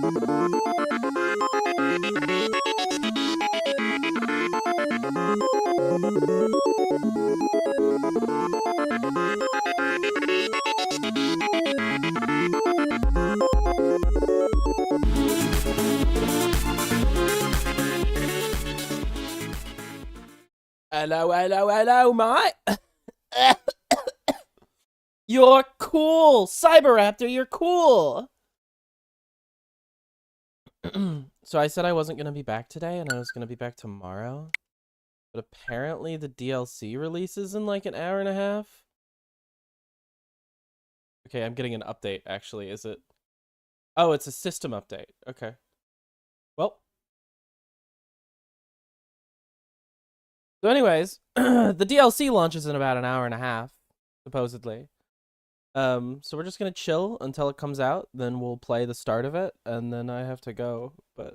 Hello, hello, hello, mate. You're cool, Cyberraptor. You're cool. So I said I wasn't gonna be back today, and I was gonna be back tomorrow. But apparently the DLC releases in like an hour and a half. Okay, I'm getting an update. Actually, is it? Oh, it's a system update. Okay. Well. So anyways, the DLC launches in about an hour and a half, supposedly. So we're just gonna chill until it comes out, then we'll play the start of it, and then I have to go, but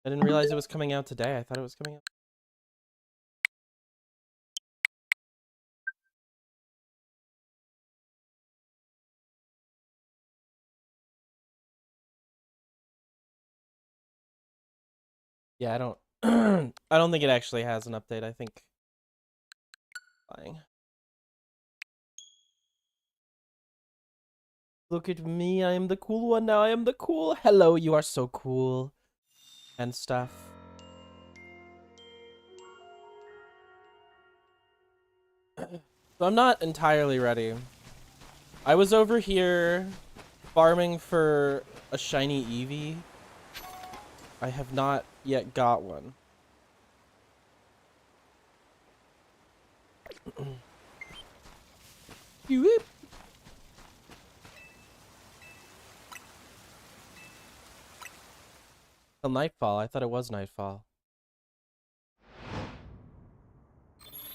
I didn't realize it was coming out today. I thought it was coming out. Yeah, I don't I don't think it actually has an update. I think lying. Look at me, I am the cool one now. I am the cool. Hello, you are so cool. And stuff. So I'm not entirely ready. I was over here farming for a shiny Eevee. I have not yet got one. Till nightfall. I thought it was nightfall.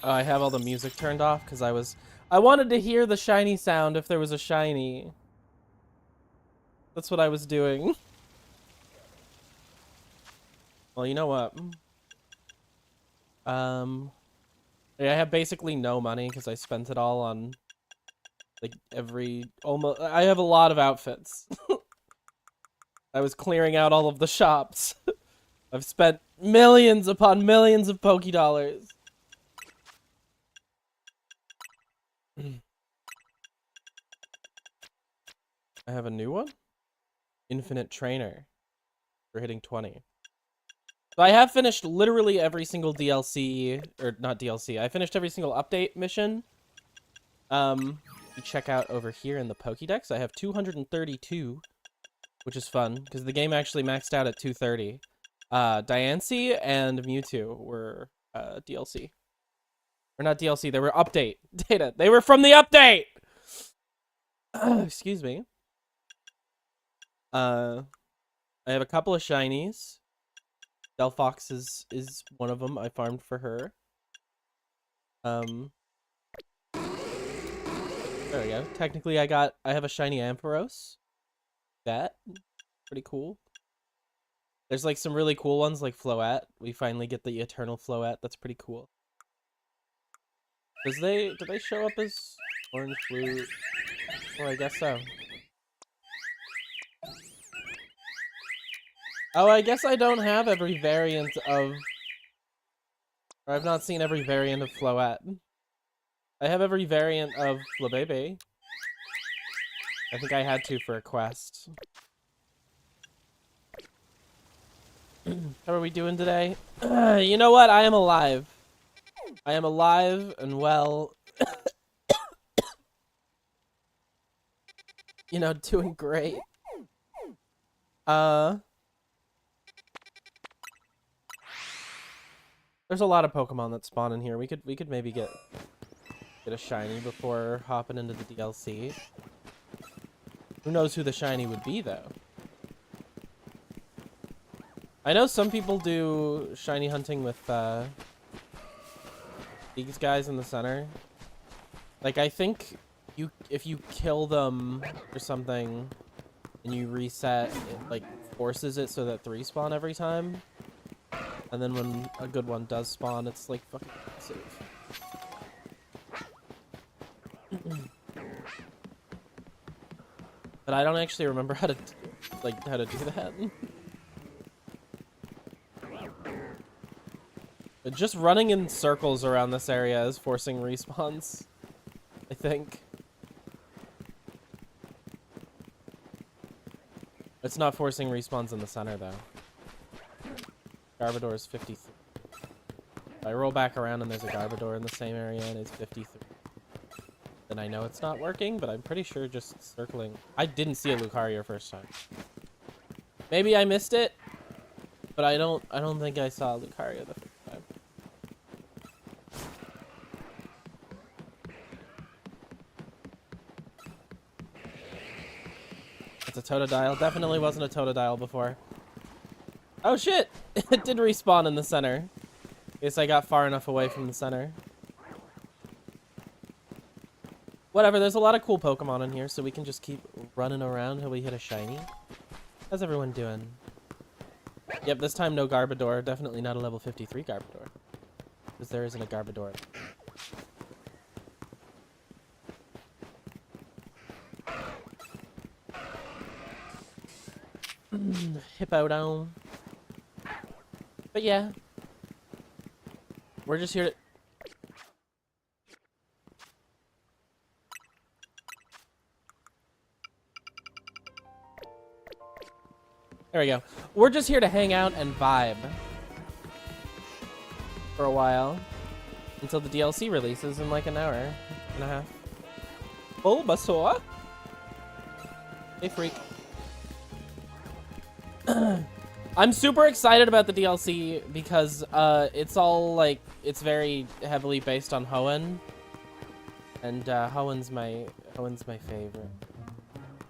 Oh, I have all the music turned off because I wanted to hear the shiny sound if there was a shiny. That's what I was doing. Well, you know what? Yeah, I have basically no money because I spent it all on like I have a lot of outfits. I was clearing out all of the shops. I've spent millions upon millions of Poké Dollars. I have a new one? Infinite Trainer. For hitting 20. So I have finished literally every single DLC, or not DLC, I finished every single update mission. You check out over here in the Pokédex, I have 232, which is fun, because the game actually maxed out at 230. Diancie and Mewtwo were DLC. Or not DLC, they were update data. They were from the update! Excuse me. I have a couple of shinies. Delphox is one of them. I farmed for her. There we go. Technically, I have a shiny Ampharos. That pretty cool. There's like some really cool ones like Floette. We finally get the Eternal Floette. That's pretty cool. Do they show up as orange, blue? Well, I guess so. Oh, I guess I don't have every variant of... Or I've not seen every variant of Floette. I have every variant of Flabébé. I think I had to for a quest. How are we doing today? You know what? I am alive. I am alive and well. You know, doing great. There's a lot of Pokemon that spawn in here. We could maybe get a shiny before hopping into the DLC. Who knows who the shiny would be though? I know some people do shiny hunting with these guys in the center. Like I think if you kill them or something and you reset, it like forces it so that 3 spawn every time. And then when a good one does spawn, it's like fucking safe. But I don't actually remember how to like how to do that. But just running in circles around this area is forcing respawns, I think. It's not forcing respawns in the center though. Garbodor is 53. If I roll back around and there's a Garbodor in the same area and it's 53, then I know it's not working, but I'm pretty sure just circling. I didn't see a Lucario first time. Maybe I missed it, but I don't think I saw a Lucario the first time. It's a Totodile. Definitely wasn't a Totodile before. Oh shit! It did respawn in the center. Guess I got far enough away from the center. Whatever, there's a lot of cool Pokemon in here, so we can just keep running around until we hit a shiny. How's everyone doing? Yep, this time no Garbodor. Definitely not a level 53 Garbodor. Because there isn't a Garbodor. Hippowdon. But yeah. We're just here to... There we go. We're just here to hang out and vibe. For a while. Until the DLC releases in like an hour and a half. Bulbasaur? Hey, freak. I'm super excited about the DLC because it's all like it's very heavily based on Hoenn, and Hoenn's my favorite.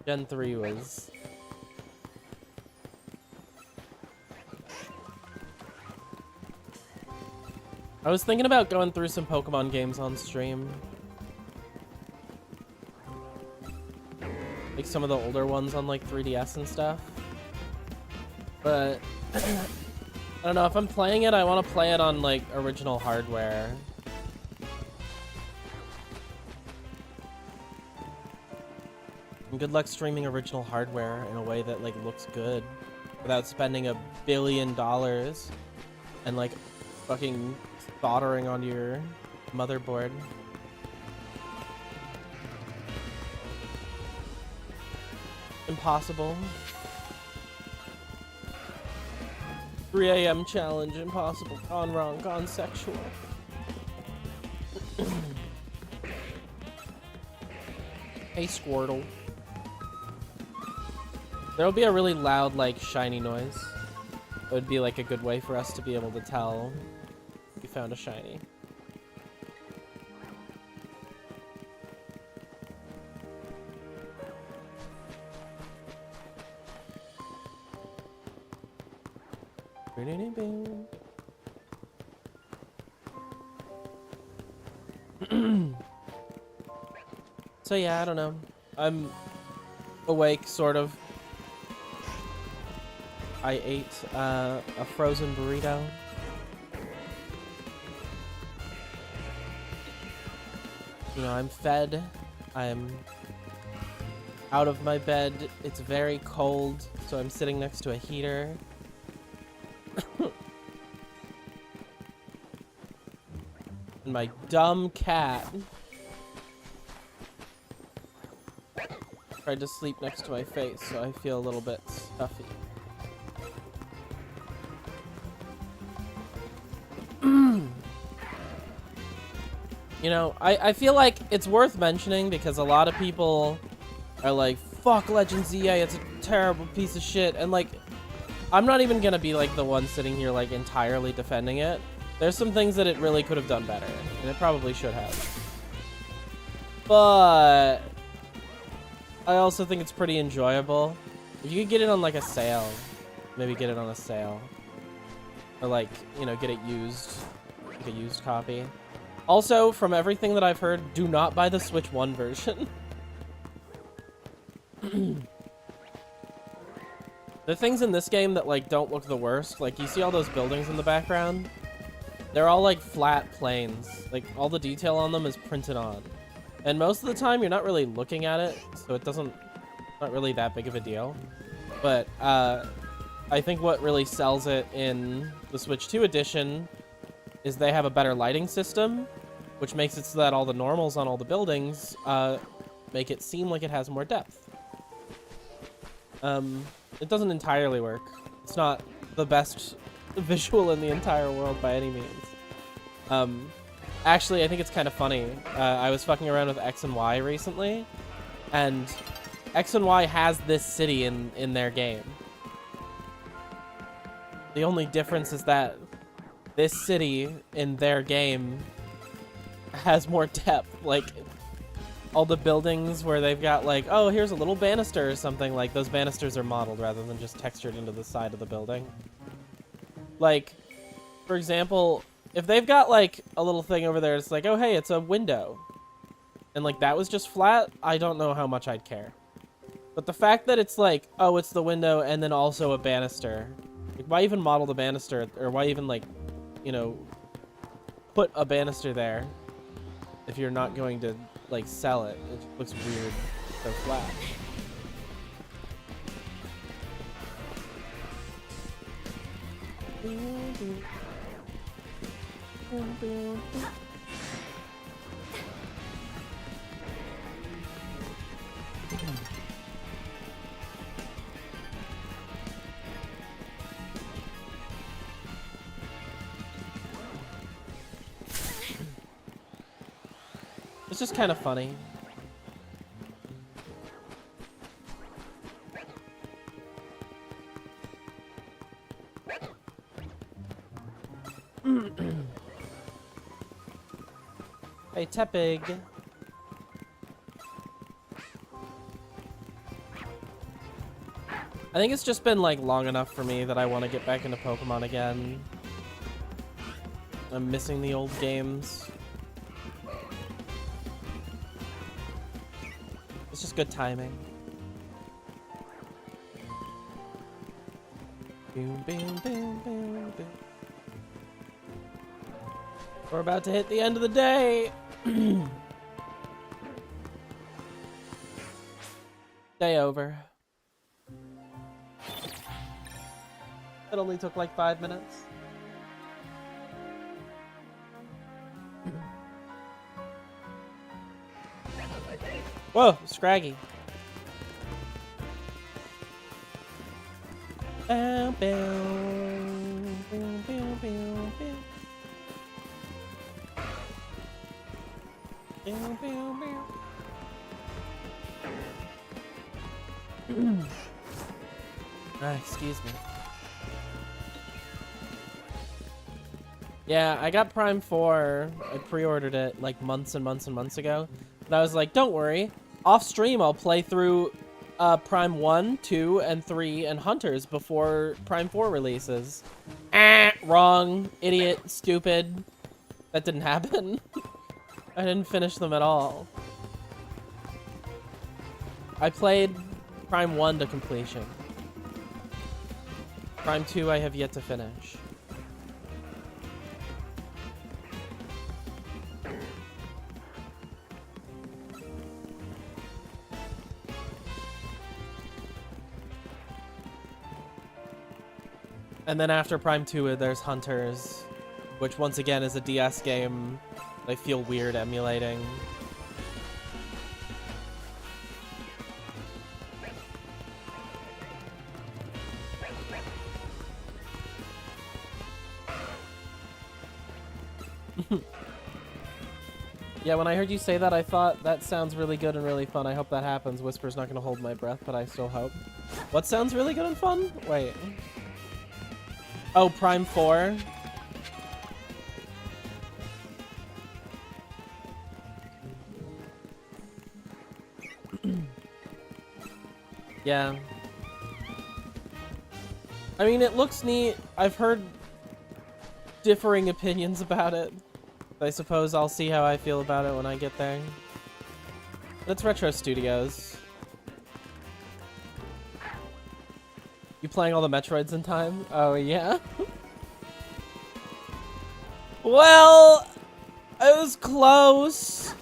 Gen 3 was. I was thinking about going through some Pokemon games on stream. Like some of the older ones on like 3DS and stuff. But I don't know, if I'm playing it, I want to play it on like original hardware. And good luck streaming original hardware in a way that like looks good without spending $1 billion and like fucking soldering on your motherboard. Impossible. 3 a.m. challenge, impossible, gone wrong, gone sexual. Hey, Squirtle. There'll be a really loud, like, shiny noise. It would be, like, a good way for us to be able to tell we found a shiny. So yeah, I don't know. I'm awake, sort of. I ate a frozen burrito. You know, I'm fed. I'm out of my bed. It's very cold, so I'm sitting next to a heater. And my dumb cat tried to sleep next to my face, so I feel a little bit stuffy. You know, I feel like it's worth mentioning because a lot of people are like, fuck Legends EA, it's a terrible piece of shit. And like, I'm not even gonna be like the one sitting here like entirely defending it. There's some things that it really could have done better, and it probably should have. But I also think it's pretty enjoyable. If you could get it on like a sale, maybe get it on a sale. Or like, you know, get it used, like a used copy. Also, from everything that I've heard, do not buy the Switch 1 version. The things in this game that like don't look the worst, like you see all those buildings in the background? They're all like flat planes. Like all the detail on them is printed on. And most of the time you're not really looking at it, so it doesn't, not really that big of a deal. But I think what really sells it in the Switch 2 edition is they have a better lighting system, which makes it so that all the normals on all the buildings make it seem like it has more depth. It doesn't entirely work. It's not the best visual in the entire world by any means. Actually, I think it's kind of funny. I was fucking around with X and Y recently, and X and Y has this city in their game. The only difference is that this city in their game has more depth. Like, all the buildings where they've got like, oh, here's a little banister or something, like those banisters are modeled rather than just textured into the side of the building. Like, for example, if they've got like a little thing over there, it's like, oh, hey, it's a window. And like that was just flat, I don't know how much I'd care. But the fact that it's like, oh, it's the window and then also a banister. Like, why even model the banister? Or why even like, you know, put a banister there if you're not going to like sell it? It looks weird, so flat. It's just kind of funny. Hey, Tepig. I think it's just been like long enough for me that I want to get back into Pokemon again. I'm missing the old games. It's just good timing. Boom, boom, boom, boom, boom. We're about to hit the end of the day. Day over. It only took like 5 minutes. Whoa, Scraggy. Bow, bow, bow, bow, bow, bow. Bow, bow, bow. Excuse me. Yeah, I got Prime 4. I pre-ordered it like months and months and months ago. And I was like, don't worry. Off stream, I'll play through Prime 1, 2, and 3 and Hunters before Prime 4 releases. Wrong. Idiot. Stupid. That didn't happen. I didn't finish them at all. I played Prime 1 to completion. Prime 2 I have yet to finish. And then after Prime 2, there's Hunters, which once again is a DS game that I feel weird emulating. Yeah, when I heard you say that, I thought that sounds really good and really fun. I hope that happens. Whisper's not going to hold my breath, but I still hope. What sounds really good and fun? Wait. Oh, Prime 4? Yeah. I mean, it looks neat. I've heard differing opinions about it. I suppose I'll see how I feel about it when I get there. But it's Retro Studios. You playing all the Metroids in time? Oh, yeah? Well, it was close.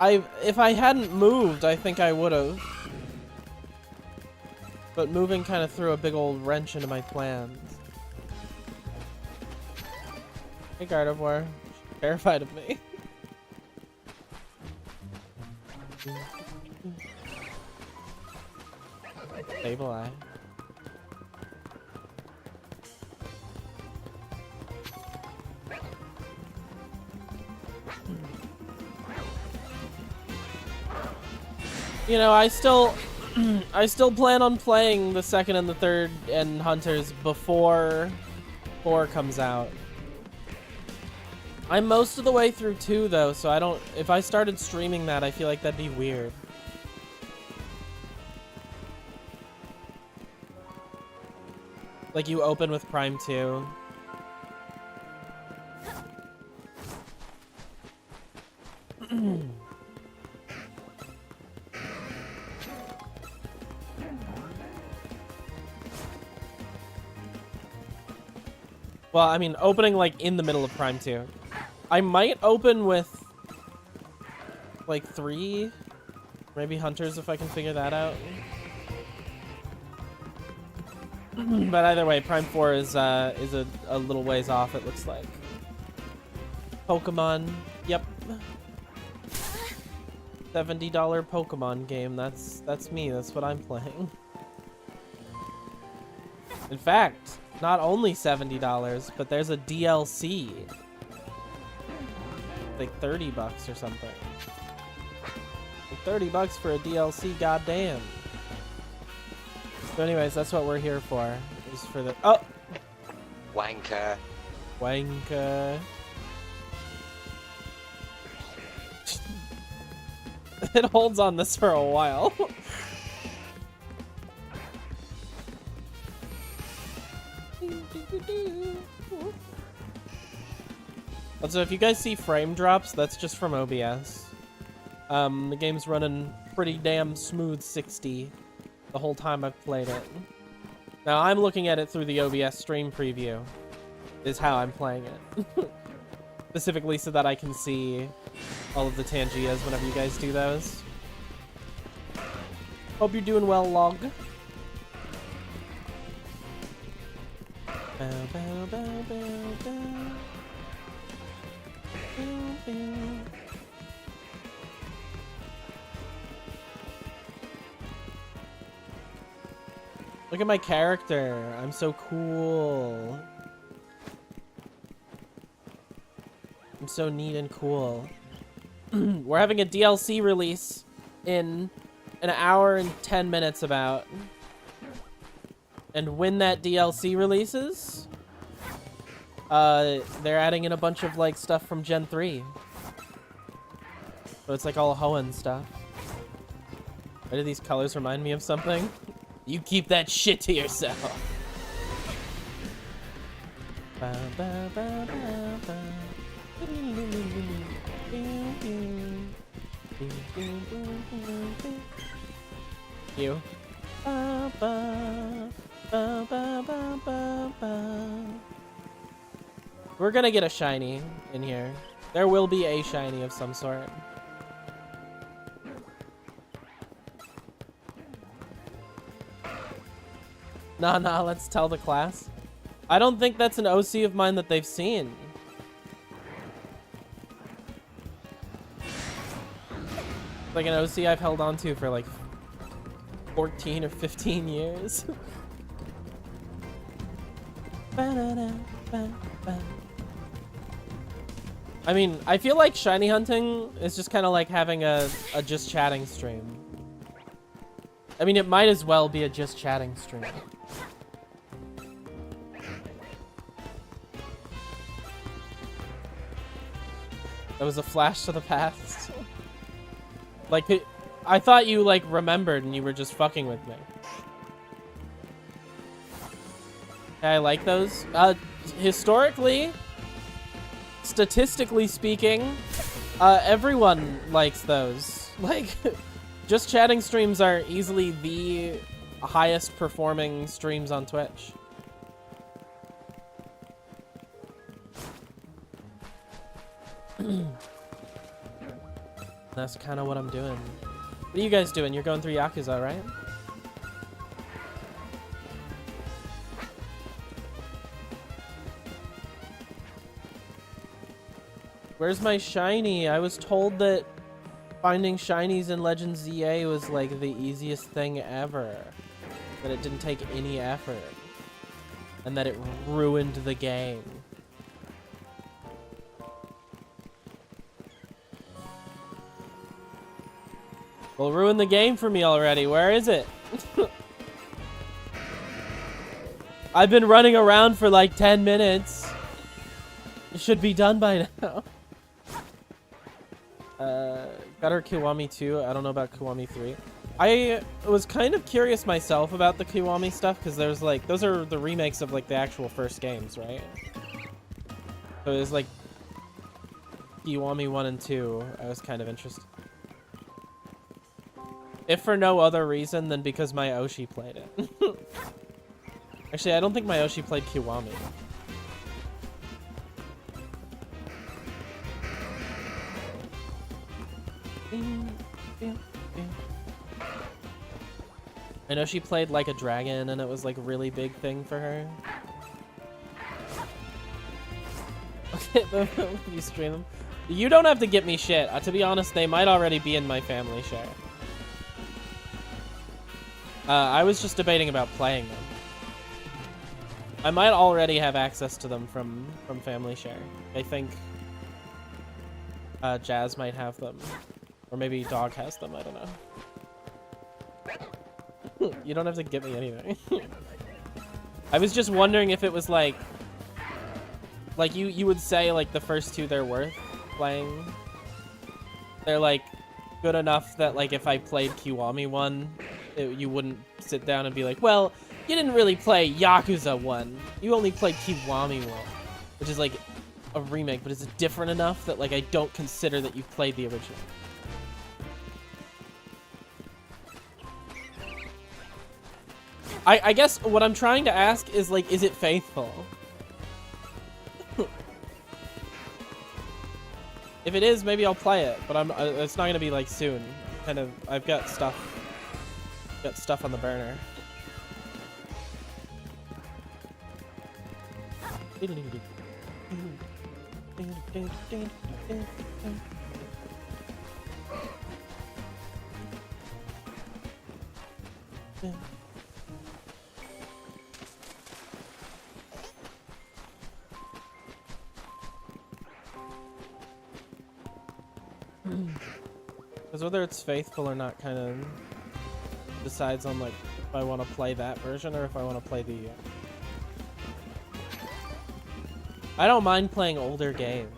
If I hadn't moved, I think I would have. But moving kind of threw a big old wrench into my plans. Hey, Gardevoir. Terrified of me. Sableye. You know, I still plan on playing the second and the third and Hunters before 4 comes out. I'm most of the way through 2 though, so I don't, if I started streaming that, I feel like that'd be weird. Like you open with Prime 2. Well, I mean, opening like in the middle of Prime 2. I might open with like 3, maybe Hunters if I can figure that out. But either way, Prime 4 is a little ways off, it looks like. Pokemon, yep. $70 Pokemon game, that's me, that's what I'm playing. In fact, not only $70, but there's a DLC. Like 30 bucks or something. Like 30 bucks for a DLC, goddamn. So anyways, that's what we're here for. Is for the Wanker. Wanker. It holds on this for a while. Also, if you guys see frame drops, that's just from OBS. The game's running pretty damn smooth 60 the whole time I've played it. Now, I'm looking at it through the OBS stream preview, is how I'm playing it. Specifically so that I can see all of the Tangias whenever you guys do those. Hope you're doing well, Log. Bow, bow, bow, bow, bow. Look at my character. I'm so cool. I'm so neat and cool. We're having a DLC release in an hour and 10 minutes about. And when that DLC releases, they're adding in a bunch of like stuff from Gen 3. So it's like all Hoenn stuff. Why do these colors remind me of something? You keep that shit to yourself. Bow, bow, bow, bow, bow. You. Ba, ba, ba, ba, ba, ba, ba. We're gonna get a shiny in here. There will be a shiny of some sort. Nah, let's tell the class. I don't think that's an OC of mine that they've seen. Like an OC I've held on to for like 14 or 15 years. I mean, I feel like shiny hunting is just kind of like having a just chatting stream. I mean, it might as well be a just chatting stream. That was a flash to the past. Like, I thought you, like, remembered and you were just fucking with me. I like those. Historically, statistically speaking, everyone likes those. Like, just chatting streams are easily the highest performing streams on Twitch. That's kind of what I'm doing. What are you guys doing? You're going through Yakuza, right? Where's my shiny? I was told that finding shinies in Legends ZA was like the easiest thing ever. That it didn't take any effort. And that it ruined the game. Well, ruin the game for me already. Where is it? I've been running around for like 10 minutes. It should be done by now. Got her Kiwami 2. I don't know about Kiwami 3. I was kind of curious myself about the Kiwami stuff because there's like, those are the remakes of like the actual first games, right? So there's like Kiwami 1 and 2. I was kind of interested. If for no other reason than because my Oshi played it. Actually, I don't think my Oshi played Kiwami. I know she played like a dragon and it was like a really big thing for her. Okay, you stream them. You don't have to get me shit. To be honest, they might already be in my family share. I was just debating about playing them. I might already have access to them from family share. I think Jazz might have them. Or maybe Dog has them, I don't know. You don't have to get me anything. I was just wondering if it was like you would say like the first two they're worth playing. They're like good enough that like if I played Kiwami 1, you wouldn't sit down and be like, well, you didn't really play Yakuza 1. You only played Kiwami 1, which is like a remake, but it's different enough that like I don't consider that you played the original. I guess what I'm trying to ask is like, is it faithful? If it is, maybe I'll play it, but it's not gonna be like soon. Kind of, I've got stuff on the burner. Because whether it's faithful or not kind of decides on like if I want to play that version or if I want to play the... I don't mind playing older games.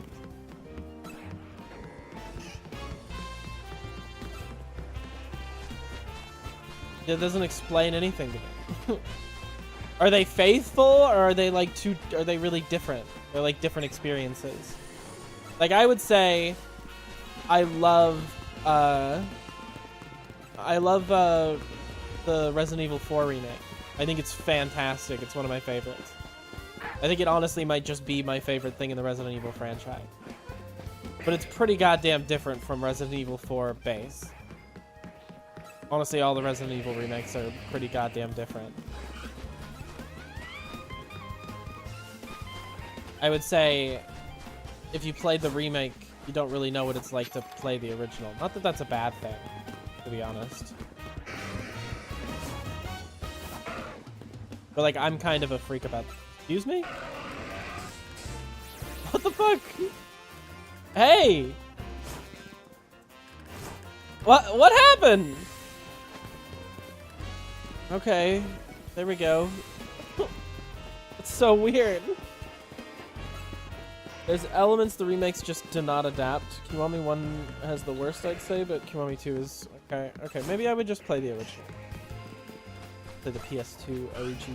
It doesn't explain anything to me. Are they faithful or are they like are they really different? They're like different experiences. Like I would say I love the Resident Evil 4 remake. I think it's fantastic. It's one of my favorites. I think it honestly might just be my favorite thing in the Resident Evil franchise. But it's pretty goddamn different from Resident Evil 4 base. Honestly, all the Resident Evil remakes are pretty goddamn different. I would say if you played the remake, you don't really know what it's like to play the original. Not that that's a bad thing, to be honest. But like, I'm kind of a freak about... Excuse me? What the fuck? Hey! What happened? Okay, there we go. It's so weird. There's elements the remakes just do not adapt. Kiwami 1 has the worst, I'd say, but Kiwami 2 is okay. Okay, maybe I would just play the original. Play the PS2 OG.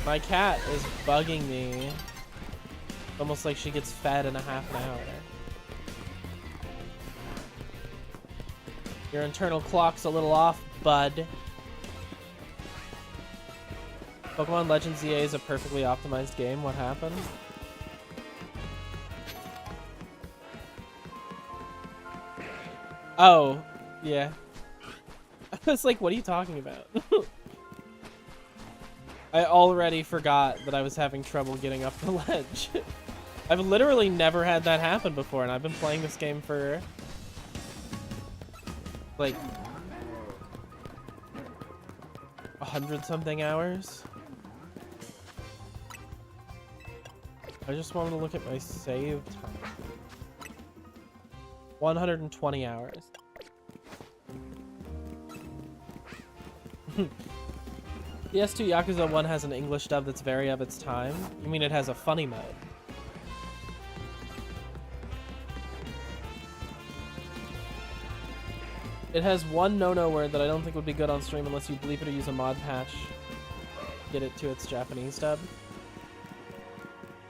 My cat is bugging me. Almost like she gets fed in a half an hour. Your internal clock's a little off, bud. Pokemon Legends ZA is a perfectly optimized game. What happened? Oh, yeah. I was like, what are you talking about? I already forgot that I was having trouble getting up the ledge. I've literally never had that happen before, and I've been playing this game for like 100-something hours. I just wanted to look at my save time. 120 hours. PS2 Yakuza 1 has an English dub that's very of its time. You mean it has a funny mode? It has one no-no word that I don't think would be good on stream unless you bleep it or use a mod patch. Get it to its Japanese dub.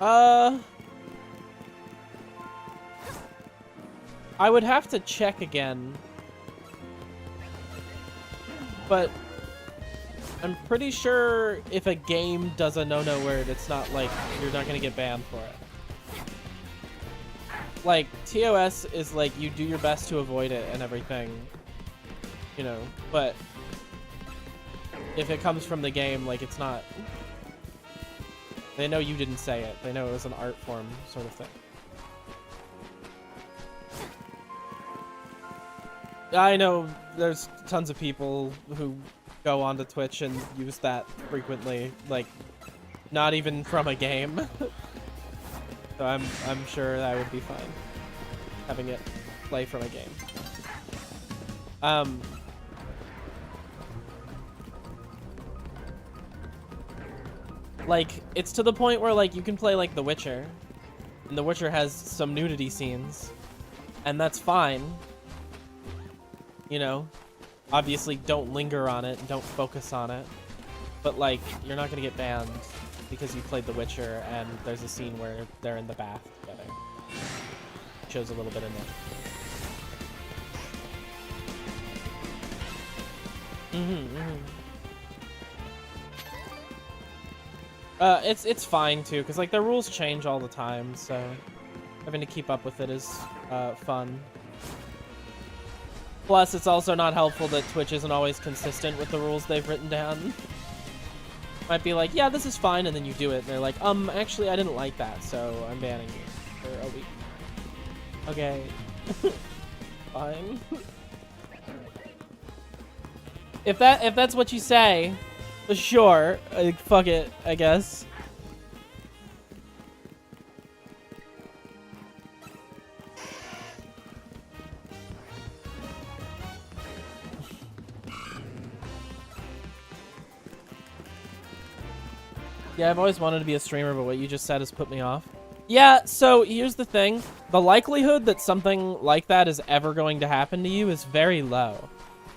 I would have to check again. But I'm pretty sure if a game does a no-no word, it's not like you're not gonna get banned for it. Like, TOS is like you do your best to avoid it and everything, you know, but if it comes from the game, like, it's not... They know you didn't say it. They know it was an art form sort of thing. I know there's tons of people who go onto Twitch and use that frequently, like, not even from a game. So I'm sure that would be fine, having it play from a game. Like, it's to the point where, like, you can play, like, The Witcher, and The Witcher has some nudity scenes, and that's fine. You know, obviously don't linger on it, don't focus on it, but, like, you're not gonna get banned because you played The Witcher and there's a scene where they're in the bath together. Shows a little bit of it. It's fine too, because, like, the rules change all the time, so having to keep up with it is fun. Plus, it's also not helpful that Twitch isn't always consistent with the rules they've written down. Might be like, yeah, this is fine, and then you do it, and they're like, actually, I didn't like that, so I'm banning you for a week. Okay. Fine. If that's what you say, sure, fuck it, I guess. Yeah, I've always wanted to be a streamer, but what you just said has put me off. Yeah, so here's the thing. The likelihood that something like that is ever going to happen to you is very low.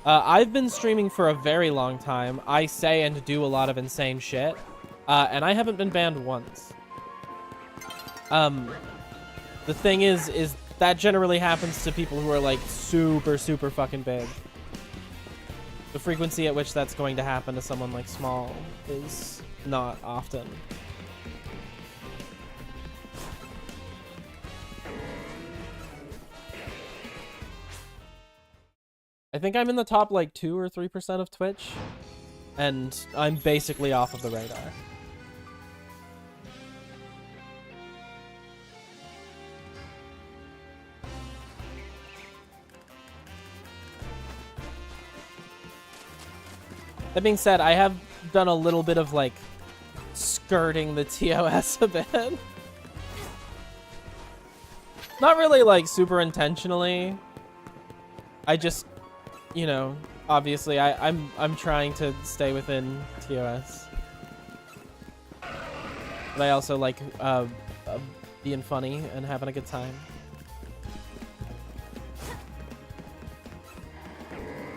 I've been streaming for a very long time. I say and do a lot of insane shit, and I haven't been banned once. The thing is that generally happens to people who are, like, super, super fucking big. The frequency at which that's going to happen to someone, like, small is not often. I think I'm in the top, like, 2 or 3% of Twitch, and I'm basically off of the radar. That being said, I have done a little bit of, like, skirting the TOS a bit. Not really, like, super intentionally. I just, you know, obviously I'm trying to stay within TOS. But I also like being funny and having a good time.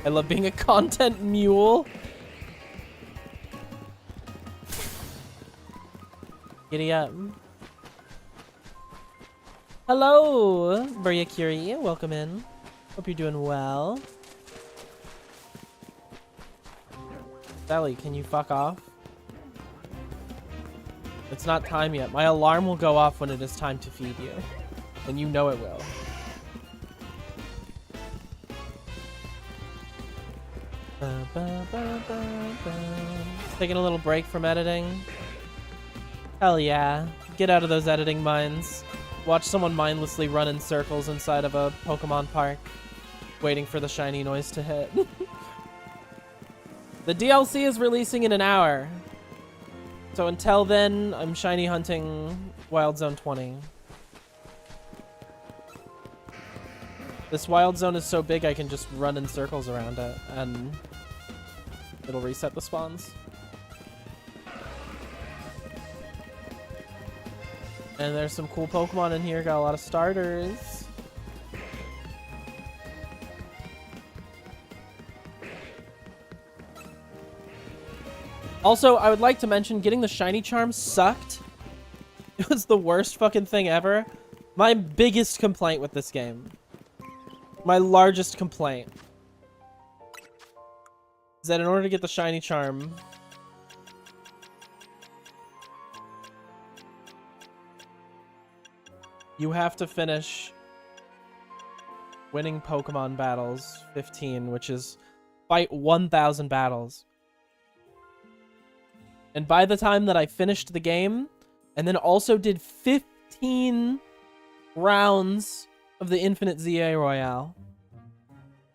I love being a content mule. Giddy up. Hello, Buria Curie. Welcome in. Hope you're doing well. Sally, can you fuck off? It's not time yet. My alarm will go off when it is time to feed you. And you know it will. Taking a little break from editing. Hell yeah. Get out of those editing minds. Watch someone mindlessly run in circles inside of a Pokemon park, waiting for the shiny noise to hit. The DLC is releasing in an hour. So until then, I'm shiny hunting Wild Zone 20. This Wild Zone is so big I can just run in circles around it, and it'll reset the spawns. And there's some cool Pokemon in here, got a lot of starters. Also, I would like to mention getting the shiny charm sucked. It was the worst fucking thing ever. My biggest complaint with this game, my largest complaint, is that in order to get the shiny charm, you have to finish winning Pokemon battles 15, which is fight 1,000 battles. And by the time that I finished the game, and then also did 15 rounds of the Infinite ZA Royale,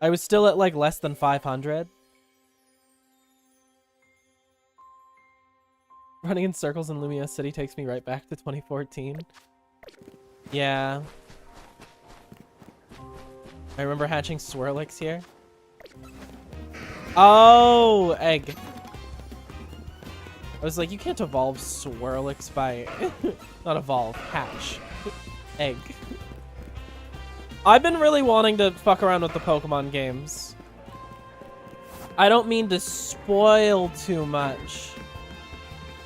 I was still at like less than 500. Running in circles in Lumia City takes me right back to 2014. Yeah. I remember hatching Swirlix here. Oh, egg. I was like, you can't evolve Swirlix by... Not evolve, hatch. Egg. I've been really wanting to fuck around with the Pokemon games. I don't mean to spoil too much,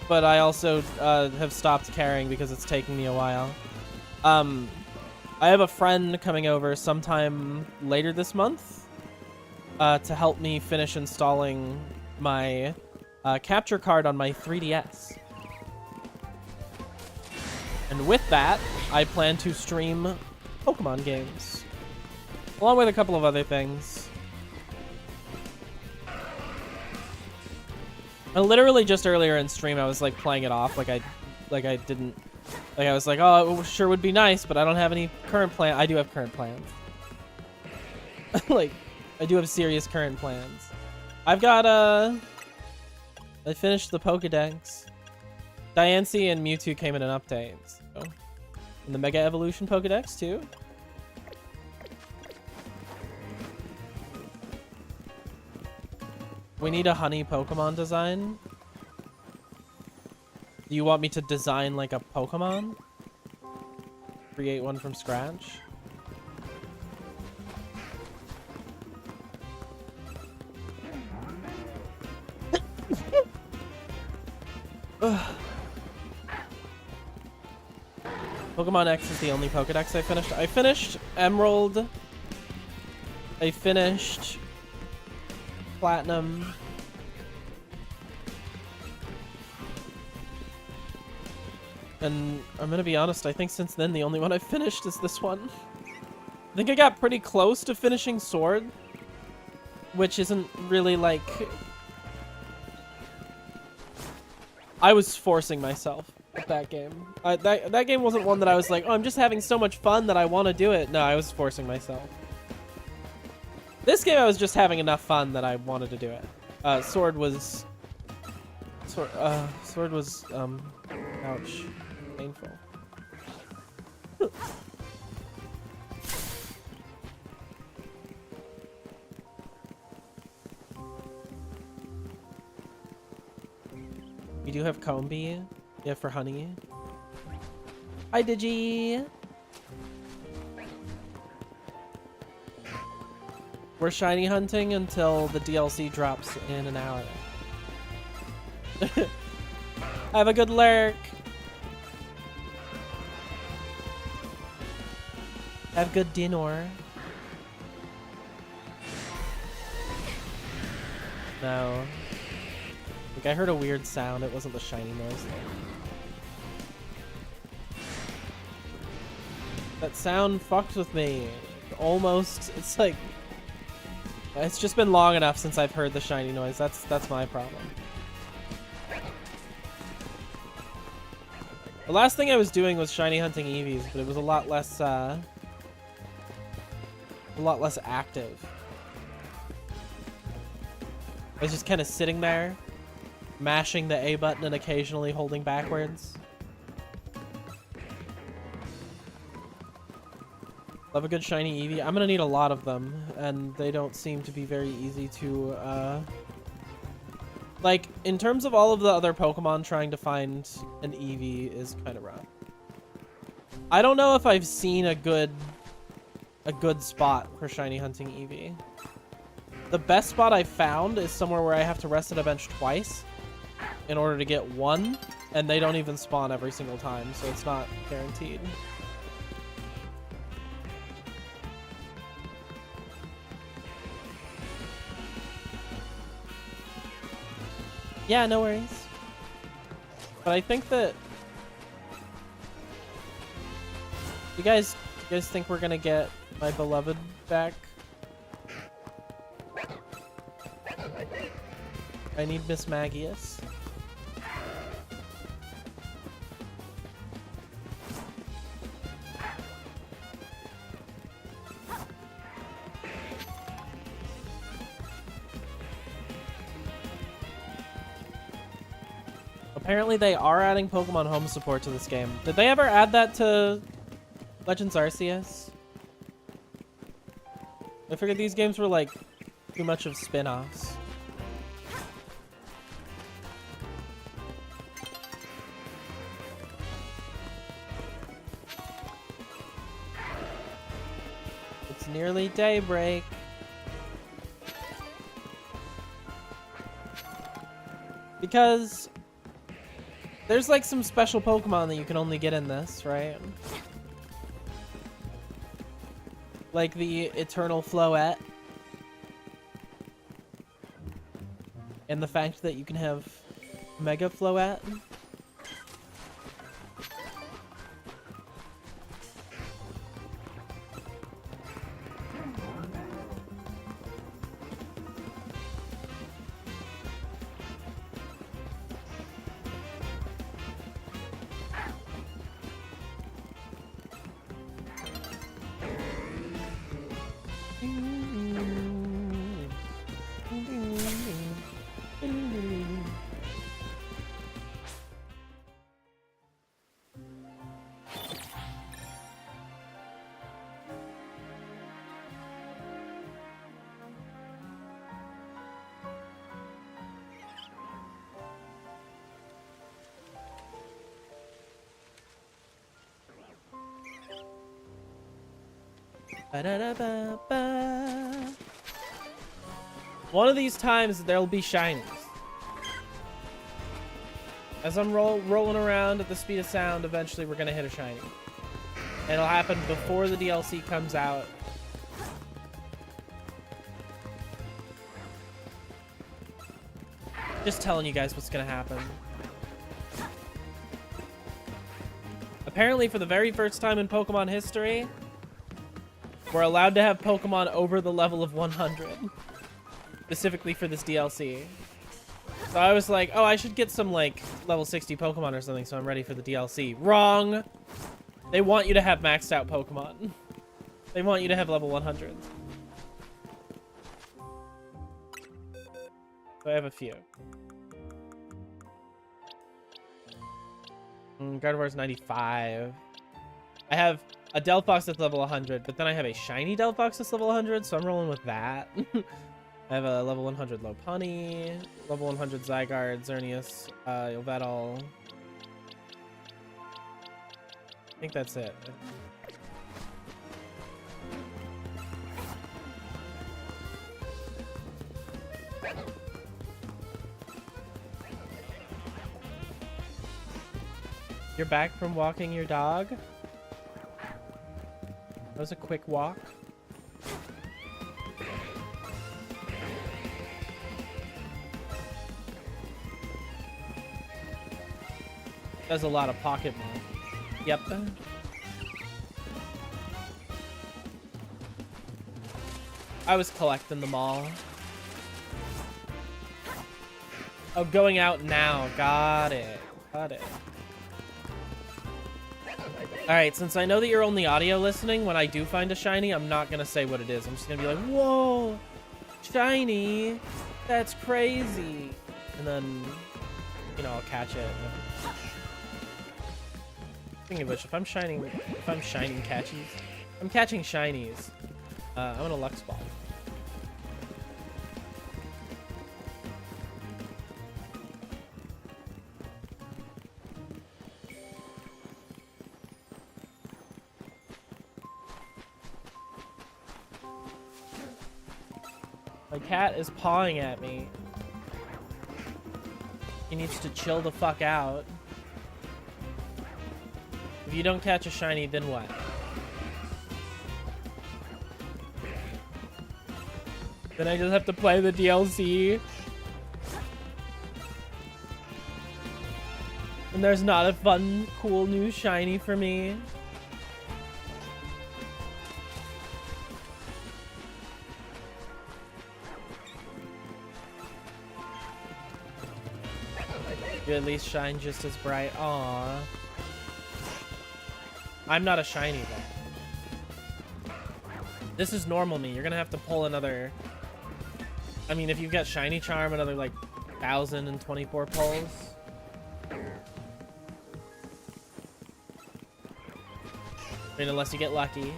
but I also have stopped caring because it's taking me a while. I have a friend coming over sometime later this month to help me finish installing my capture card on my 3DS. And with that, I plan to stream Pokemon games, along with a couple of other things. Literally just earlier in stream, I was like playing it off like I didn't, like I was like, oh, it sure would be nice, but I don't have any current plan. I do have current plans. Like, I do have serious current plans. I've got I finished the Pokedex. Diancie and Mewtwo came in an update. So. And the Mega Evolution Pokedex too. We need a honey Pokemon design. Do you want me to design like a Pokemon? Create one from scratch? Pokemon X is the only Pokedex I finished. I finished Emerald. I finished Platinum. And I'm gonna be honest, I think since then the only one I've finished is this one. I think I got pretty close to finishing Sword, which isn't really like... I was forcing myself with that game. That game wasn't one that I was like, oh, I'm just having so much fun that I want to do it. No, I was forcing myself. This game I was just having enough fun that I wanted to do it. Sword was... Sword was, ouch. Painful. We do have Combee. Yeah, for honey. Hi, Digi! We're shiny hunting until the DLC drops in an hour. Have a good lurk! Have good dinner. No. Like, I heard a weird sound. It wasn't the shiny noise though. That sound fucked with me. Almost. It's like... It's just been long enough since I've heard the shiny noise. That's my problem. The last thing I was doing was shiny hunting Eevees, but it was a lot less active. I was just kind of sitting there, mashing the A button and occasionally holding backwards. Love a good shiny Eevee. I'm gonna need a lot of them, and they don't seem to be very easy to, like, in terms of all of the other Pokemon, trying to find an Eevee is kind of rough. I don't know if I've seen a good spot for shiny hunting Eevee. The best spot I've found is somewhere where I have to rest at a bench twice in order to get one, and they don't even spawn every single time, so it's not guaranteed. Yeah, no worries. But I think that you guys think we're gonna get my beloved back? I need Miss Magius. Apparently they are adding Pokemon Home support to this game. Did they ever add that to Legends Arceus? I figured these games were like too much of spin-offs. It's nearly daybreak. Because there's like some special Pokemon that you can only get in this, right? Like the Eternal Floette. And the fact that you can have Mega Floette. Ba-da-da-ba-ba. One of these times there'll be shinies. As I'm rolling around at the speed of sound, eventually we're gonna hit a shiny. It'll happen before the DLC comes out. Just telling you guys what's gonna happen. Apparently, for the very first time in Pokemon history, we're allowed to have Pokemon over the level of 100. Specifically for this DLC. So I was like, oh, I should get some, like, level 60 Pokemon or something so I'm ready for the DLC. Wrong! They want you to have maxed out Pokemon. They want you to have level 100. So I have a few. Gardevoir's 95. I have a Delphox that's level 100, but then I have a shiny Delphox that's level 100, so I'm rolling with that. I have a level 100 Lopunny, level 100 Zygarde, Xerneas, Yveltal. I think that's it. You're back from walking your dog? That was a quick walk. Does a lot of pocket money. Yep. I was collecting them all. Oh, going out now. Got it. Got it. Alright, since I know that you're only audio listening, when I do find a shiny, I'm not gonna say what it is. I'm just gonna be like, whoa, shiny. That's crazy. And then, you know, I'll catch it. Speaking of which, if I'm shining catchies, I'm catching shinies. I'm gonna Lux Ball. My cat is pawing at me. He needs to chill the fuck out. If you don't catch a shiny, then what? Then I just have to play the DLC. And there's not a fun, cool new shiny for me. You at least shine just as bright. Aww. I'm not a shiny though. This is normal me. You're gonna have to pull another. I mean, if you've got shiny charm, another like 1,024 pulls. I mean, unless you get lucky.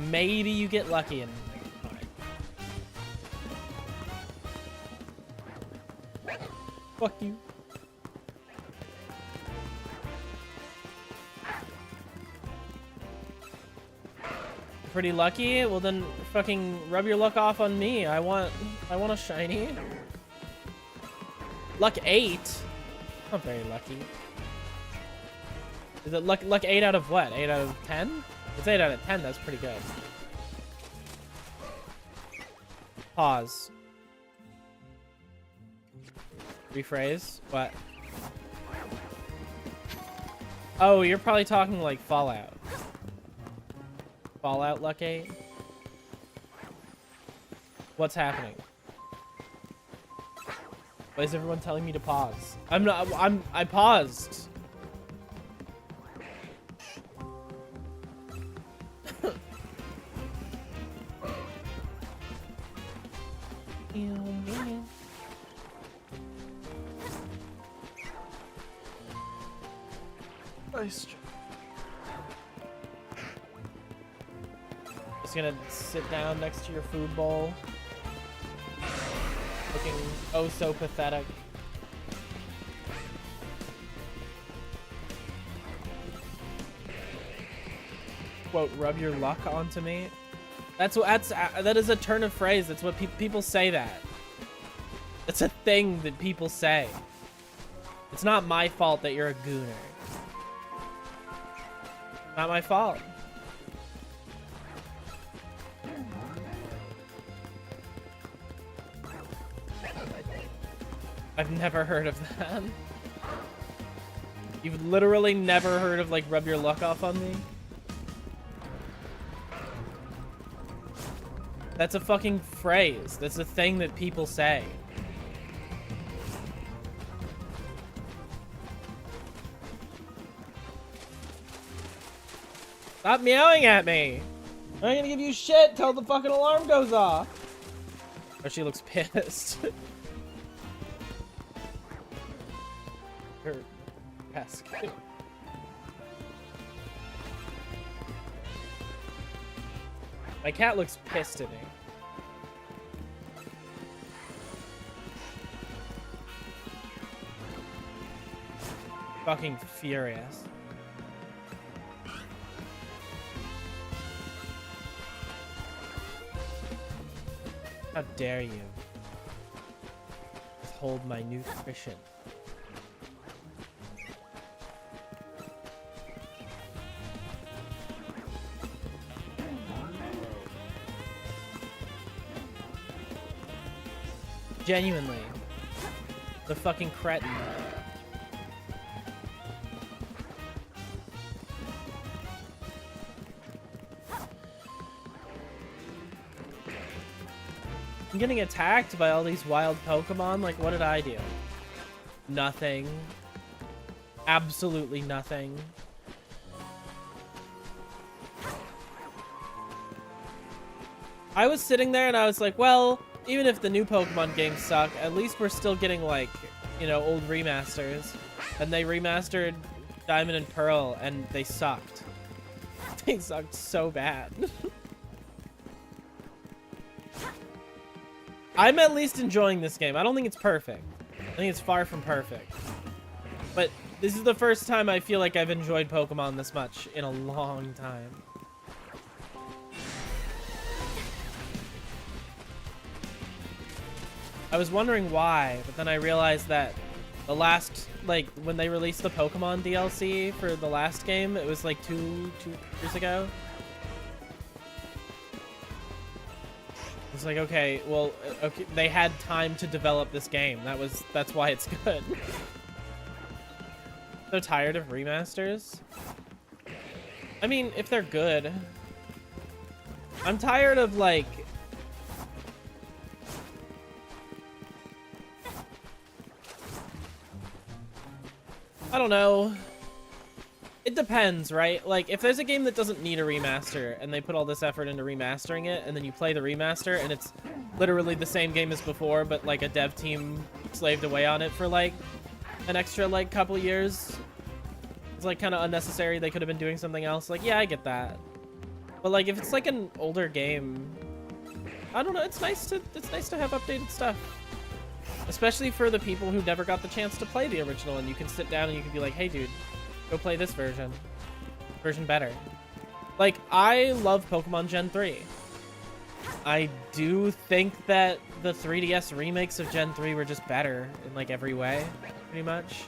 Maybe you get lucky and. Fuck you. Pretty lucky? Well then fucking rub your luck off on me. I want a shiny. Luck 8? Not very lucky. Is it luck 8 out of what? 8 out of 10? It's 8 out of 10, that's pretty good. Pause. Rephrase? What? Oh, you're probably talking like Fallout. Fallout luck 8? What's happening? Why is everyone telling me to pause? I paused. Nice. Just gonna sit down next to your food bowl. Looking oh so pathetic. Quote, rub your luck onto me. That is a turn of phrase. That's what people say that. It's a thing that people say. It's not my fault that you're a gooner. Not my fault. I've never heard of that. You've literally never heard of like rub your luck off on me? That's a fucking phrase. That's a thing that people say. Stop meowing at me! I'm not gonna give you shit till the fucking alarm goes off! Oh, she looks pissed. Her desk. My cat looks pissed at me. Fucking furious. How dare you withhold my nutrition? Genuinely. The fucking cretin. I'm getting attacked by all these wild Pokemon. Like, what did I do? Nothing. Absolutely nothing. I was sitting there and I was like, well, even if the new Pokemon games suck, at least we're still getting, like, you know, old remasters. And they remastered Diamond and Pearl, and they sucked. They sucked so bad. I'm at least enjoying this game. I don't think it's perfect. I think it's far from perfect. But this is the first time I feel like I've enjoyed Pokemon this much in a long time. I was wondering why, but then I realized that the last, like, when they released the Pokemon DLC for the last game, it was like two years ago. It's like, okay, well, okay, they had time to develop this game. That's why it's good. So tired of remasters? I mean, if they're good. I'm tired of, like, I don't know. It depends, right? Like, if there's a game that doesn't need a remaster and they put all this effort into remastering it, and then you play the remaster and it's literally the same game as before, but like a dev team slaved away on it for like an extra like couple years. It's like kind of unnecessary. They could have been doing something else. Like, yeah, I get that. But like if it's like an older game, I don't know, it's nice to have updated stuff. Especially for the people who never got the chance to play the original, and you can sit down and you can be like, hey dude, go play this version better. Like, I love Pokemon Gen 3. I do think that the 3DS remakes of Gen 3 were just better in like every way, pretty much.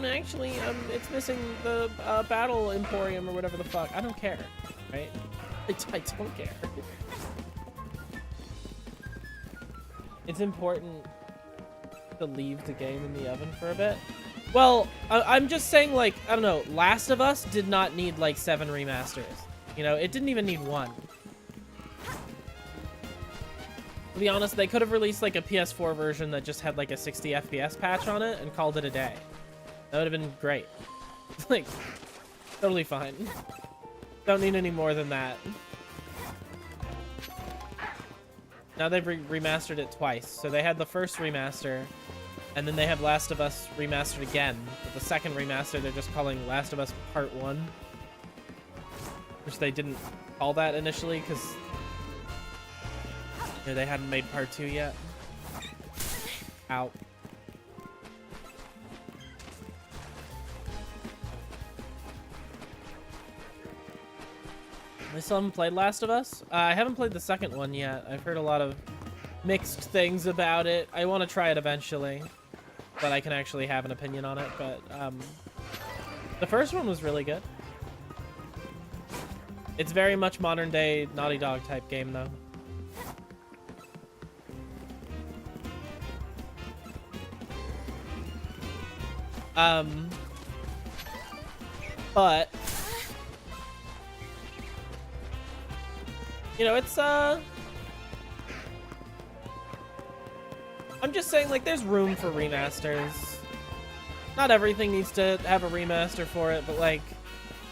Actually, it's missing the Battle Emporium or whatever the fuck. I don't care, right? I don't care. It's important to leave the game in the oven for a bit. Well, I'm just saying, like, I don't know, Last of Us did not need, like, 7 remasters. You know, it didn't even need 1. To be honest, they could have released, like, a PS4 version that just had, like, a 60 FPS patch on it and called it a day. That would have been great. Like, totally fine. Don't need any more than that. Now they've remastered it twice. So they had the first remaster, and then they have Last of Us remastered again. But the second remaster, they're just calling Last of Us Part 1. Which they didn't call that initially, because you know, they hadn't made Part 2 yet. Ow. I still haven't played Last of Us. I haven't played the second one yet. I've heard a lot of mixed things about it. I want to try it eventually, but I can actually have an opinion on it. But the first one was really good. It's very much modern day Naughty Dog type game though. But you know, it's I'm just saying, like, there's room for remasters. Not everything needs to have a remaster for it, but like,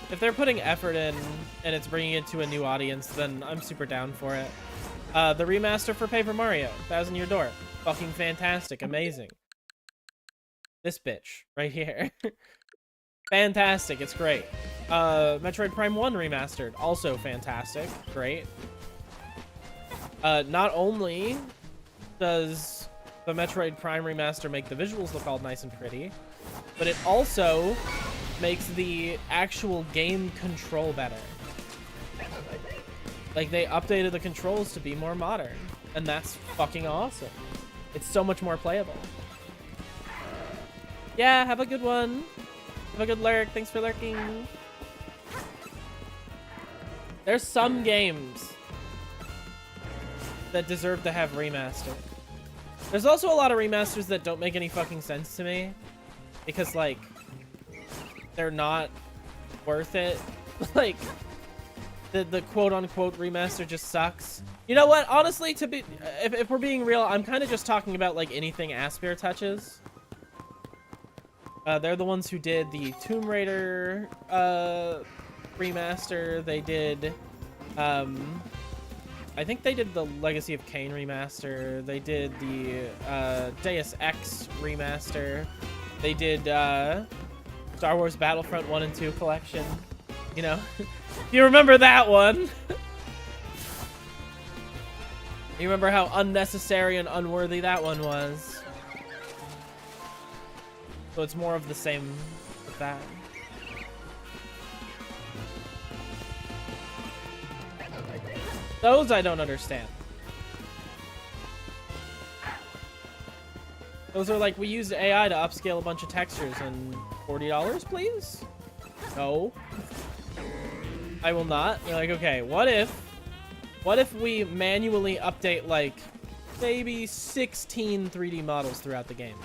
if they're putting effort in and it's bringing it to a new audience, then I'm super down for it. The remaster for Paper Mario, Thousand Year Door, fucking fantastic, amazing. This bitch right here. Fantastic, it's great. Metroid Prime 1 remastered, also fantastic, great. Not only does the Metroid Prime remaster make the visuals look all nice and pretty, but it also makes the actual game control better. Like, they updated the controls to be more modern, and that's fucking awesome. It's so much more playable. Yeah, have a good one. Have a good lurk. Thanks for lurking. There's some games that deserve to have remastered. There's also a lot of remasters that don't make any fucking sense to me, because like they're not worth it. Like the quote unquote remaster just sucks. You know what? Honestly, to be, if we're being real, I'm kind of just talking about like anything Aspyr touches. They're the ones who did the Tomb Raider remaster. They did, I think they did the Legacy of Kain remaster. They did the Deus Ex remaster. They did Star Wars Battlefront 1 and 2 collection. You know, you remember that one? You remember how unnecessary and unworthy that one was? So it's more of the same with that. Those I don't understand. Those are like, we used AI to upscale a bunch of textures and $40, please? No. I will not. You're like, okay, what if we manually update like maybe 16 3D models throughout the game?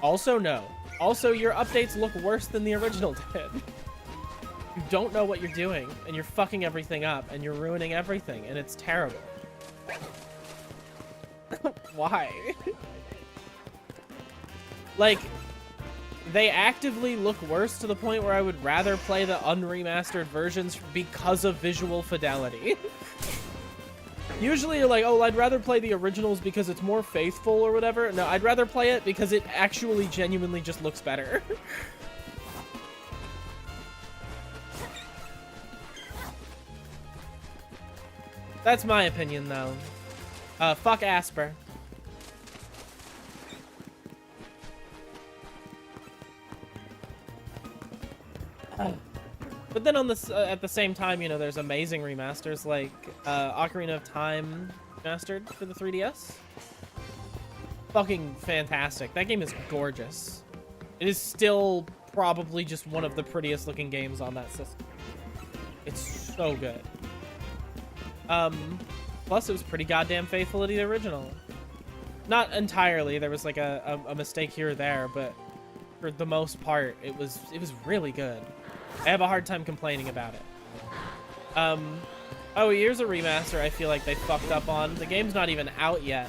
Also, no. Also, your updates look worse than the original did. You don't know what you're doing, and you're fucking everything up, and you're ruining everything, and it's terrible. Why? Like, they actively look worse to the point where I would rather play the unremastered versions because of visual fidelity. Usually you're like, oh, I'd rather play the originals because it's more faithful or whatever. No, I'd rather play it because it actually genuinely just looks better. That's my opinion, though. Fuck Aspyr. But then on this, at the same time, you know, there's amazing remasters like Ocarina of Time remastered for the 3DS. Fucking fantastic. That game is gorgeous. It is still probably just one of the prettiest looking games on that system. It's so good. Plus it was pretty goddamn faithful to the original. Not entirely. There was like a mistake here or there, but for the most part, it was really good. I have a hard time complaining about it. Oh, here's a remaster I feel like they fucked up on. The game's not even out yet.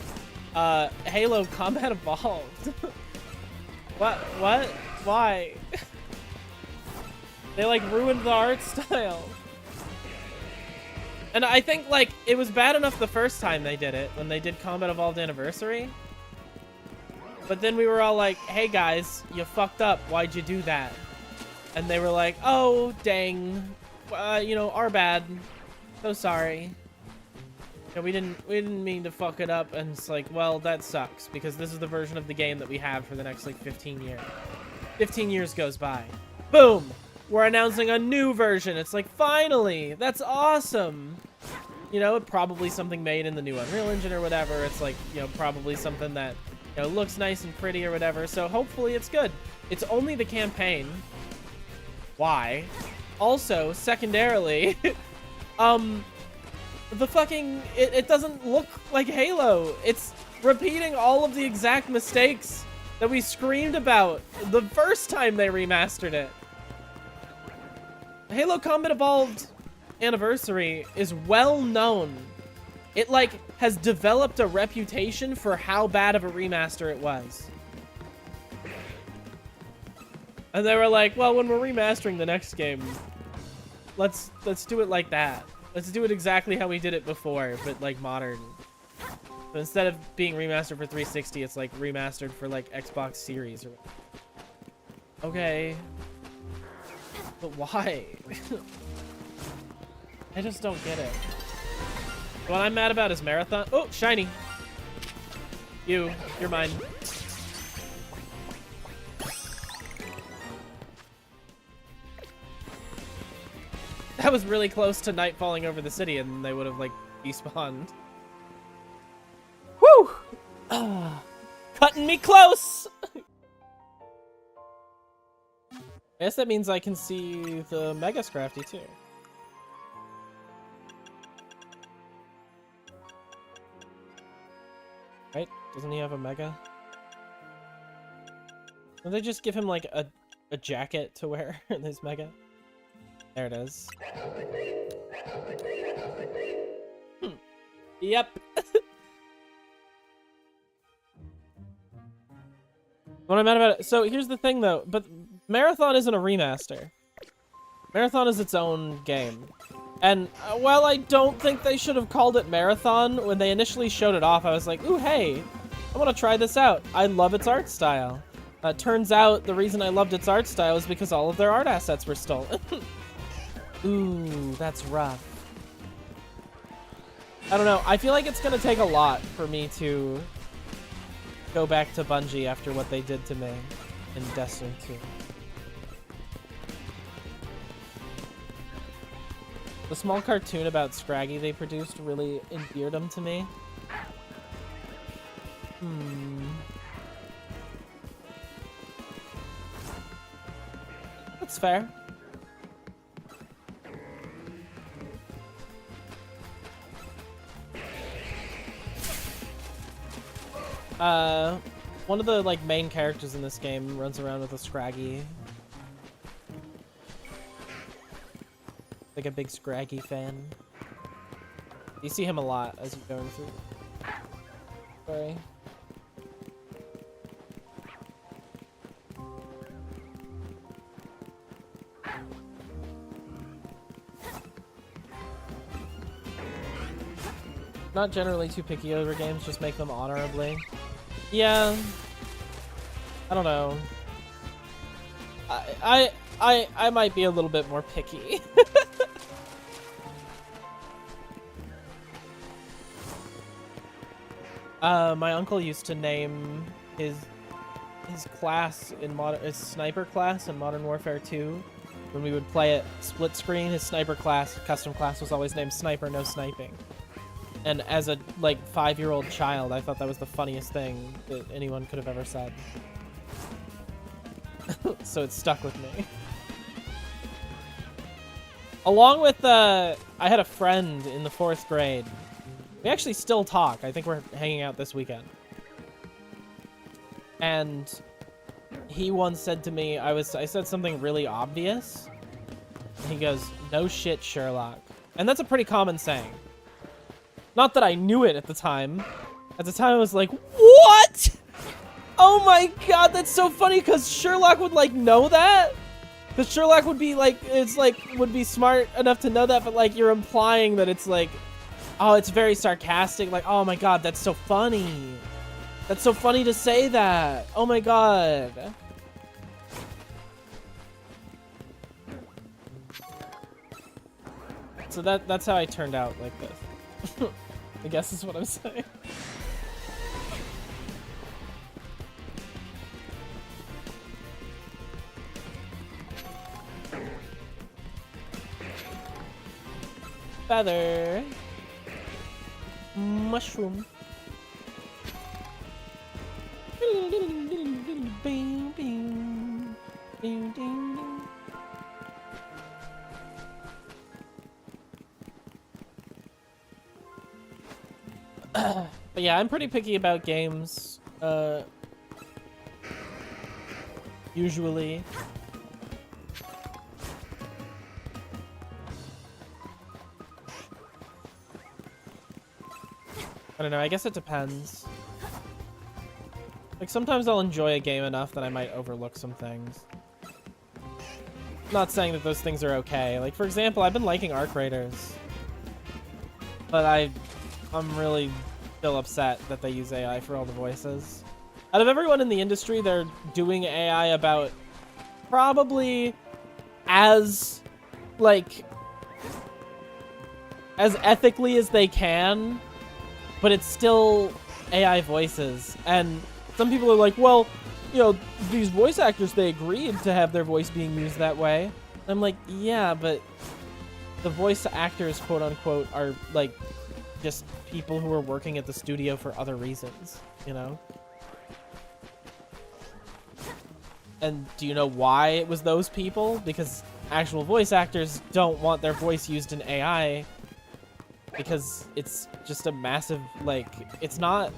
Halo Combat Evolved. What? Why? They like ruined the art style. And I think like it was bad enough the first time they did it, when they did Combat Evolved Anniversary. But then we were all like, hey guys, you fucked up. Why'd you do that? And they were like, oh, dang. You know, our bad. So sorry. And we didn't mean to fuck it up. And it's like, well, that sucks. Because this is the version of the game that we have for the next, like, 15 years. 15 years goes by. Boom! We're announcing a new version. It's like, finally! That's awesome! You know, probably something made in the new Unreal Engine or whatever. It's like, you know, probably something that, you know, looks nice and pretty or whatever. So hopefully it's good. It's only the campaign. Why? Also, secondarily, the fucking, it doesn't look like Halo. It's repeating all of the exact mistakes that we screamed about the first time they remastered it. Halo Combat Evolved Anniversary is well known. It, like, has developed a reputation for how bad of a remaster it was. And they were like, well, when we're remastering the next game, let's do it like that. Let's do it exactly how we did it before, but like modern. But instead of being remastered for 360, it's like remastered for like Xbox Series or whatever. Okay. But why? I just don't get it. What I'm mad about is Marathon. Oh, shiny. You're mine. That was really close to night falling over the city, and they would have, like, despawned. Woo! Cutting me close! I guess that means I can see the Mega Scrafty, too. Right? Doesn't he have a Mega? Don't they just give him, like, a jacket to wear in his Mega? There it is. Yep. What I'm mad about it. So here's the thing though, but Marathon isn't a remaster. Marathon is its own game. And while I don't think they should have called it Marathon, when they initially showed it off, I was like, ooh, hey, I want to try this out. I love its art style. Turns out the reason I loved its art style is because all of their art assets were stolen. Ooh, that's rough. I don't know. I feel like it's going to take a lot for me to go back to Bungie after what they did to me in Destiny 2. The small cartoon about Scraggy they produced really endeared him to me. That's fair. One of the like main characters in this game runs around with a Scraggy. Like a big Scraggy fan. You see him a lot as you're going through. Sorry. Not generally too picky over games, just make them honorably. Yeah. I don't know. I might be a little bit more picky. My uncle used to name his class in his sniper class in Modern Warfare 2. When we would play it split screen, his sniper class, custom class, was always named Sniper No Sniping. And as a like 5-year-old child, I thought that was the funniest thing that anyone could have ever said. So it stuck with me. Along with I had a friend in the 4th grade. We actually still talk. I think we're hanging out this weekend. And he once said to me, I said something really obvious. And he goes, "No shit, Sherlock." And that's a pretty common saying. Not that I knew it at the time. At the time I was like, what? Oh my god, that's so funny, because Sherlock would like know that? Because Sherlock would be like, would be smart enough to know that, but like you're implying that it's like, oh, it's very sarcastic. Like, oh my god, that's so funny. That's so funny to say that. Oh my god. So that's how I turned out like this. I guess is what I'm saying. Feather. Mushroom. But yeah, I'm pretty picky about games. Usually. I don't know, I guess it depends. Like, sometimes I'll enjoy a game enough that I might overlook some things. Not saying that those things are okay. Like, for example, I've been liking Arc Raiders. But I'm really still upset that they use AI for all the voices. Out of everyone in the industry, they're doing AI about probably as, like, as ethically as they can, but it's still AI voices. And some people are like, well, you know, these voice actors, they agreed to have their voice being used that way. And I'm like, yeah, but the voice actors, quote unquote, are like just people who are working at the studio for other reasons, you know? And do you know why it was those people? Because actual voice actors don't want their voice used in AI because it's just a massive, like, it's not...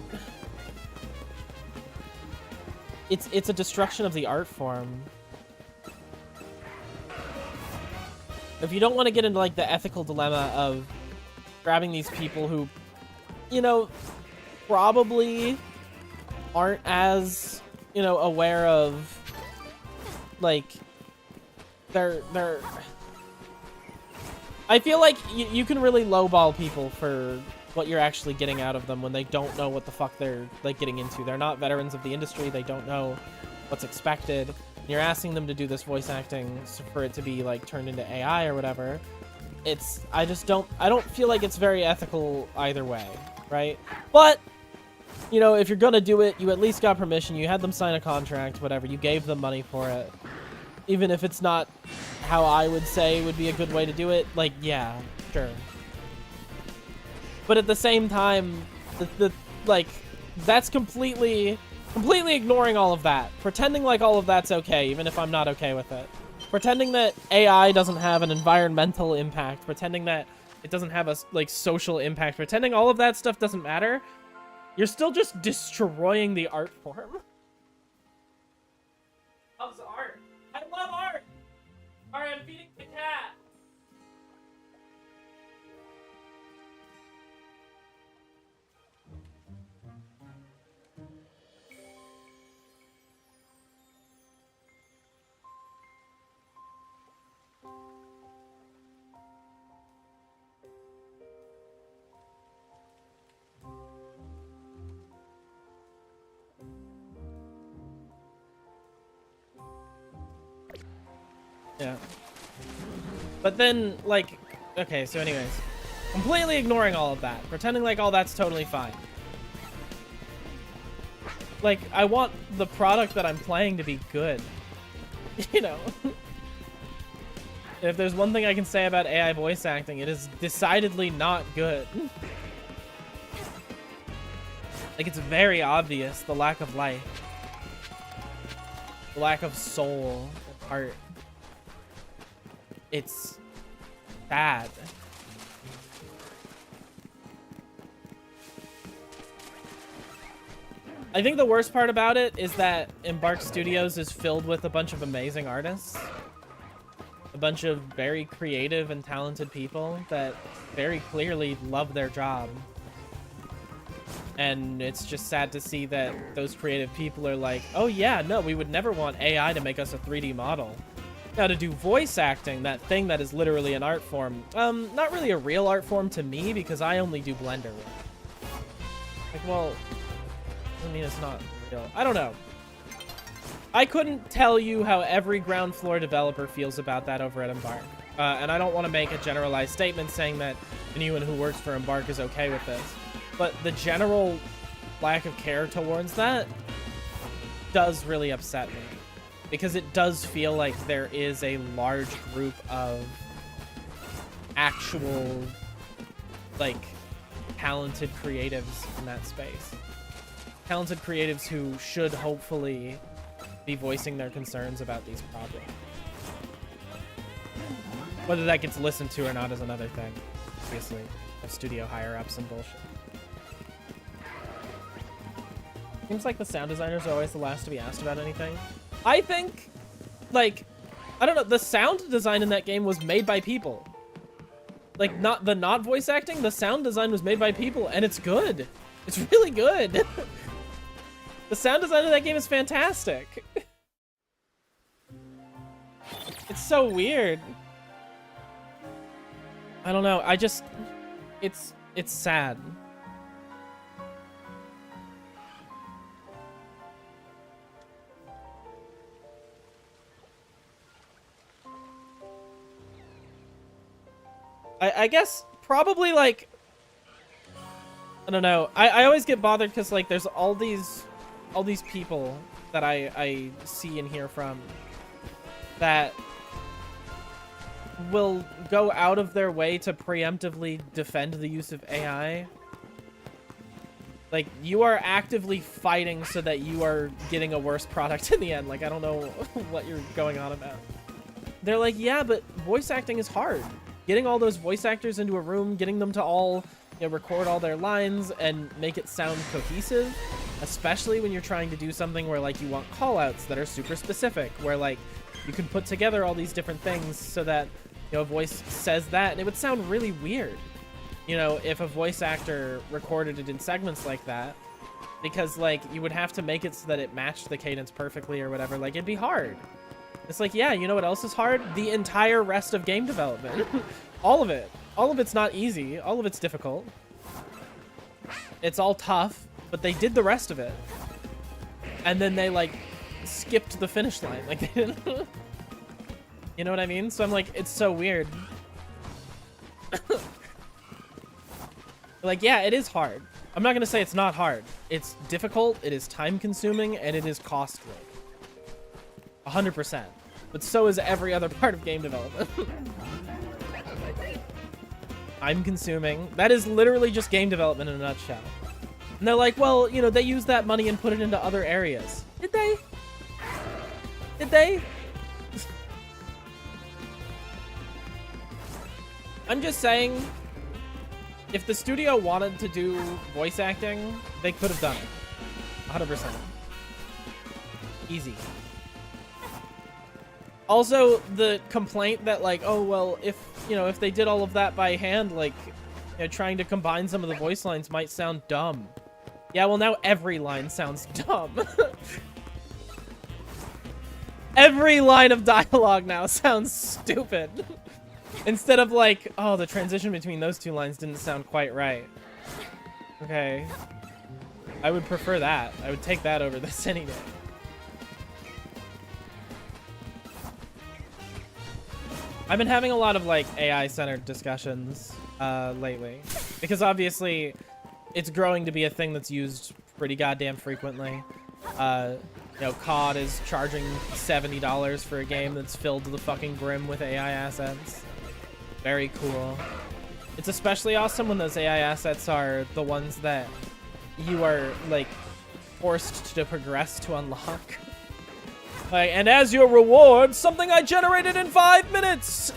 It's a destruction of the art form. If you don't want to get into, like, the ethical dilemma of grabbing these people who you know, probably aren't as, you know, aware of, like, they're I feel like you can really lowball people for what you're actually getting out of them when they don't know what the fuck they're, like, getting into. They're not veterans of the industry. They don't know what's expected. You're asking them to do this voice acting for it to be, like, turned into AI or whatever. I don't feel like it's very ethical either way, right? But, you know, if you're gonna do it, you at least got permission. You had them sign a contract, whatever. You gave them money for it. Even if it's not how I would say would be a good way to do it, like, yeah, sure. But at the same time, like, that's completely ignoring all of that. Pretending like all of that's okay, even if I'm not okay with it. Pretending that AI doesn't have an environmental impact. Pretending that it doesn't have a, like, social impact. Pretending all of that stuff doesn't matter. You're still just destroying the art form. Loves art. I love art! Alright, I'm feeding the cat. Yeah. But then, like, okay, so anyways. Completely ignoring all of that. Pretending like all that's totally fine. Like, I want the product that I'm playing to be good. You know? If there's one thing I can say about AI voice acting, it is decidedly not good. Like, it's very obvious, the lack of life. The lack of soul and heart. It's bad. I think the worst part about it is that Embark Studios is filled with a bunch of amazing artists. A bunch of very creative and talented people that very clearly love their job. And it's just sad to see that those creative people are like, oh yeah, no, we would never want AI to make us a 3D model. Now, to do voice acting, that thing that is literally an art form, not really a real art form to me, because I only do Blender. Like, well, I mean, it's not real. I don't know. I couldn't tell you how every ground floor developer feels about that over at Embark. And I don't want to make a generalized statement saying that anyone who works for Embark is okay with this. But the general lack of care towards that does really upset me. Because it does feel like there is a large group of actual, like, talented creatives in that space. Talented creatives who should hopefully be voicing their concerns about these problems. Whether that gets listened to or not is another thing. Obviously, of studio higher-ups and bullshit. Seems like the sound designers are always the last to be asked about anything. I think, like, I don't know, the sound design in that game was made by people. Like, not voice acting, the sound design was made by people, and it's good. It's really good. The sound design of that game is fantastic. It's so weird. I don't know, it's sad. I guess probably, like, I don't know. I always get bothered because, like, there's all these people that I see and hear from that will go out of their way to preemptively defend the use of AI. Like, you are actively fighting so that you are getting a worse product in the end. Like, I don't know what you're going on about. They're like, yeah, but voice acting is hard. Getting all those voice actors into a room, getting them to all, you know, record all their lines and make it sound cohesive, especially when you're trying to do something where, like, you want call-outs that are super specific, where, like, you can put together all these different things so that, you know, a voice says that, and it would sound really weird. you know, if a voice actor recorded it in segments like that, because like you would have to make it so that it matched the cadence perfectly or whatever. Like it'd be hard. It's like, yeah, you know what else is hard? The entire rest of game development. All of it. All of it's not easy. All of it's difficult. It's all tough, but they did the rest of it. And then they like skipped the finish line. Like they didn't. You know what I mean? So I'm like, it's so weird. Like, yeah, it is hard. I'm not going to say it's not hard. It's difficult, it is time consuming, and it is costly. 100%. But so is every other part of game development. Time consuming. That is literally just game development in a nutshell. And they're like, well, you know, they use that money and put it into other areas. Did they? Did they? I'm just saying, if the studio wanted to do voice acting, they could have done it. 100%. Easy. Also, the complaint that like, oh, well, if, you know, if they did all of that by hand, like, you know, trying to combine some of the voice lines might sound dumb. Yeah, well, now every line sounds dumb. Every line of dialogue now sounds stupid. Instead of like, oh, the transition between those two lines didn't sound quite right. Okay. I would prefer that. I would take that over this any day. I've been having a lot of like AI-centered discussions lately. Because obviously it's growing to be a thing that's used pretty goddamn frequently. You know, COD is charging $70 for a game that's filled to the fucking brim with AI assets. Very cool. It's especially awesome when those AI assets are the ones that you are, like, forced to progress to unlock. Like, and as your reward, something I generated in 5 minutes!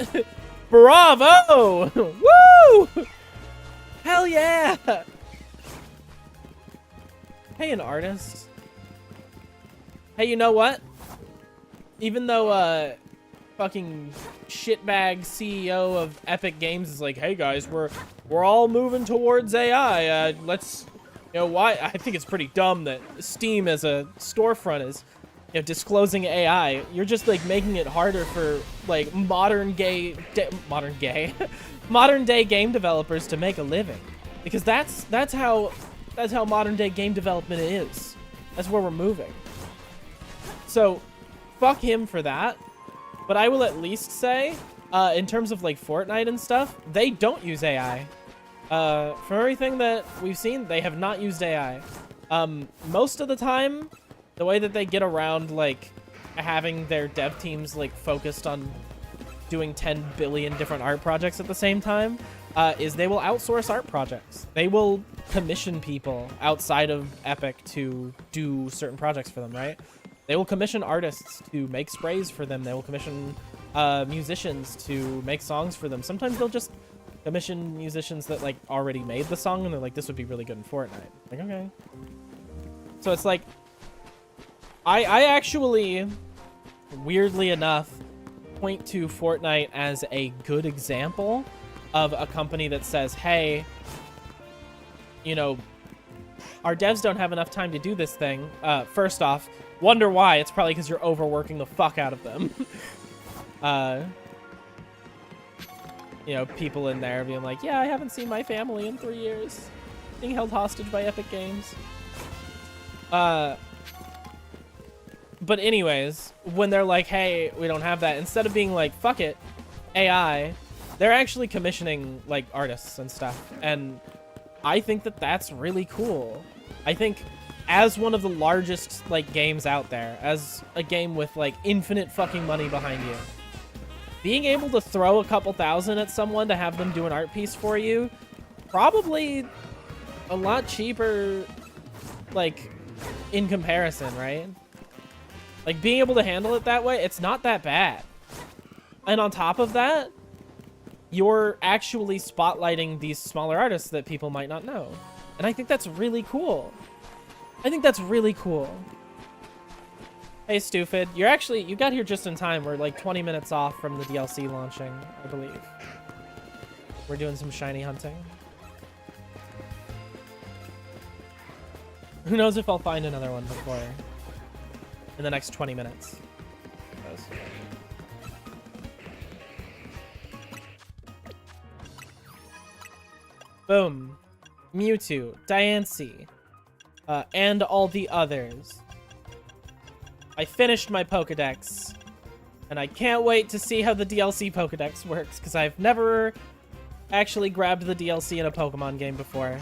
Bravo! Woo! Hell yeah! Hey, an artist. Hey, you know what? Even though, fucking shitbag CEO of Epic Games is like, hey guys, we're all moving towards AI. Let's, you know, why? I think it's pretty dumb that Steam as a storefront is, you know, disclosing AI. You're just like making it harder for like modern day game developers to make a living, because that's how modern day game development is. That's where we're moving. So, fuck him for that. But I will at least say, in terms of like Fortnite and stuff, they don't use AI. From everything that we've seen, they have not used AI. Most of the time, the way that they get around like having their dev teams like focused on doing 10 billion different art projects at the same time, is they will outsource art projects. They will commission people outside of Epic to do certain projects for them, right? They will commission artists to make sprays for them. They will commission musicians to make songs for them. Sometimes they'll just commission musicians that like already made the song and they're like, this would be really good in Fortnite. Like, okay. So it's like, I actually, weirdly enough, point to Fortnite as a good example of a company that says, hey, you know, our devs don't have enough time to do this thing. First off, wonder why. It's probably because you're overworking the fuck out of them. You know, people in there being like, yeah, I haven't seen my family in 3 years. Being held hostage by Epic Games. But anyways, when they're like, hey, we don't have that, instead of being like, fuck it, AI, they're actually commissioning, like, artists and stuff. And I think that that's really cool. I think as one of the largest, like, games out there, as a game with, like, infinite fucking money behind you, being able to throw a couple thousand at someone to have them do an art piece for you, probably a lot cheaper, like, in comparison, right? Like, being able to handle it that way, it's not that bad. And on top of that, you're actually spotlighting these smaller artists that people might not know. And I think that's really cool. I think that's really cool. Hey, Stupid. You got here just in time. We're like 20 minutes off from the DLC launching, I believe. We're doing some shiny hunting. Who knows if I'll find another one before in the next 20 minutes. Boom. Mewtwo, Diancie, and all the others. I finished my Pokedex, and I can't wait to see how the DLC Pokedex works, because I've never actually grabbed the DLC in a Pokemon game before.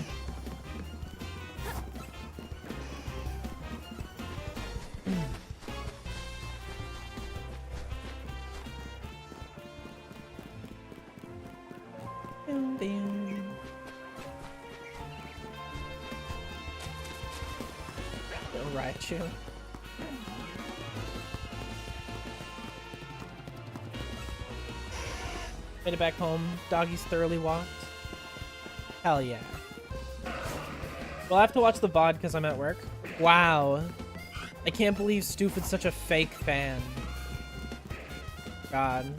Raichu. Made it back home. Doggy's thoroughly walked. Hell yeah. Well, I have to watch the VOD because I'm at work. Wow. I can't believe Stupid's such a fake fan. God.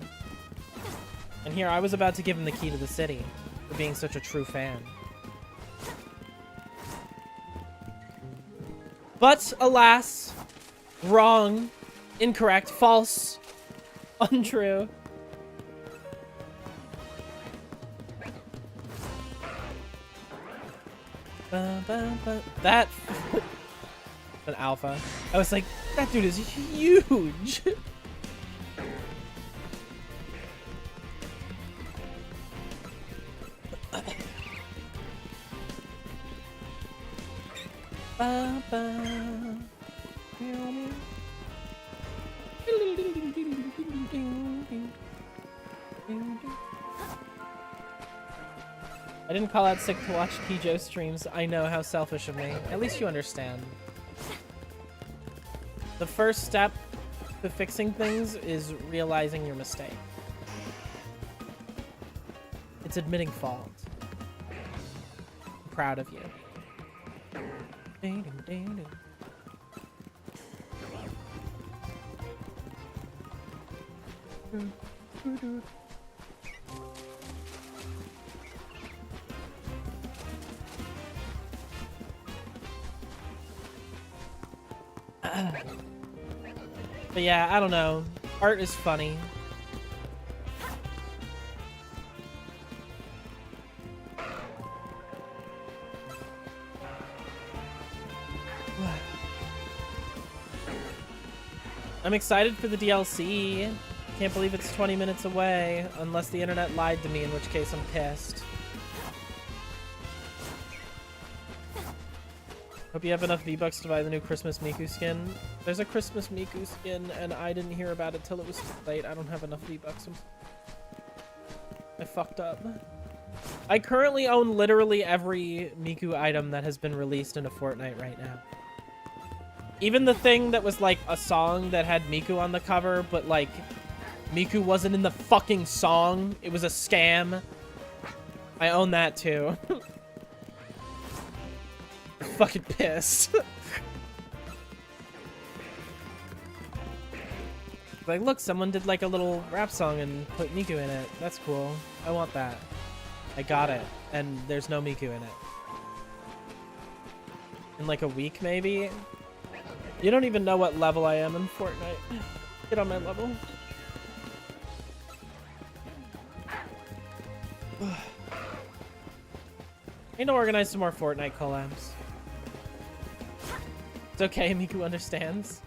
And here, I was about to give him the key to the city for being such a true fan. But, alas, wrong, incorrect, false, untrue. That an alpha. I was like, that dude is huge. I didn't call out sick to watch Kijo streams. I know, how selfish of me. At least you understand. The first step to fixing things is realizing your mistake. It's admitting fault. I'm proud of you. But yeah, I don't know. Art is funny. I'm excited for the DLC. Can't believe it's 20 minutes away, unless the internet lied to me, in which case I'm pissed. Hope you have enough V-Bucks to buy the new Christmas Miku skin. There's a Christmas Miku skin, and I didn't hear about it till it was too late. I don't have enough V-Bucks. I fucked up. I currently own literally every Miku item that has been released in a Fortnite right now. Even the thing that was like a song that had Miku on the cover, but like Miku wasn't in the fucking song. It was a scam. I own that too. I'm fucking pissed. Like, look, someone did like a little rap song and put Miku in it. That's cool. I want that. I got it. And there's no Miku in it. In like a week, maybe? You don't even know what level I am in Fortnite. Get on my level. I need to organize some more Fortnite collabs. It's okay, Miku understands.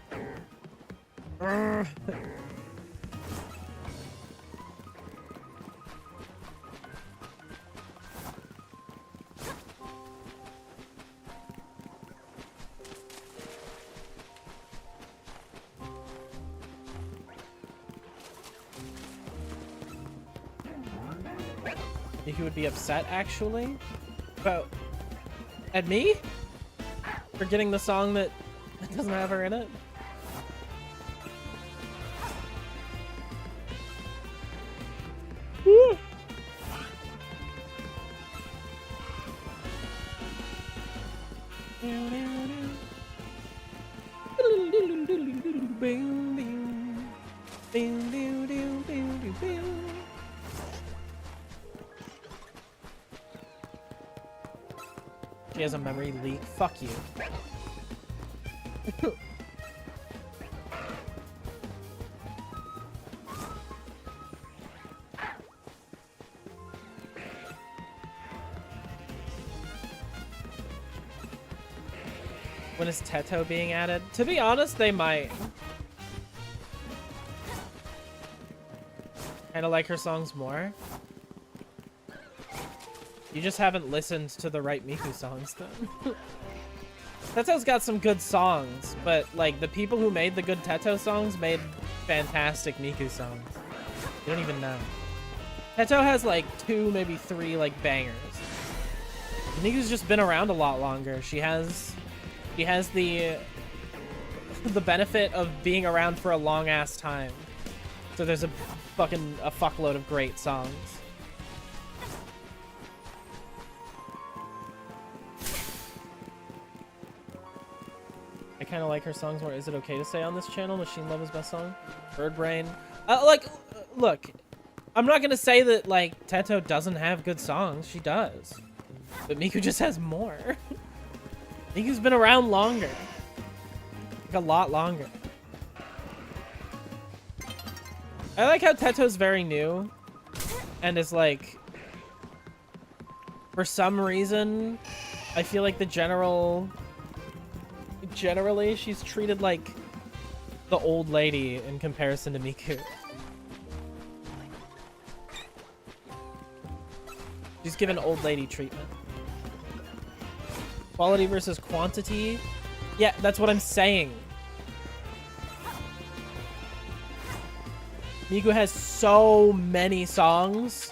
He would be upset, actually, about at me for getting the song that doesn't have her in it. Woo. She has a memory leak. Fuck you. When is Teto being added? To be honest, they might. Kind of like her songs more. You just haven't listened to the right Miku songs, then. Teto's got some good songs, but, like, the people who made the good Teto songs made fantastic Miku songs. You don't even know. Teto has, like, 2, maybe 3, like, bangers. Miku's just been around a lot longer. She has the benefit of being around for a long-ass time. So there's a fuckload of great songs. I kind of like her songs more. Is it okay to say on this channel Machine Love is best song? Bird Brain. Look, I'm not gonna say that, like, Teto doesn't have good songs. She does. But Miku just has more. Miku's been around longer. Like, a lot longer. I like how Teto's very new. And is, like... For some reason, I feel like the generally, she's treated like the old lady in comparison to Miku. She's given old lady treatment. Quality versus quantity? Yeah, that's what I'm saying. Miku has so many songs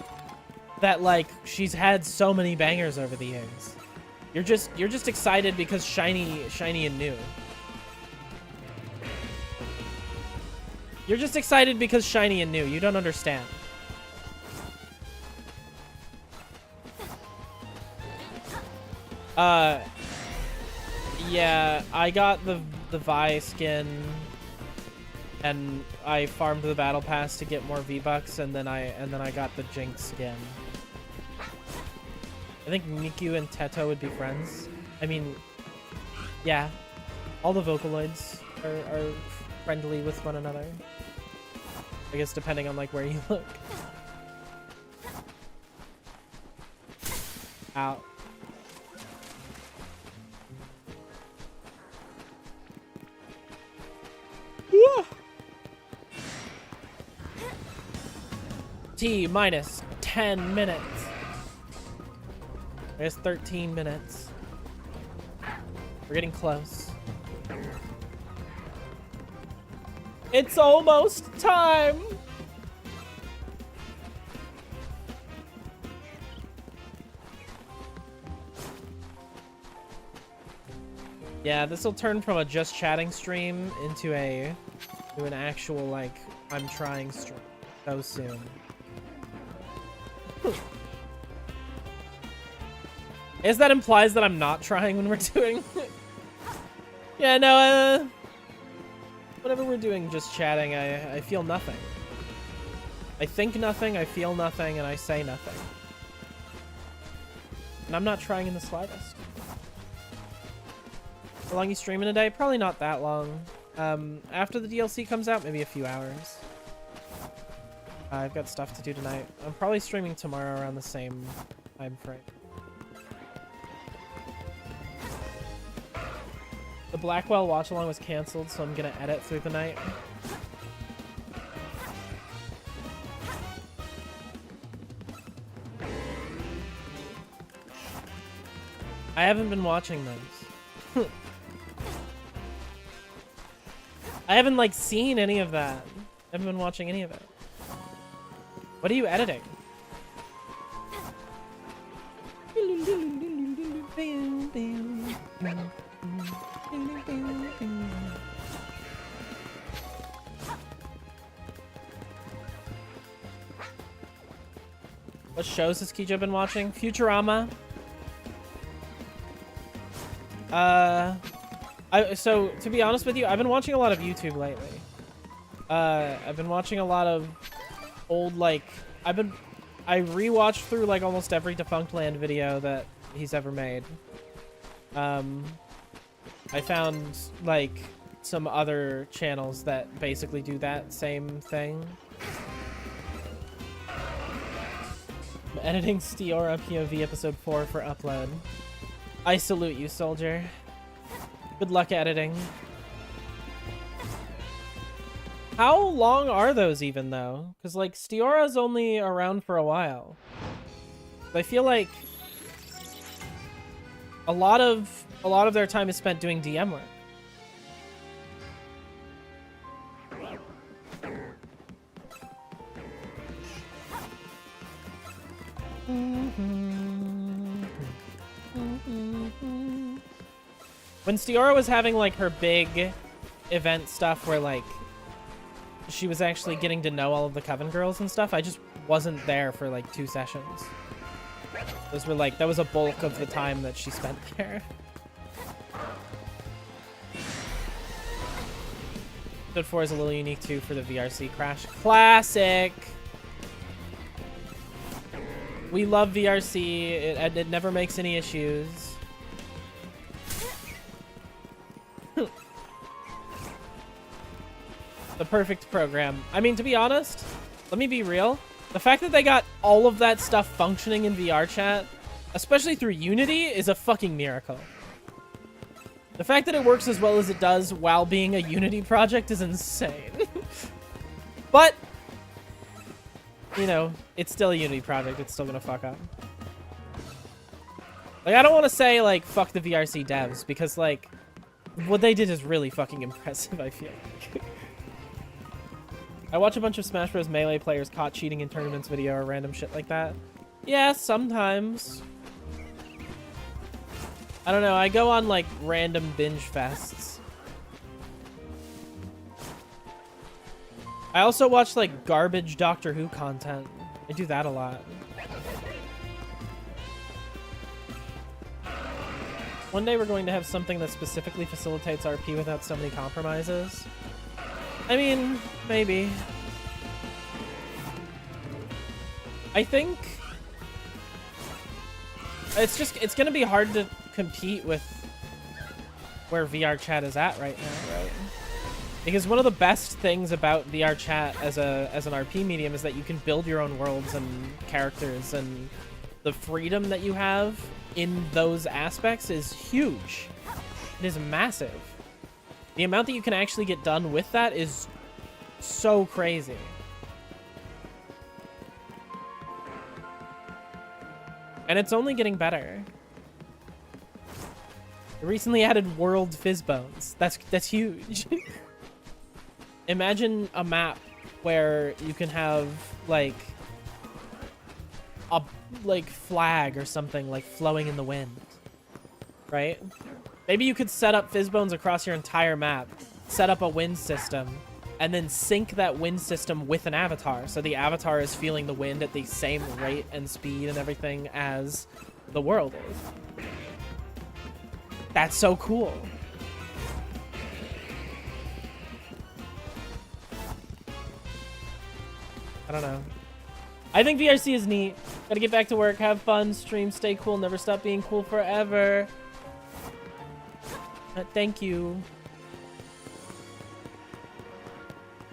that, like, she's had so many bangers over the years. You're just excited because shiny and new. You're just excited because shiny and new. You don't understand. Yeah, I got the Vi skin, and I farmed the battle pass to get more V-Bucks, and then I got the Jinx skin. I think Miku and Teto would be friends. I mean, yeah, all the Vocaloids are friendly with one another. I guess depending on, like, where you look. Out. T minus 10 minutes. There's 13 minutes. We're getting close. It's almost time. Yeah, this will turn from a just chatting stream into an actual, like, I'm trying stream so soon. I guess that implies that I'm not trying when we're doing... Yeah, no, whenever we're doing just chatting, I feel nothing. I think nothing, I feel nothing, and I say nothing. And I'm not trying in the slightest. How long you streaming today? Probably not that long. After the DLC comes out, maybe a few hours. I've got stuff to do tonight. I'm probably streaming tomorrow around the same time frame. The Blackwell watch-along was canceled, so I'm gonna edit through the night. I haven't been watching those. I haven't, like, seen any of that. I haven't been watching any of it. What are you editing? What shows has Kijo been watching? Futurama. So to be honest with you, I've been watching a lot of YouTube lately. I've been watching a lot of old, like, I rewatched through, like, almost every Defunct Land video that he's ever made. I found like some other channels that basically do that same thing. I'm editing Stiora POV episode 4 for upload. I salute you, soldier. Good luck editing. How long are those even though? Because like Stiora's only around for a while. I feel like a lot of their time is spent doing DM work. When Stiora was having like her big event stuff where like she was actually getting to know all of the Coven girls and stuff, I just wasn't there for like 2 sessions. Those were like, that was a bulk of the time that she spent there. Episode 4 is a little unique too for the VRC crash. Classic! We love VRC, it never makes any issues. The perfect program. I mean, to be honest, let me be real. The fact that they got all of that stuff functioning in VR chat, especially through Unity, is a fucking miracle. The fact that it works as well as it does while being a Unity project is insane. But, you know, it's still a Unity project. It's still gonna fuck up. Like, I don't want to say, like, fuck the VRC devs, because, like, what they did is really fucking impressive, I feel like. I watch a bunch of Smash Bros. Melee players caught cheating in tournaments video or random shit like that. Yeah, sometimes. I don't know, I go on like random binge fests. I also watch like garbage Doctor Who content. I do that a lot. One day we're going to have something that specifically facilitates RP without so many compromises. I mean, maybe. I think it's gonna be hard to compete with where VR chat is at right now, right? Because one of the best things about VR chat as an RP medium is that you can build your own worlds and characters, and the freedom that you have in those aspects is huge. It is massive. The amount that you can actually get done with that is so crazy. And it's only getting better. They recently added World Fizzbones. That's huge. Imagine a map where you can have like a flag or something like flowing in the wind, right? Maybe you could set up Fizzbones across your entire map, set up a wind system, and then sync that wind system with an avatar. So the avatar is feeling the wind at the same rate and speed and everything as the world is. That's so cool. I don't know. I think VRC is neat. Gotta get back to work, have fun, stream, stay cool, never stop being cool forever. Thank you.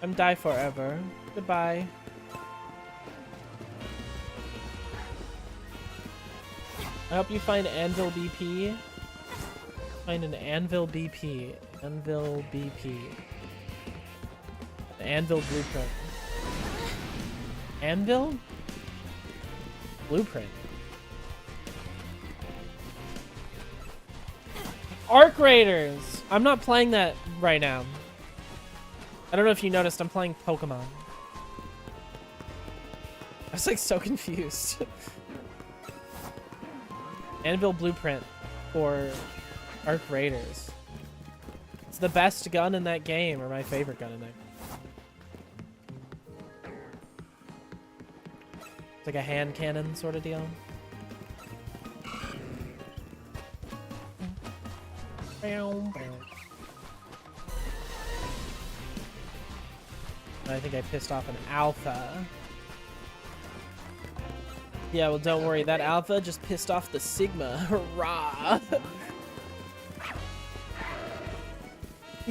I'm die forever. Goodbye. I hope you find Anvil BP. Find an Anvil BP. Anvil BP. The Anvil Blueprint. Anvil? Blueprint. Arc Raiders! I'm not playing that right now. I don't know if you noticed, I'm playing Pokemon. I was like so confused. Anvil Blueprint for Arc Raiders. It's the best gun in that game, or my favorite gun in that game. It's like a hand cannon sort of deal. I think I pissed off an alpha. Yeah, well, don't worry. That alpha just pissed off the Sigma. Hurrah! I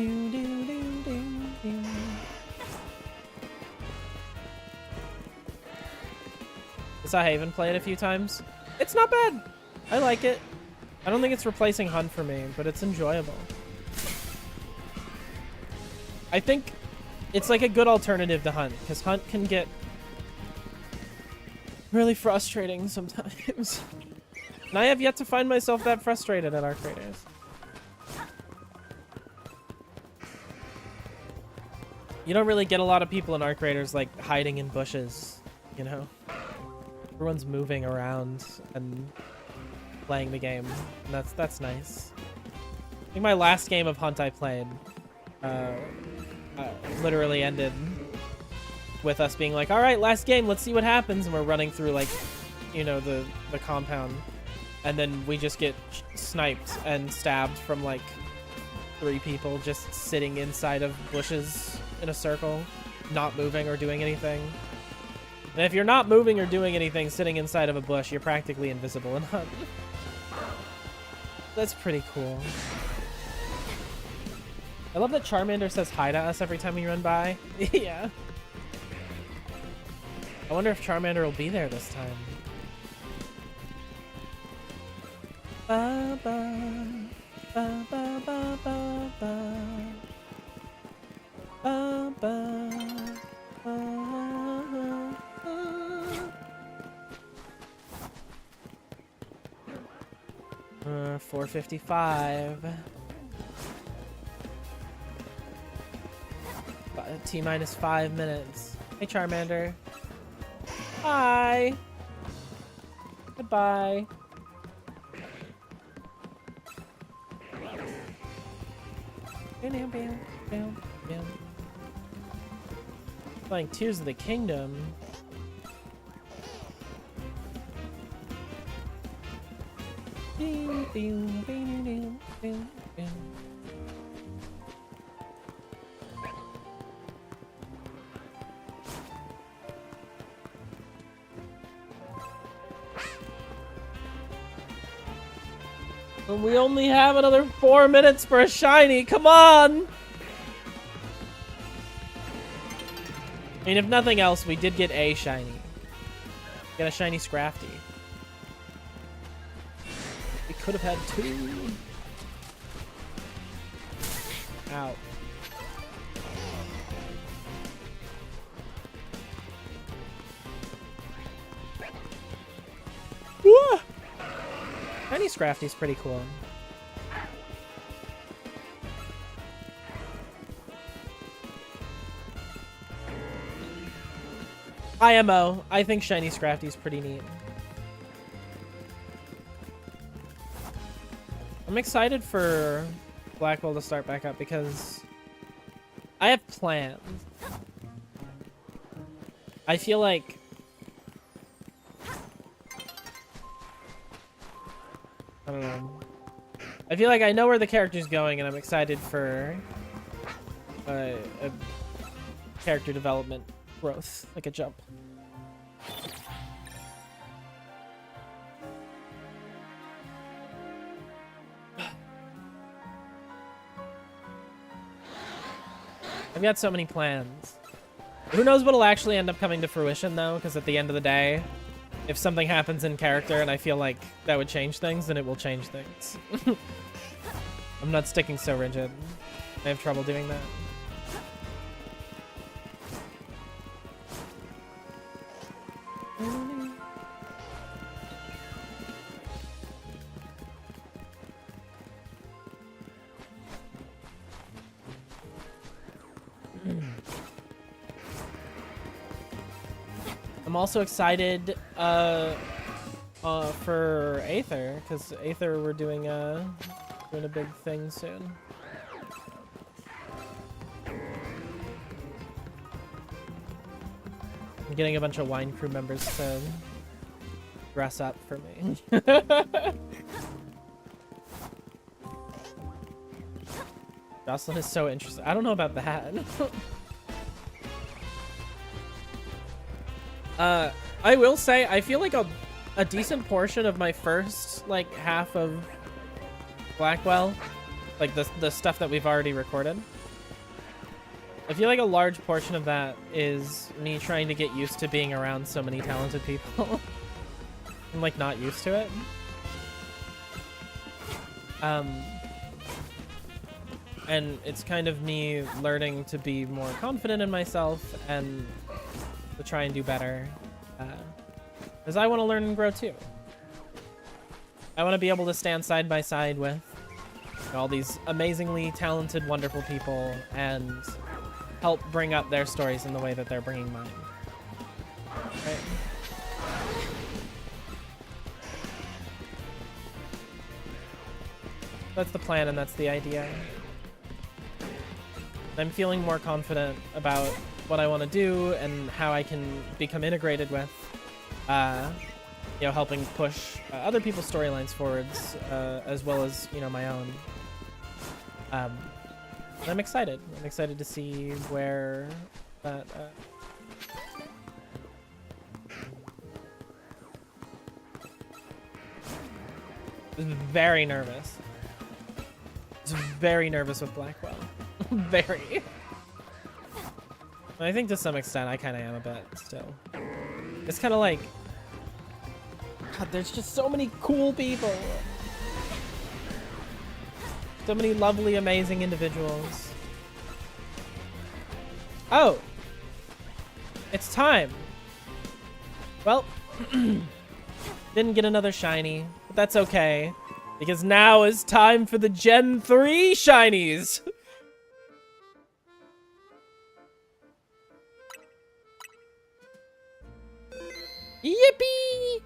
saw Haven play it a few times. It's not bad. I like it. I don't think it's replacing Hunt for me, but it's enjoyable. I think it's like a good alternative to Hunt, because Hunt can get really frustrating sometimes. And I have yet to find myself that frustrated at Arc Raiders. You don't really get a lot of people in Arc Raiders like hiding in bushes, you know? Everyone's moving around and playing the game. And that's nice. I think my last game of Hunt I played literally ended with us being like, all right, last game, let's see what happens. And we're running through, like, you know, the compound. And then we just get sniped and stabbed from, like, 3 people just sitting inside of bushes in a circle, not moving or doing anything. And if you're not moving or doing anything sitting inside of a bush, you're practically invisible in Hunt. That's pretty cool. I love that Charmander says hi to us every time we run by. Yeah. I wonder if Charmander will be there this time. Ba ba ba ba ba ba ba ba ba ba. 4:55. T-minus 5 minutes. Hey, Charmander. Hi. Goodbye. Playing Tears of the Kingdom. And we only have another 4 minutes for a shiny. Come on! I mean, if nothing else, we did get a shiny. Get a shiny Scrafty. We could have had 2. Ow. Woo! Shiny Scrafty's pretty cool. IMO. I think Shiny Scrafty's pretty neat. I'm excited for Blackwell to start back up because I have plans. I feel like I don't know. I feel like I know where the character's going, and I'm excited for a character development growth, like a jump. I've got so many plans. Who knows what'll actually end up coming to fruition, though, because at the end of the day, if something happens in character and I feel like that would change things, then it will change things. I'm not sticking so rigid. I have trouble doing that. I'm also excited for Aether, because Aether we're doing a big thing soon. I'm getting a bunch of Wine Crew members to dress up for me. Jocelyn is so interested. I don't know about that. I will say, I feel like a decent portion of my first, like, half of Blackwell like the stuff that we've already recorded. I feel like a large portion of that is me trying to get used to being around so many talented people. I'm like not used to it. And it's kind of me learning to be more confident in myself and to try and do better. Because I want to learn and grow too. I want to be able to stand side by side with all these amazingly talented, wonderful people and help bring up their stories in the way that they're bringing mine. Right? That's the plan and that's the idea. I'm feeling more confident about what I want to do and how I can become integrated with, you know, helping push other people's storylines forwards, as well as, you know, my own. I'm excited. I'm excited to see where that. Very nervous. Very nervous with Blackwell. Very. I think to some extent I kind of am a bit still. It's kind of like, God, there's just so many cool people. So many lovely, amazing individuals. Oh, it's time. Well, didn't get another shiny, but that's okay. Because now is time for the Gen 3 shinies. Yippee!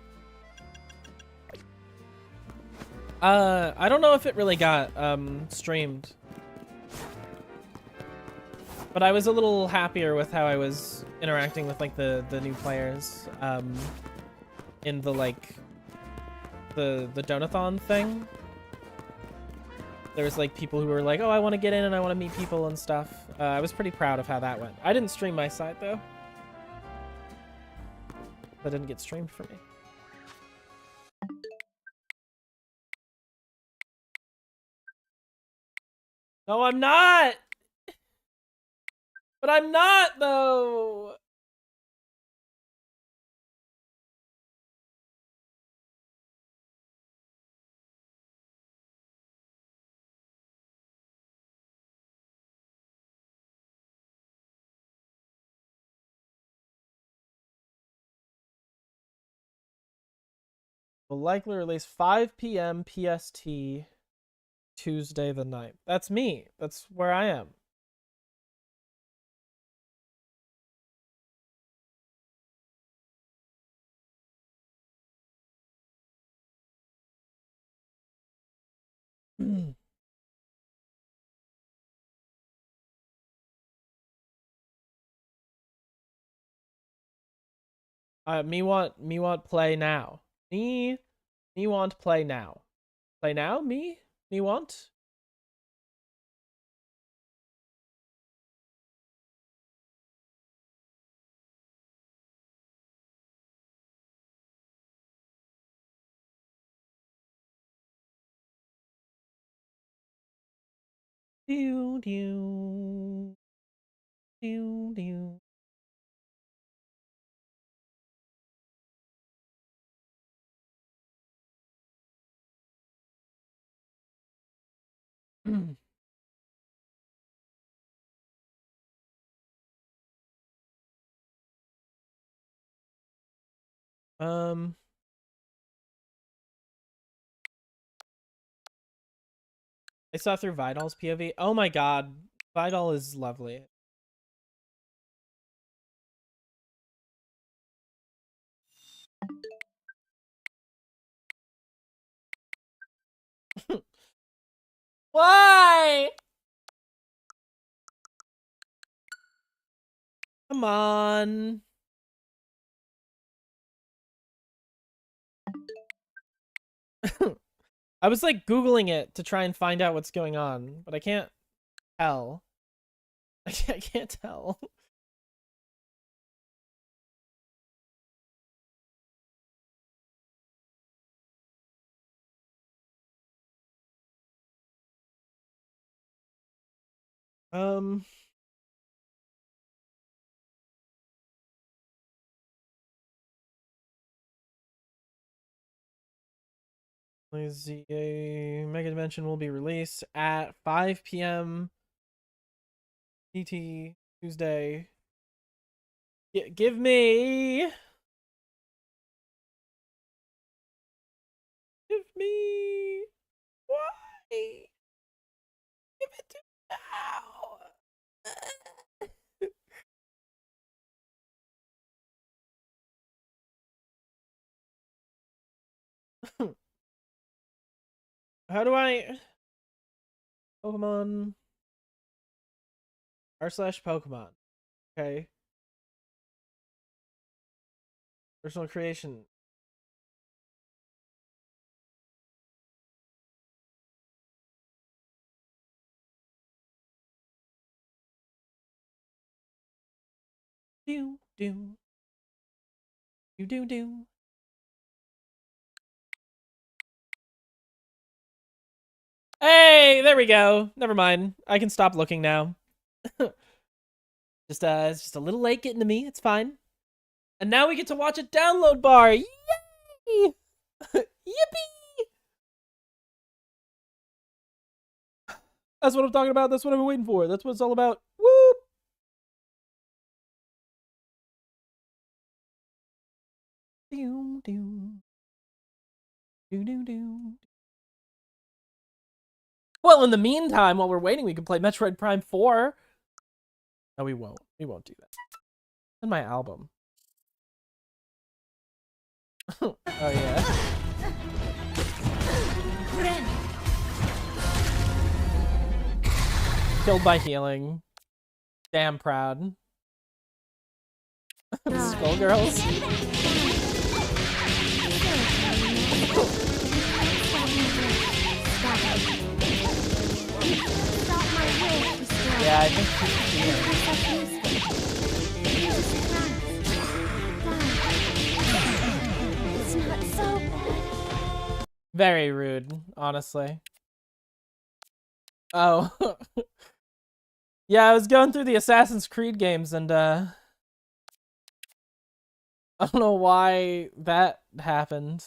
I don't know if it really got streamed. But I was a little happier with how I was interacting with like the new players in the like the Donathon thing. There was like people who were like, "Oh, I want to get in and I want to meet people and stuff." I was pretty proud of how that went. I didn't stream my side though. That didn't get streamed for me. No, I'm not. But I'm not though. Will likely release 5 p.m. PST Tuesday the 9th. That's me. That's where I am. Me want play now. Me want play now. Play now? Me want? Do do do do. um I saw through Vidal's POV. Oh my god. Vidal is lovely. Why? Come on. I was like Googling it to try and find out what's going on, but I can't tell. I can't tell. Um. The Mega Dimension will be released at 5 p.m. PT Tuesday. Give me. Give me. Why? Give it to me now. How do I? Pokemon r/Pokemon. Okay. Personal creation. Do do do do do. Hey, there we go. Never mind. I can stop looking now. It's just a little late getting to me. It's fine. And now we get to watch a download bar. Yay! Yippee! That's what I'm talking about. That's what I've been waiting for. That's what it's all about. Whoop! Do do do do do. Well, in the meantime, while we're waiting, we can play Metroid Prime 4. No, we won't. We won't do that. In my album. Oh, yeah. Killed by healing. Damn proud. Skullgirls. Yeah, I think It's not so bad. very rude, honestly. Oh. Yeah, I was going through the Assassin's Creed games and I don't know why that happened.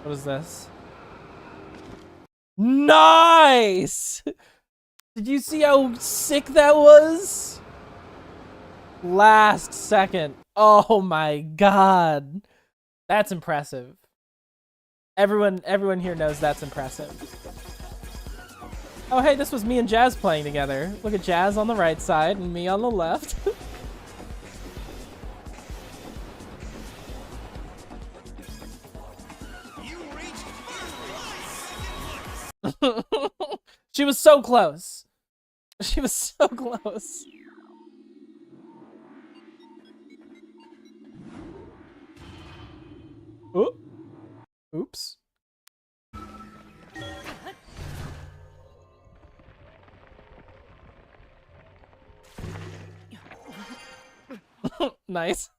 What is this? Nice! Did you see how sick that was? Last second. Oh my god. That's impressive. Everyone here knows that's impressive. Oh hey, this was me and Jazz playing together. Look at Jazz on the right side and me on the left. She was so close. She was so close. Oop. Oops. Nice.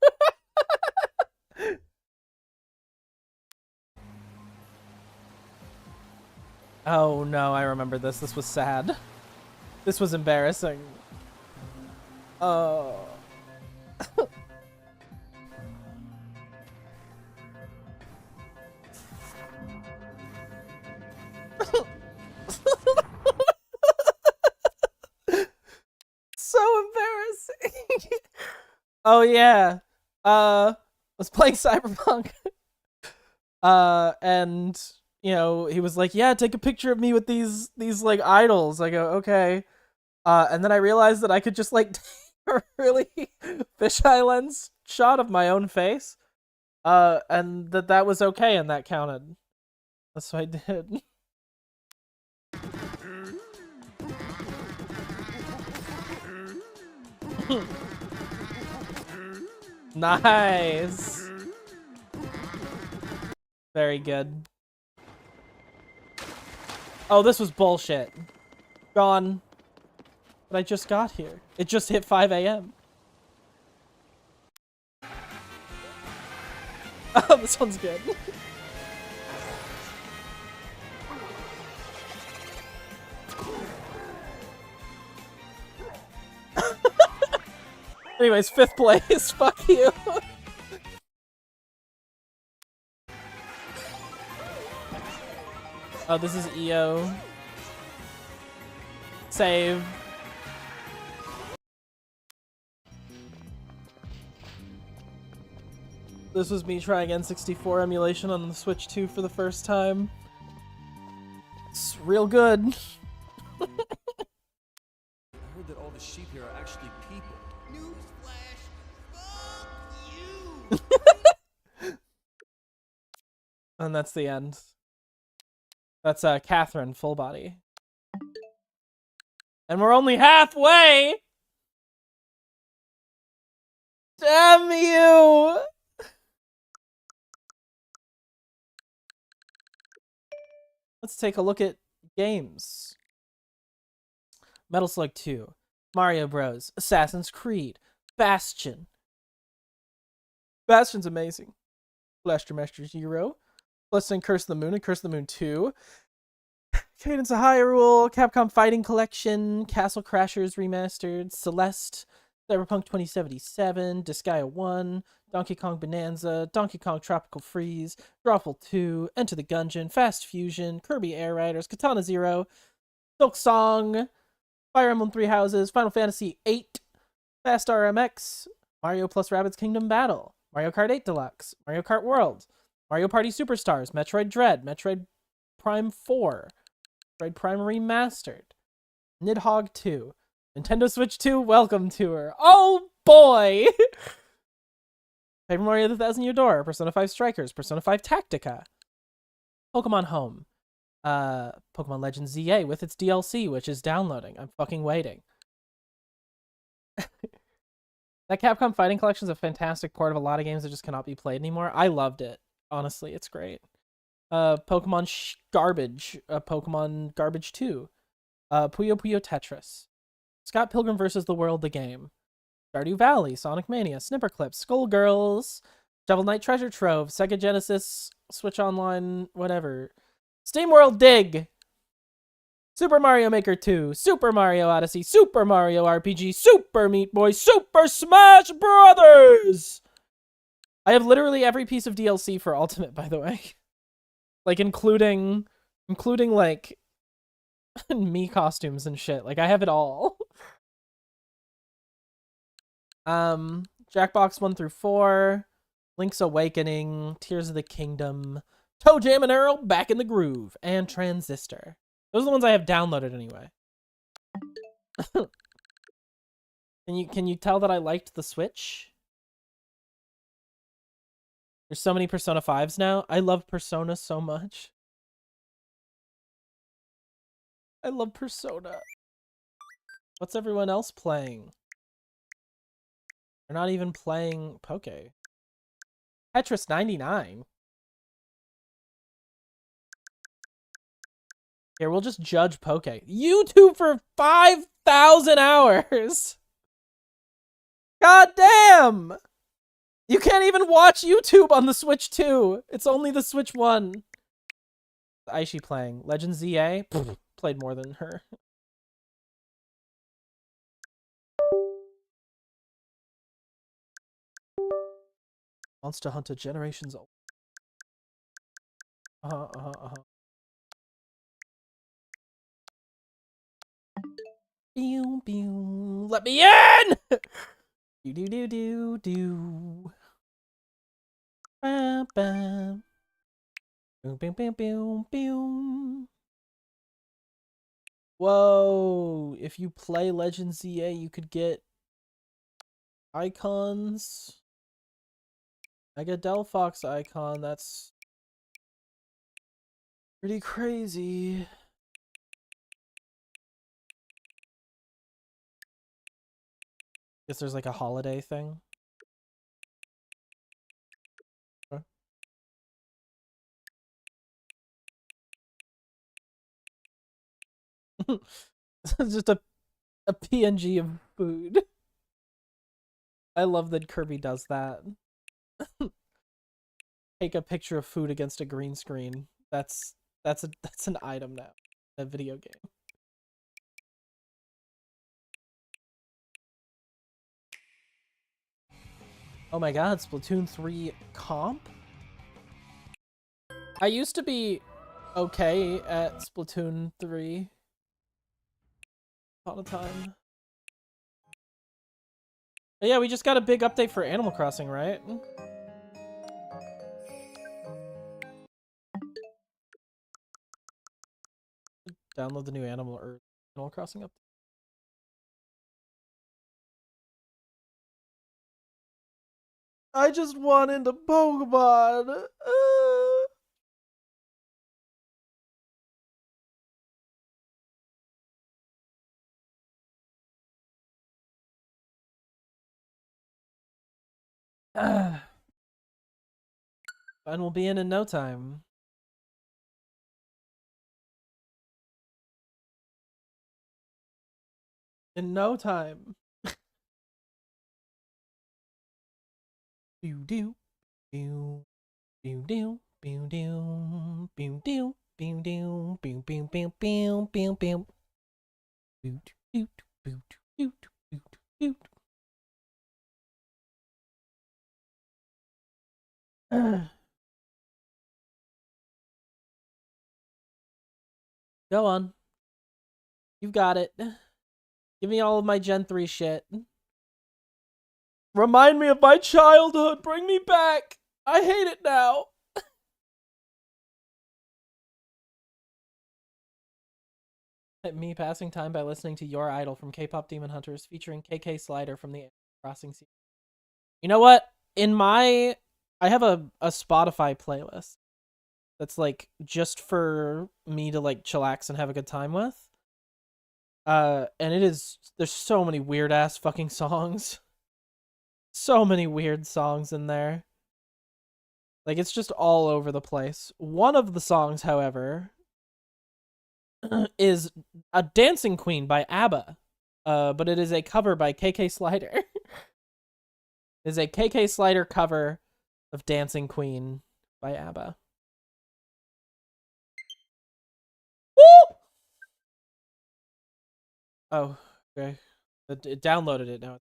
Oh no, I remember this. This was sad. This was embarrassing. Oh. So embarrassing. Oh yeah. Was playing Cyberpunk. And you know, he was like, "Yeah, take a picture of me with these like idols." I go, "Okay." And then I realized that I could just like take a really fisheye lens shot of my own face. And that was okay and that counted. That's what I did. Nice. Very good. Oh, this was bullshit. Gone. But I just got here. It just hit 5 a.m. Oh, this one's good. Anyways, 5th place. Fuck you. Oh, this is EO. Save. This was me trying N64 emulation on the Switch 2 for the first time. It's real good. I heard that all the sheep here are actually people. Newsflash! Fuck you! And that's the end. That's Catherine, full body. And we're only halfway! Damn you! Let's take a look at games. Metal Slug 2, Mario Bros, Assassin's Creed, Bastion. Bastion's amazing. Blaster Master Zero, Blessing Curse of the Moon and Curse of the Moon 2, Cadence of Hyrule, Capcom Fighting Collection, Castle Crashers Remastered, Celeste, Cyberpunk 2077, Disgaea 1, Donkey Kong Bonanza, Donkey Kong Tropical Freeze, Drawful 2, Enter the Gungeon, Fast Fusion, Kirby Air Riders, Katana Zero, Silk Song, Fire Emblem Three Houses, Final Fantasy VIII, Fast RMX, Mario plus Rabbids Kingdom Battle, Mario Kart 8 Deluxe, Mario Kart World, Mario Party Superstars, Metroid Dread, Metroid Prime 4, Metroid Prime Remastered, Nidhogg 2, Nintendo Switch 2 Welcome Tour. Oh boy! Paper Mario The Thousand Year Door, Persona 5 Strikers, Persona 5 Tactica, Pokemon Home, Pokemon Legends ZA with its DLC, which is downloading. I'm fucking waiting. That Capcom Fighting Collection is a fantastic port of a lot of games that just cannot be played anymore. I loved it. Honestly, it's great. Pokemon Garbage, Pokemon Garbage 2, Puyo Puyo Tetris, Scott Pilgrim vs. the World, the game, Stardew Valley, Sonic Mania, Snipperclips, Skullgirls, Shovel Knight Treasure Trove, Sega Genesis, Switch Online, whatever, SteamWorld Dig, Super Mario Maker 2, Super Mario Odyssey, Super Mario RPG, Super Meat Boy, Super Smash Brothers! I have literally every piece of DLC for Ultimate, by the way. Like, including like, me costumes and shit. Like, I have it all. Jackbox 1 through 4, Link's Awakening, Tears of the Kingdom, Toe Jam and Earl, Back in the Groove, and Transistor. Those are the ones I have downloaded anyway. Can you tell that I liked the Switch? There's so many Persona 5s now. I love Persona so much. I love Persona. What's everyone else playing? They're not even playing Poke. Tetris 99. Here, we'll just judge Poke. YouTube for 5,000 hours! God damn! You can't even watch YouTube on the Switch 2. It's only the Switch 1. Aishi playing. Legend ZA? Played more than her. Monster Hunter Generations old. Pew, pew. Let me in! Do do do do do. Bam bam. Boom boom boom boom boom. Whoa! If you play Legend ZA, you could get icons. Mega Delphox icon. That's pretty crazy. Guess there's like a holiday thing. Okay. It's just a PNG of food. I love that Kirby does that. Take a picture of food against a green screen. That's an item now in a video game. Oh my god, Splatoon 3 comp? I used to be okay at Splatoon 3 all the time. But yeah, we just got a big update for Animal Crossing, right? Download the new Animal Crossing update. I just want into Pokemon. And we'll be in no time. In no time. Pew doo, pew, pew doo, pew doo, pew doo, pew doo, pew pew pew pew pew pew. Boot boot boot boot boot boot. Go on. You've got it. Give me all of my Gen 3 shit. Remind me of my childhood. Bring me back. I hate it now. Me passing time by listening to Your Idol from K-Pop Demon Hunters featuring KK Slider from the Animal Crossing series. You know what? I have a Spotify playlist that's like just for me to like chillax and have a good time with. And there's so many weird ass fucking songs. So many weird songs in there. Like, it's just all over the place. One of the songs, however, is a Dancing Queen by ABBA. But it is a cover by KK Slider. It is a KK Slider cover of Dancing Queen by ABBA. Woo! Oh, okay. It downloaded it now.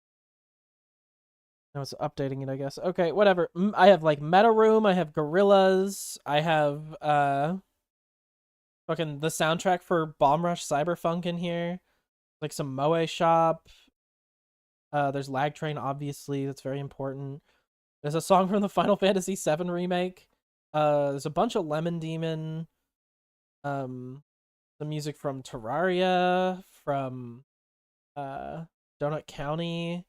Now it's updating it, I guess. Okay, whatever. I have like Meta Room, I have Gorillaz, I have fucking the soundtrack for Bomb Rush Cyberfunk in here. Like some Moe Shop. There's Lag Train, obviously, that's very important. There's a song from the Final Fantasy VII remake. There's a bunch of Lemon Demon. The music from Terraria, from Donut County.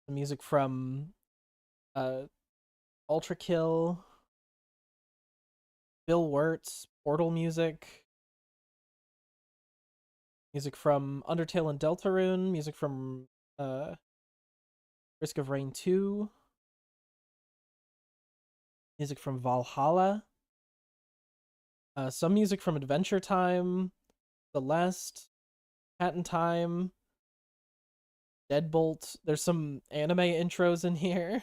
The music from Ultra Kill, Bill Wirtz, Portal music, music from Undertale and Deltarune, music from Risk of Rain 2, music from Valhalla, some music from Adventure Time, Celeste, Hat in Time, Deadbolt. There's some anime intros in here.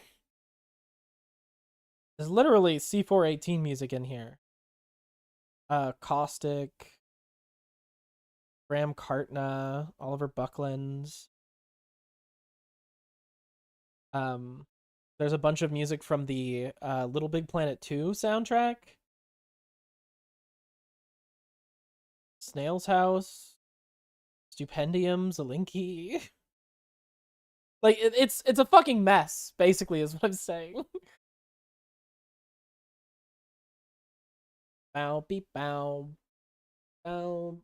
There's literally C418 music in here. Caustic, Graham Cartna, Oliver Buckland. There's a bunch of music from the Little Big Planet 2 soundtrack. Snail's House, Stupendium, Zalinki. Like, it's a fucking mess, basically, is what I'm saying. Bow, beep, bow. Bow.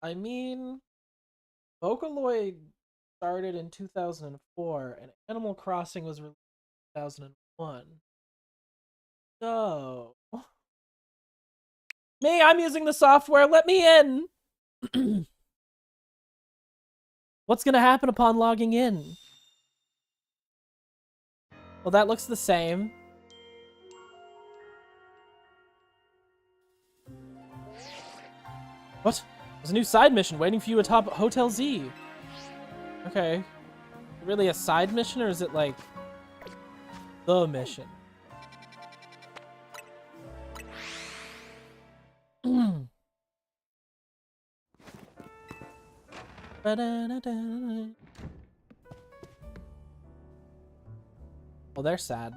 I mean, Vocaloid started in 2004, and Animal Crossing was released in 2001. So... Me, I'm using the software, let me in! What's gonna happen upon logging in? Well, that looks the same. What? There's a new side mission waiting for you atop Hotel Z. Okay. Really a side mission, or is it like the mission? Oh, they're sad.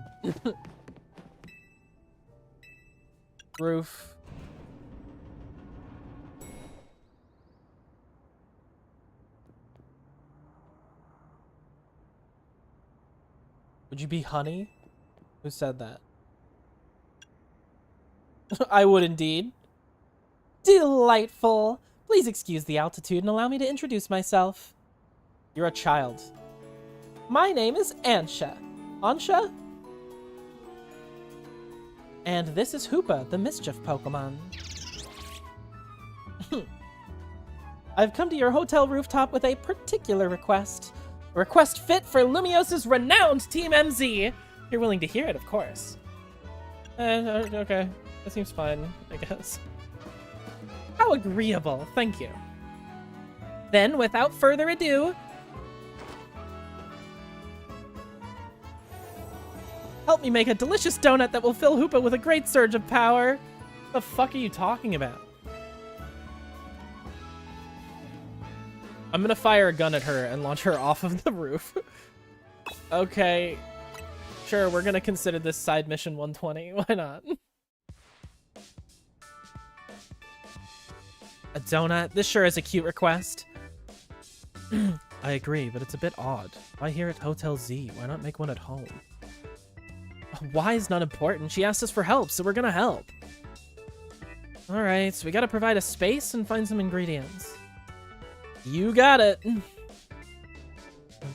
Roof. Would you be honey? Who said that? I would indeed. Delightful. Please excuse the altitude and allow me to introduce myself. You're a child. My name is Ansha. Ansha? And this is Hoopa, the Mischief Pokemon. I've come to your hotel rooftop with a particular request. A request fit for Lumios's renowned Team MZ. You're willing to hear it, of course. Okay. That seems fine, I guess. How agreeable, thank you. Then, without further ado, help me make a delicious donut that will fill Hoopa with a great surge of power. The fuck are you talking about? I'm gonna fire a gun at her and launch her off of the roof. Okay. Sure, we're gonna consider this side mission 120. Why not? A donut? This sure is a cute request. I agree, but it's a bit odd. Why here at Hotel Z? Why not make one at home? Why is not important. She asked us for help, so we're gonna help. Alright, so we gotta provide a space and find some ingredients. You got it!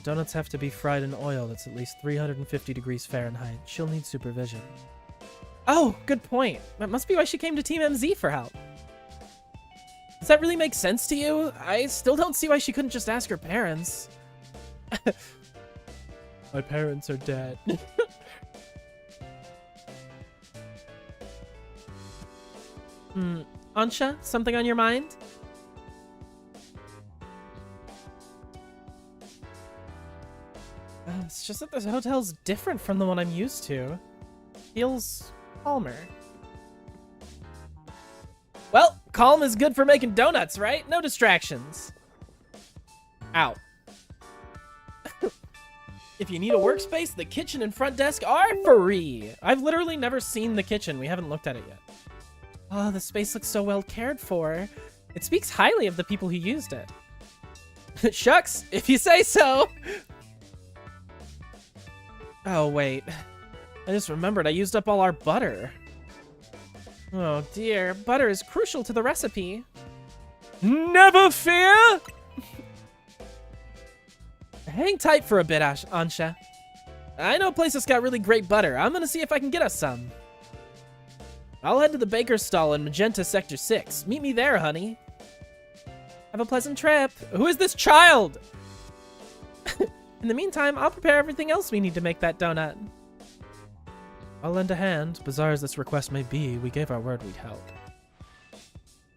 Donuts have to be fried in oil that's at least 350 degrees Fahrenheit. She'll need supervision. Oh, good point. That must be why she came to Team MZ for help. Does that really make sense to you? I still don't see why she couldn't just ask her parents. My parents are dead. Ansha, something on your mind? It's just that this hotel's different from the one I'm used to. Feels calmer. Well, calm is good for making donuts, right? No distractions. Ow. If you need a workspace, the kitchen and front desk are free. I've literally never seen the kitchen. We haven't looked at it yet. Oh, the space looks so well cared for. It speaks highly of the people who used it. Shucks, if you say so. Oh, wait. I just remembered I used up all our butter. Oh, dear. Butter is crucial to the recipe. Never fear! Hang tight for a bit, Ansha. I know a place that's got really great butter. I'm gonna see if I can get us some. I'll head to the baker's stall in Magenta Sector 6. Meet me there, honey. Have a pleasant trip. Who is this child? In the meantime, I'll prepare everything else we need to make that donut. I'll lend a hand. Bizarre as this request may be, we gave our word we'd help.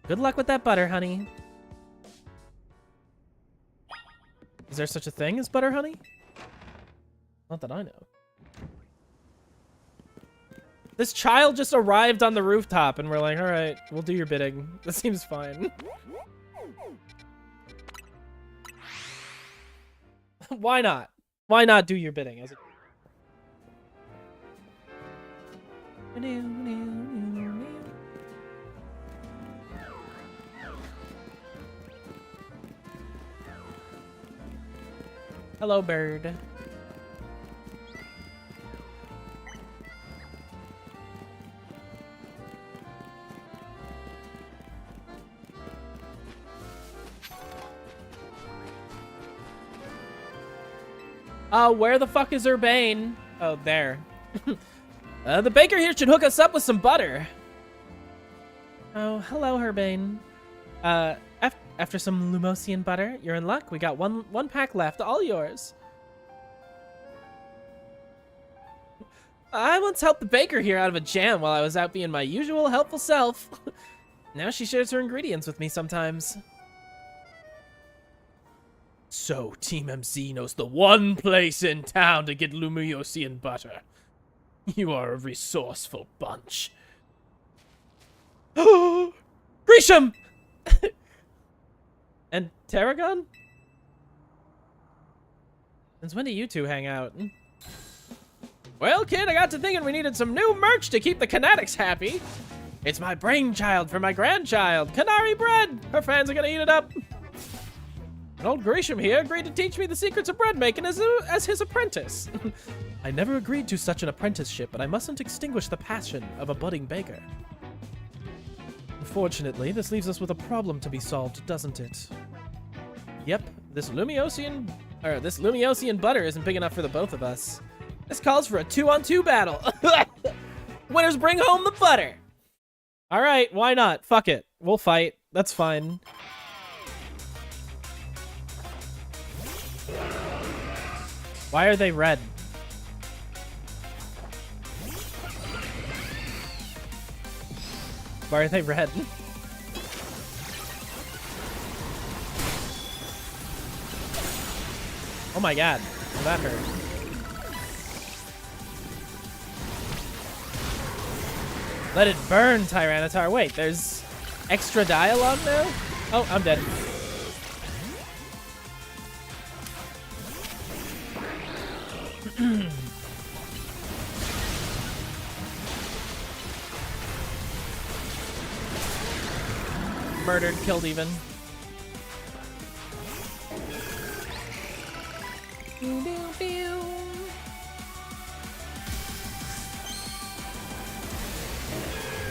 Good luck with that butter, honey. Is there such a thing as butter, honey? Not that I know. This child just arrived on the rooftop and we're like, all right, we'll do your bidding. That seems fine. Why not? Why not do your bidding? As Hello, bird. Where the fuck is Urbane? Oh, there. The baker here should hook us up with some butter. Oh, hello, Urbane. After some Lumosian butter, you're in luck. We got one pack left, all yours. I once helped the baker here out of a jam while I was out being my usual helpful self. Now she shares her ingredients with me sometimes. So, Team MC knows the one place in town to get Lumiosian butter. You are a resourceful bunch. Grisham! And Tarragon? Since when do you two hang out? Well, kid, I got to thinking we needed some new merch to keep the Canatics happy. It's my brainchild for my grandchild, Canary Bread. Her fans are gonna eat it up. And old Grisham here agreed to teach me the secrets of bread making as his apprentice. I never agreed to such an apprenticeship, but I mustn't extinguish the passion of a budding baker. Unfortunately, this leaves us with a problem to be solved, doesn't it? Yep, this Lumiosian butter isn't big enough for the both of us. This calls for a 2-on-2 battle. Winners bring home the butter. All right, why not? Fuck it. We'll fight. That's fine. Why are they red? Why are they red? Oh my god. Well, that hurt. Let it burn, Tyranitar. Wait, there's extra dialogue now? Oh, I'm dead. Murdered, killed even.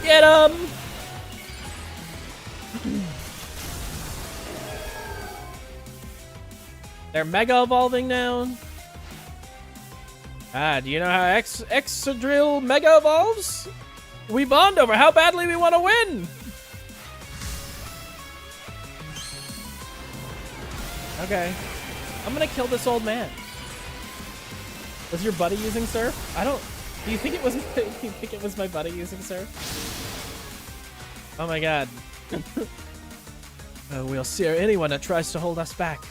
Get him! They're mega evolving now. Ah, do you know how Excadrill mega evolves? We bond over how badly we want to win. Okay. I'm gonna kill this old man. Was your buddy using Surf? I don't... Do you think it was... Do you think it was my buddy using Surf? Oh my god. We'll sear anyone that tries to hold us back.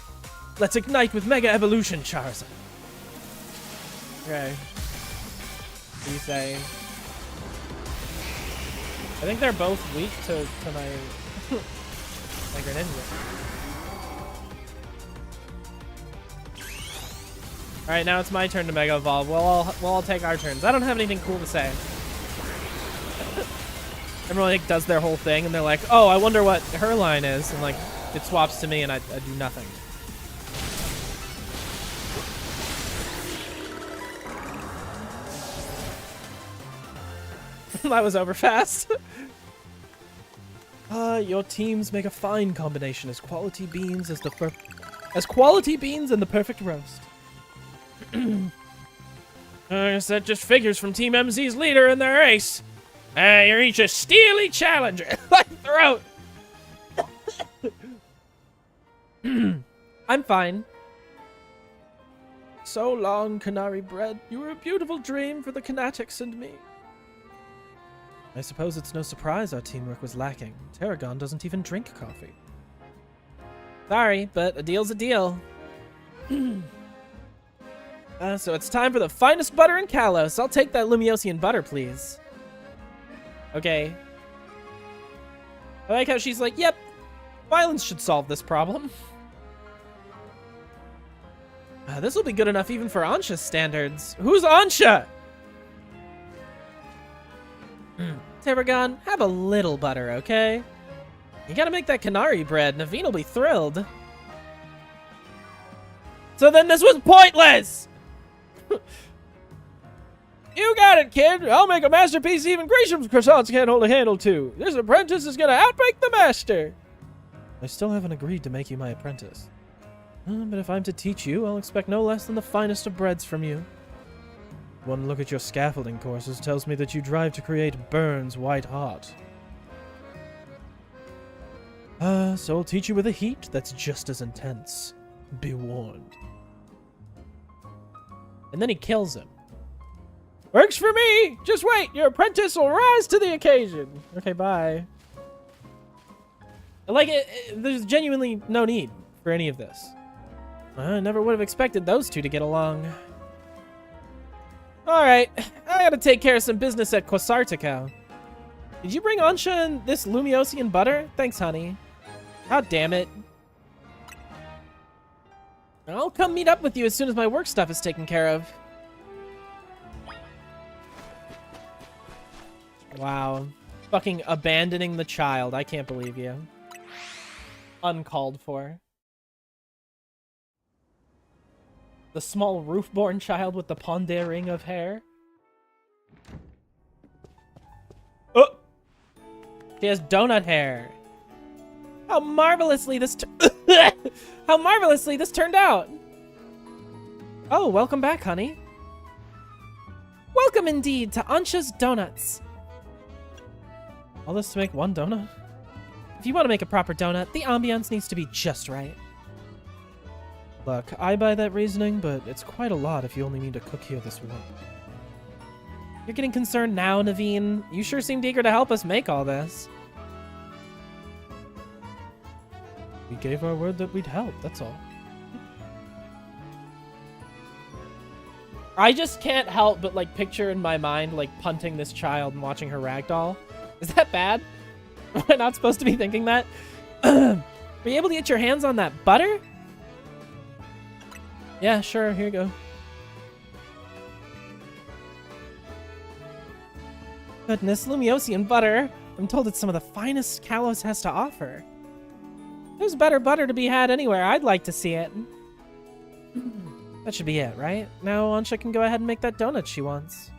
Let's ignite with Mega Evolution, Charizard. Okay. What do you say? I think they're both weak to my... my Greninja. Alright, now it's my turn to Mega Evolve. We'll all take our turns. I don't have anything cool to say. Everyone like does their whole thing and they're like, oh, I wonder what her line is. And like, it swaps to me and I do nothing. That was over fast. Your teams make a fine combination as quality beans and the perfect roast. I guess that just figures from Team MZ's leader in their race. You're each a steely challenger. My throat. I'm fine. So long, Canary Bread. You were a beautiful dream for the Canatics and me. I suppose it's no surprise our teamwork was lacking. Tarragon doesn't even drink coffee. Sorry, but a deal's a deal. So it's time for the finest butter in Kalos. I'll take that Lumiosian butter, please. Okay. I like how she's like, yep, violence should solve this problem. This will be good enough even for Ansha's standards. Who's Ansha? Tarragon, have a little butter, okay? You gotta make that Canary Bread. Naveen will be thrilled. So then this was pointless! You got it, kid. I'll make a masterpiece even Grisham's croissants can't hold a handle to. This apprentice is gonna outbreak the master. I still haven't agreed to make you my apprentice. But if I'm to teach you, I'll expect no less than the finest of breads from you. One look at your scaffolding courses tells me that you drive to create Burns white hot. So I'll teach you with a heat that's just as intense. Be warned. And then he kills him. Works for me! Just wait, your apprentice will rise to the occasion. Okay, bye. Like, there's genuinely no need for any of this. I never would have expected those two to get along. Alright, I gotta take care of some business at Quasartico. Did you bring Ansha and this Lumiosian butter? Thanks, honey. God damn it. I'll come meet up with you as soon as my work stuff is taken care of. Wow. Fucking abandoning the child. I can't believe you. Uncalled for. The small roof-born child with the pondering of hair. Oh! She has donut hair. How marvelously this how marvelously this turned out. Oh, welcome back, honey. Welcome indeed to Ansha's Donuts. All this to make one donut? If you want to make a proper donut, the ambiance needs to be just right. Look, I buy that reasoning, but it's quite a lot if you only need to cook here this once. You're getting concerned now, Naveen. You sure seemed eager to help us make all this. We gave our word that we'd help, that's all. I just can't help but, like, picture in my mind, like, punting this child and watching her ragdoll. Is that bad? Am I not supposed to be thinking that? Were you able to get your hands on that butter? Yeah, sure, here you go. Goodness, Lumiosian butter. I'm told it's some of the finest Kalos has to offer. There's better butter to be had anywhere. I'd like to see it. That should be it, right? Now Ansha can go ahead and make that donut she wants.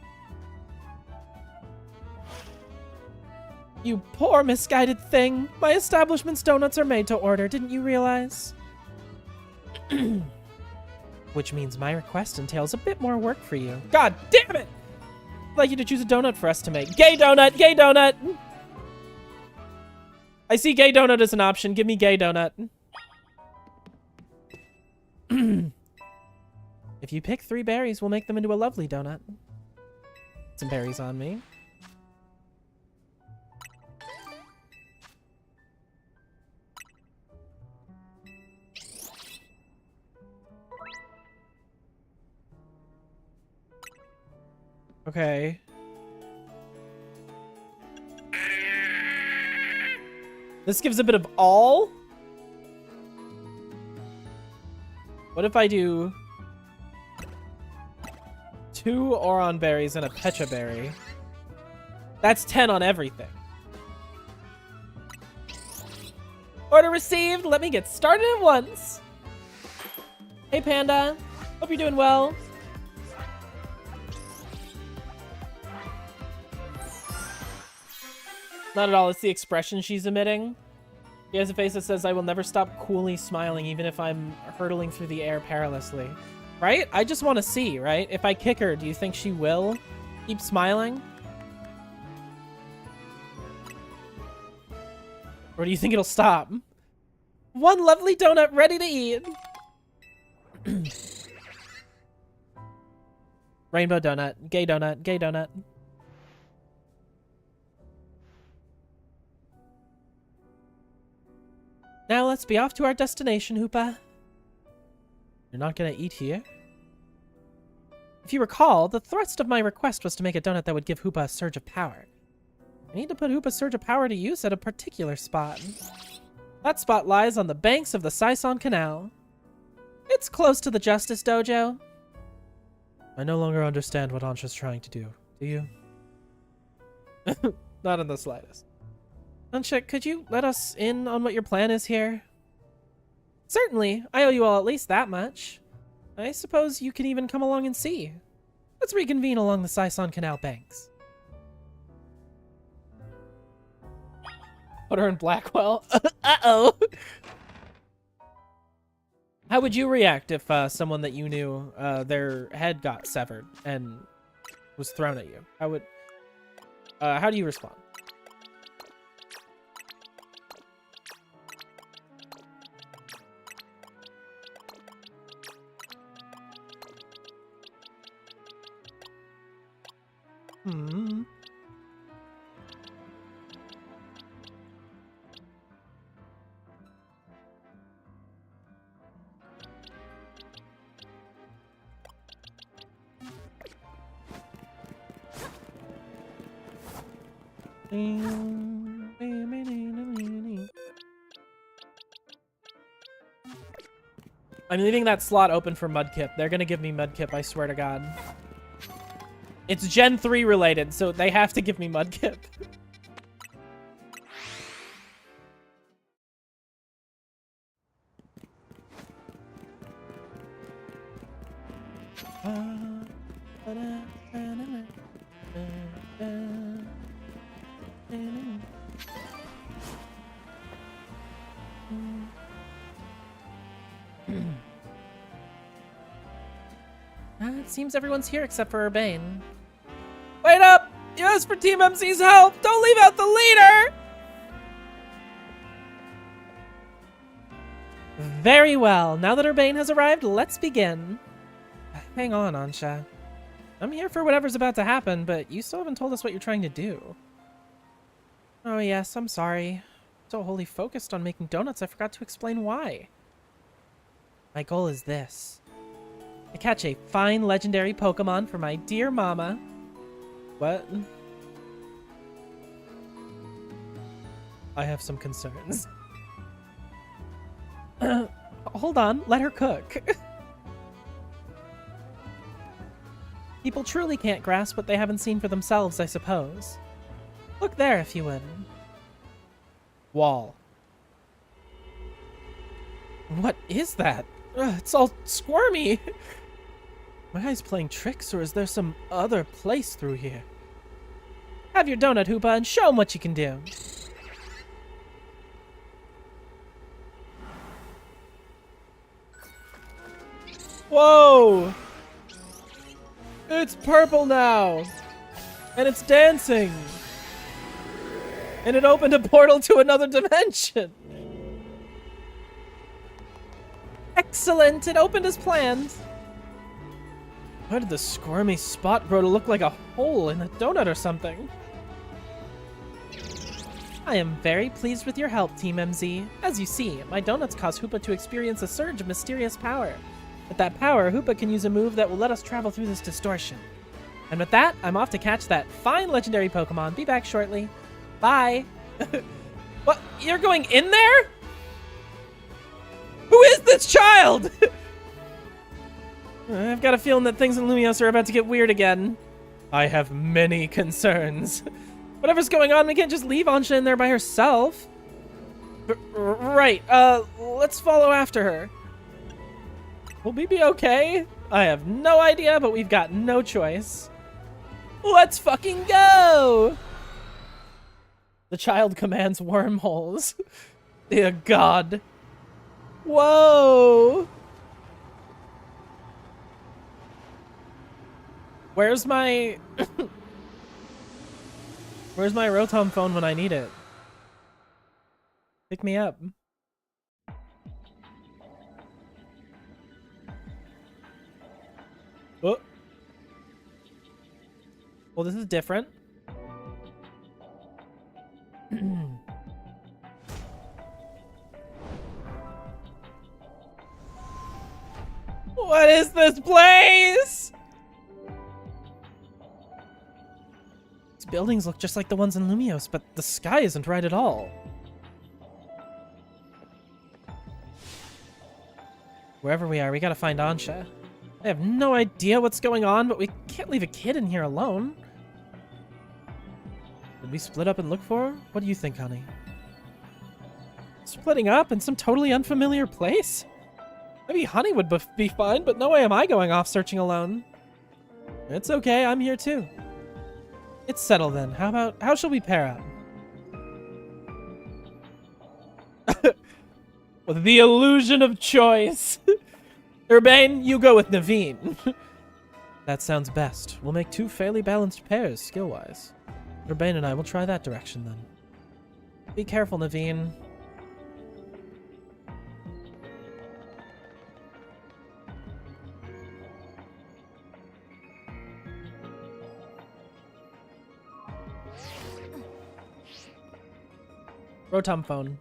You poor misguided thing. My establishment's donuts are made to order. Didn't you realize? Which means my request entails a bit more work for you. God damn it! I'd like you to choose a donut for us to make. Gay donut! Gay donut! I see gay donut as an option. Give me gay donut. If you pick 3 berries, we'll make them into a lovely donut. Some berries on me. Okay. This gives a bit of all. What if I do 2 Oron berries and a Pecha berry? That's 10 on everything. Order received. Let me get started at once. Hey, Panda. Hope you're doing well. Not at all. It's the expression she's emitting. She has a face that says, I will never stop coolly smiling even if I'm hurtling through the air perilously. Right? I just want to see, right? If I kick her, do you think she will keep smiling? Or do you think it'll stop? One lovely donut ready to eat. Rainbow donut. Gay donut. Gay donut. Now let's be off to our destination, Hoopa. You're not gonna eat here? If you recall, the thrust of my request was to make a donut that would give Hoopa a surge of power. I need to put Hoopa's surge of power to use at a particular spot. That spot lies on the banks of the Saison Canal. It's close to the Justice Dojo. I no longer understand what Ansha's trying to do. Do you? Not in the slightest. Ansha, could you let us in on what your plan is here? Certainly. I owe you all at least that much. I suppose you can even come along and see. Let's reconvene along the Saison Canal banks. Put her in Blackwell. Uh-oh. How would you react if someone that you knew, their head got severed and was thrown at you? How do you respond? I'm leaving that slot open for Mudkip. They're gonna give me Mudkip, I swear to God. It's Gen 3 related, so they have to give me Mudkip. It seems everyone's here except for Urbane. Wait up! You asked for Team MC's help! Don't leave out the leader! Very well. Now that Urbane has arrived, let's begin. Hang on, Ansha. I'm here for whatever's about to happen, but you still haven't told us what you're trying to do. Oh yes, I'm sorry. So wholly focused on making donuts, I forgot to explain why. My goal is this. To catch a fine legendary Pokemon for my dear mama. What? I have some concerns. Hold on, let her cook. People truly can't grasp what they haven't seen for themselves, I suppose. Look there, if you would. Wall. What is that? It's all squirmy. My eye's playing tricks, or is there some other place through here? Have your donut, Hoopa, and show 'em what you can do. Whoa! It's purple now! And it's dancing! And it opened a portal to another dimension! Excellent! It opened as planned! Why did the squirmy spot grow to look like a hole in a donut or something? I am very pleased with your help, Team MZ. As you see, my donuts cause Hoopa to experience a surge of mysterious power. With that power, Hoopa can use a move that will let us travel through this distortion. And with that, I'm off to catch that fine legendary Pokemon. Be back shortly. Bye! What? You're going in there? Who is this child? I've got a feeling that things in Lumiose are about to get weird again. I have many concerns. Whatever's going on, we can't just leave Ansha in there by herself. Right, let's follow after her. Will we be okay? I have no idea, but we've got no choice. Let's fucking go! The child commands wormholes. Dear God. Whoa! Where's my... Where's my Rotom phone when I need it? Pick me up. Oh. Well, this is different. What is this place? These buildings look just like the ones in Lumiose, but the sky isn't right at all. Wherever we are, we gotta find Ansha. I have no idea what's going on, but we can't leave a kid in here alone. Did we split up and look for her? What do you think, honey? Splitting up in some totally unfamiliar place? Maybe Honey would be fine, but no way am I going off searching alone. It's okay, I'm here too. It's settled then. How shall we pair up? With the illusion of choice. Urbane, you go with Naveen. That sounds best. We'll make two fairly balanced pairs, skill-wise. Urbane and I will try that direction then. Be careful, Naveen. Rotom phone.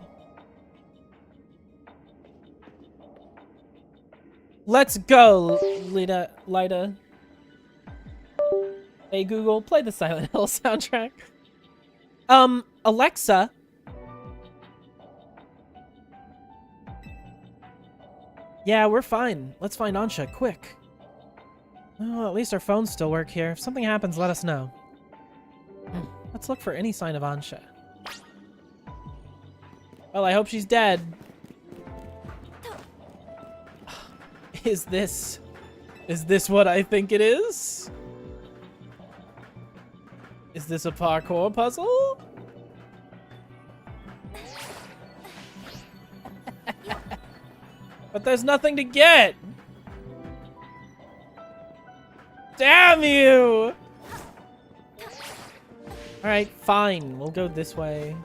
Let's go, Lida. Hey Google, play the Silent Hill soundtrack. Alexa. Yeah, we're fine. Let's find Ansha, quick. Oh, at least our phones still work here. If something happens, let us know. Let's look for any sign of Ansha. Well, I hope she's dead. Is this what I think it is? Is this a parkour puzzle? But there's nothing to get! Damn you! Alright, fine. We'll go this way.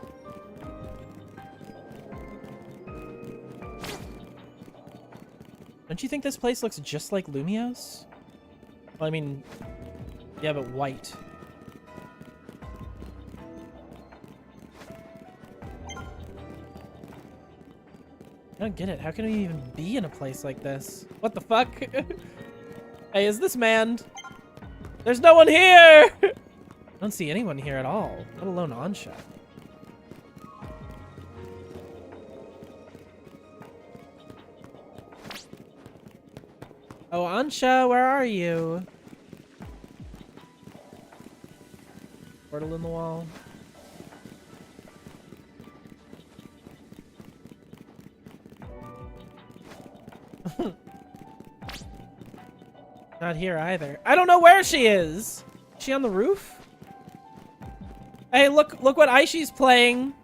Don't you think this place looks just like Lumios? Well, I mean, yeah, but white. I don't get it. How can we even be in a place like this? What the fuck? Hey, is this manned? There's no one here! I don't see anyone here at all, let alone Ansha. Oh, Ansha, where are you? Portal in the wall. Not here either. I don't know where she is. Is she on the roof? Hey, look what Aishi's playing.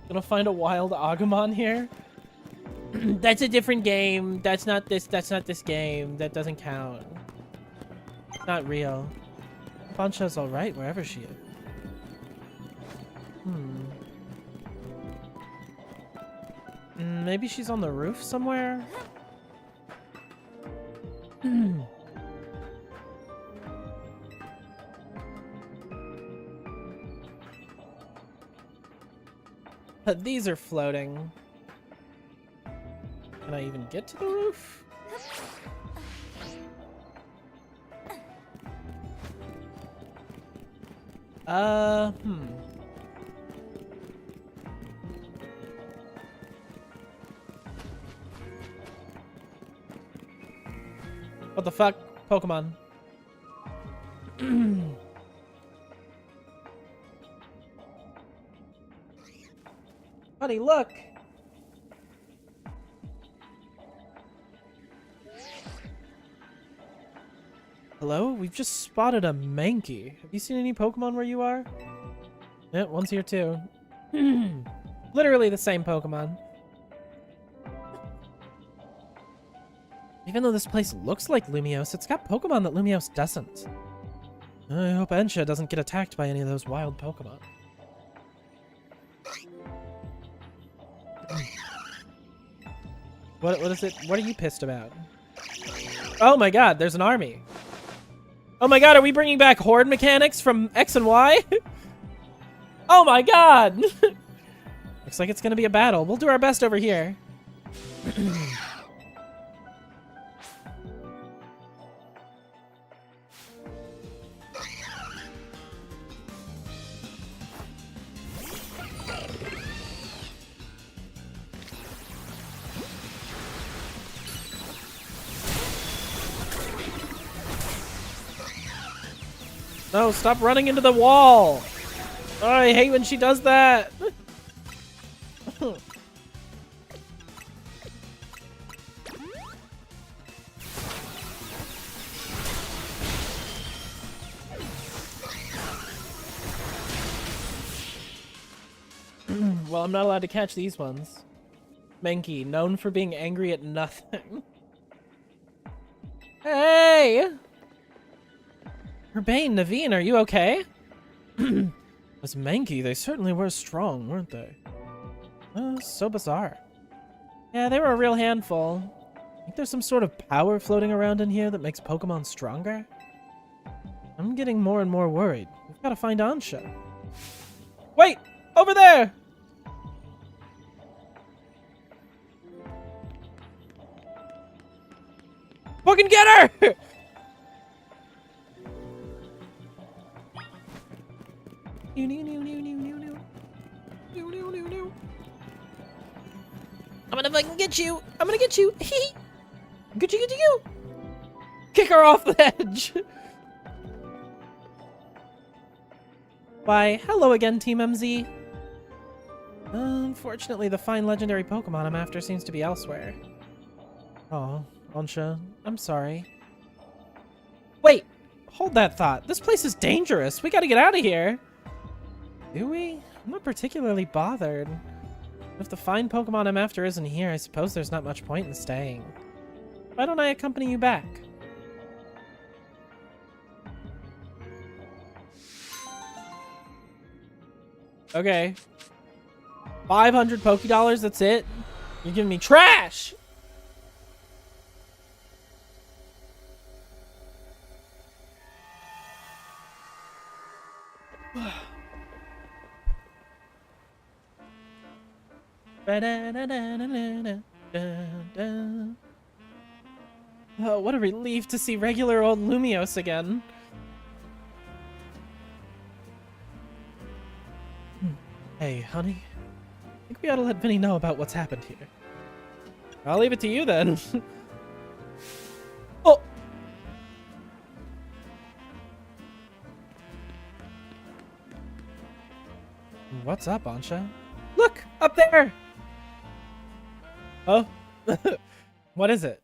Gonna find a wild Agumon here. That's a different game. That's not this game. That doesn't count. Not real. Ansha's alright wherever she is. Maybe she's on the roof somewhere? But these are floating. Can I even get to the roof? What the fuck? Pokemon. Honey, look! Hello? We've just spotted a Mankey. Have you seen any Pokemon where you are? Yeah, one's here too. Literally the same Pokemon. Even though this place looks like Lumios, it's got Pokemon that Lumios doesn't. I hope Ansha doesn't get attacked by any of those wild Pokemon. What is it? What are you pissed about? Oh my god, there's an army. Oh my god, are we bringing back horde mechanics from X and Y? Oh my god! Looks like it's gonna be a battle. We'll do our best over here. No, stop running into the wall! Oh, I hate when she does that! Well, I'm not allowed to catch these ones. Mankey, known for being angry at nothing. Hey! Urbane, Naveen, are you okay? As Mankey, they certainly were strong, weren't they? So bizarre. Yeah, they were a real handful. Think there's some sort of power floating around in here that makes Pokemon stronger? I'm getting more and more worried. We've got to find Ansha. Wait! Over there! Fucking get her! I'm gonna fucking get you! I'm gonna get you! Get you! Kick her off the edge! Why, hello again, Team MZ. Unfortunately, the fine legendary Pokemon I'm after seems to be elsewhere. Oh, Onsha, I'm sorry. Wait! Hold that thought. This place is dangerous. We gotta get out of here. Do we? I'm not particularly bothered. If the fine Pokemon I'm after isn't here, I suppose there's not much point in staying. Why don't I accompany you back? Okay. 500 Pokédollars, that's it? You're giving me trash! Oh, what a relief to see regular old Lumiose again. Hey, honey. I think we ought to let Vinny know about what's happened here. I'll leave it to you then. Oh! What's up, Onsha? Look! Up there! Oh? What is it?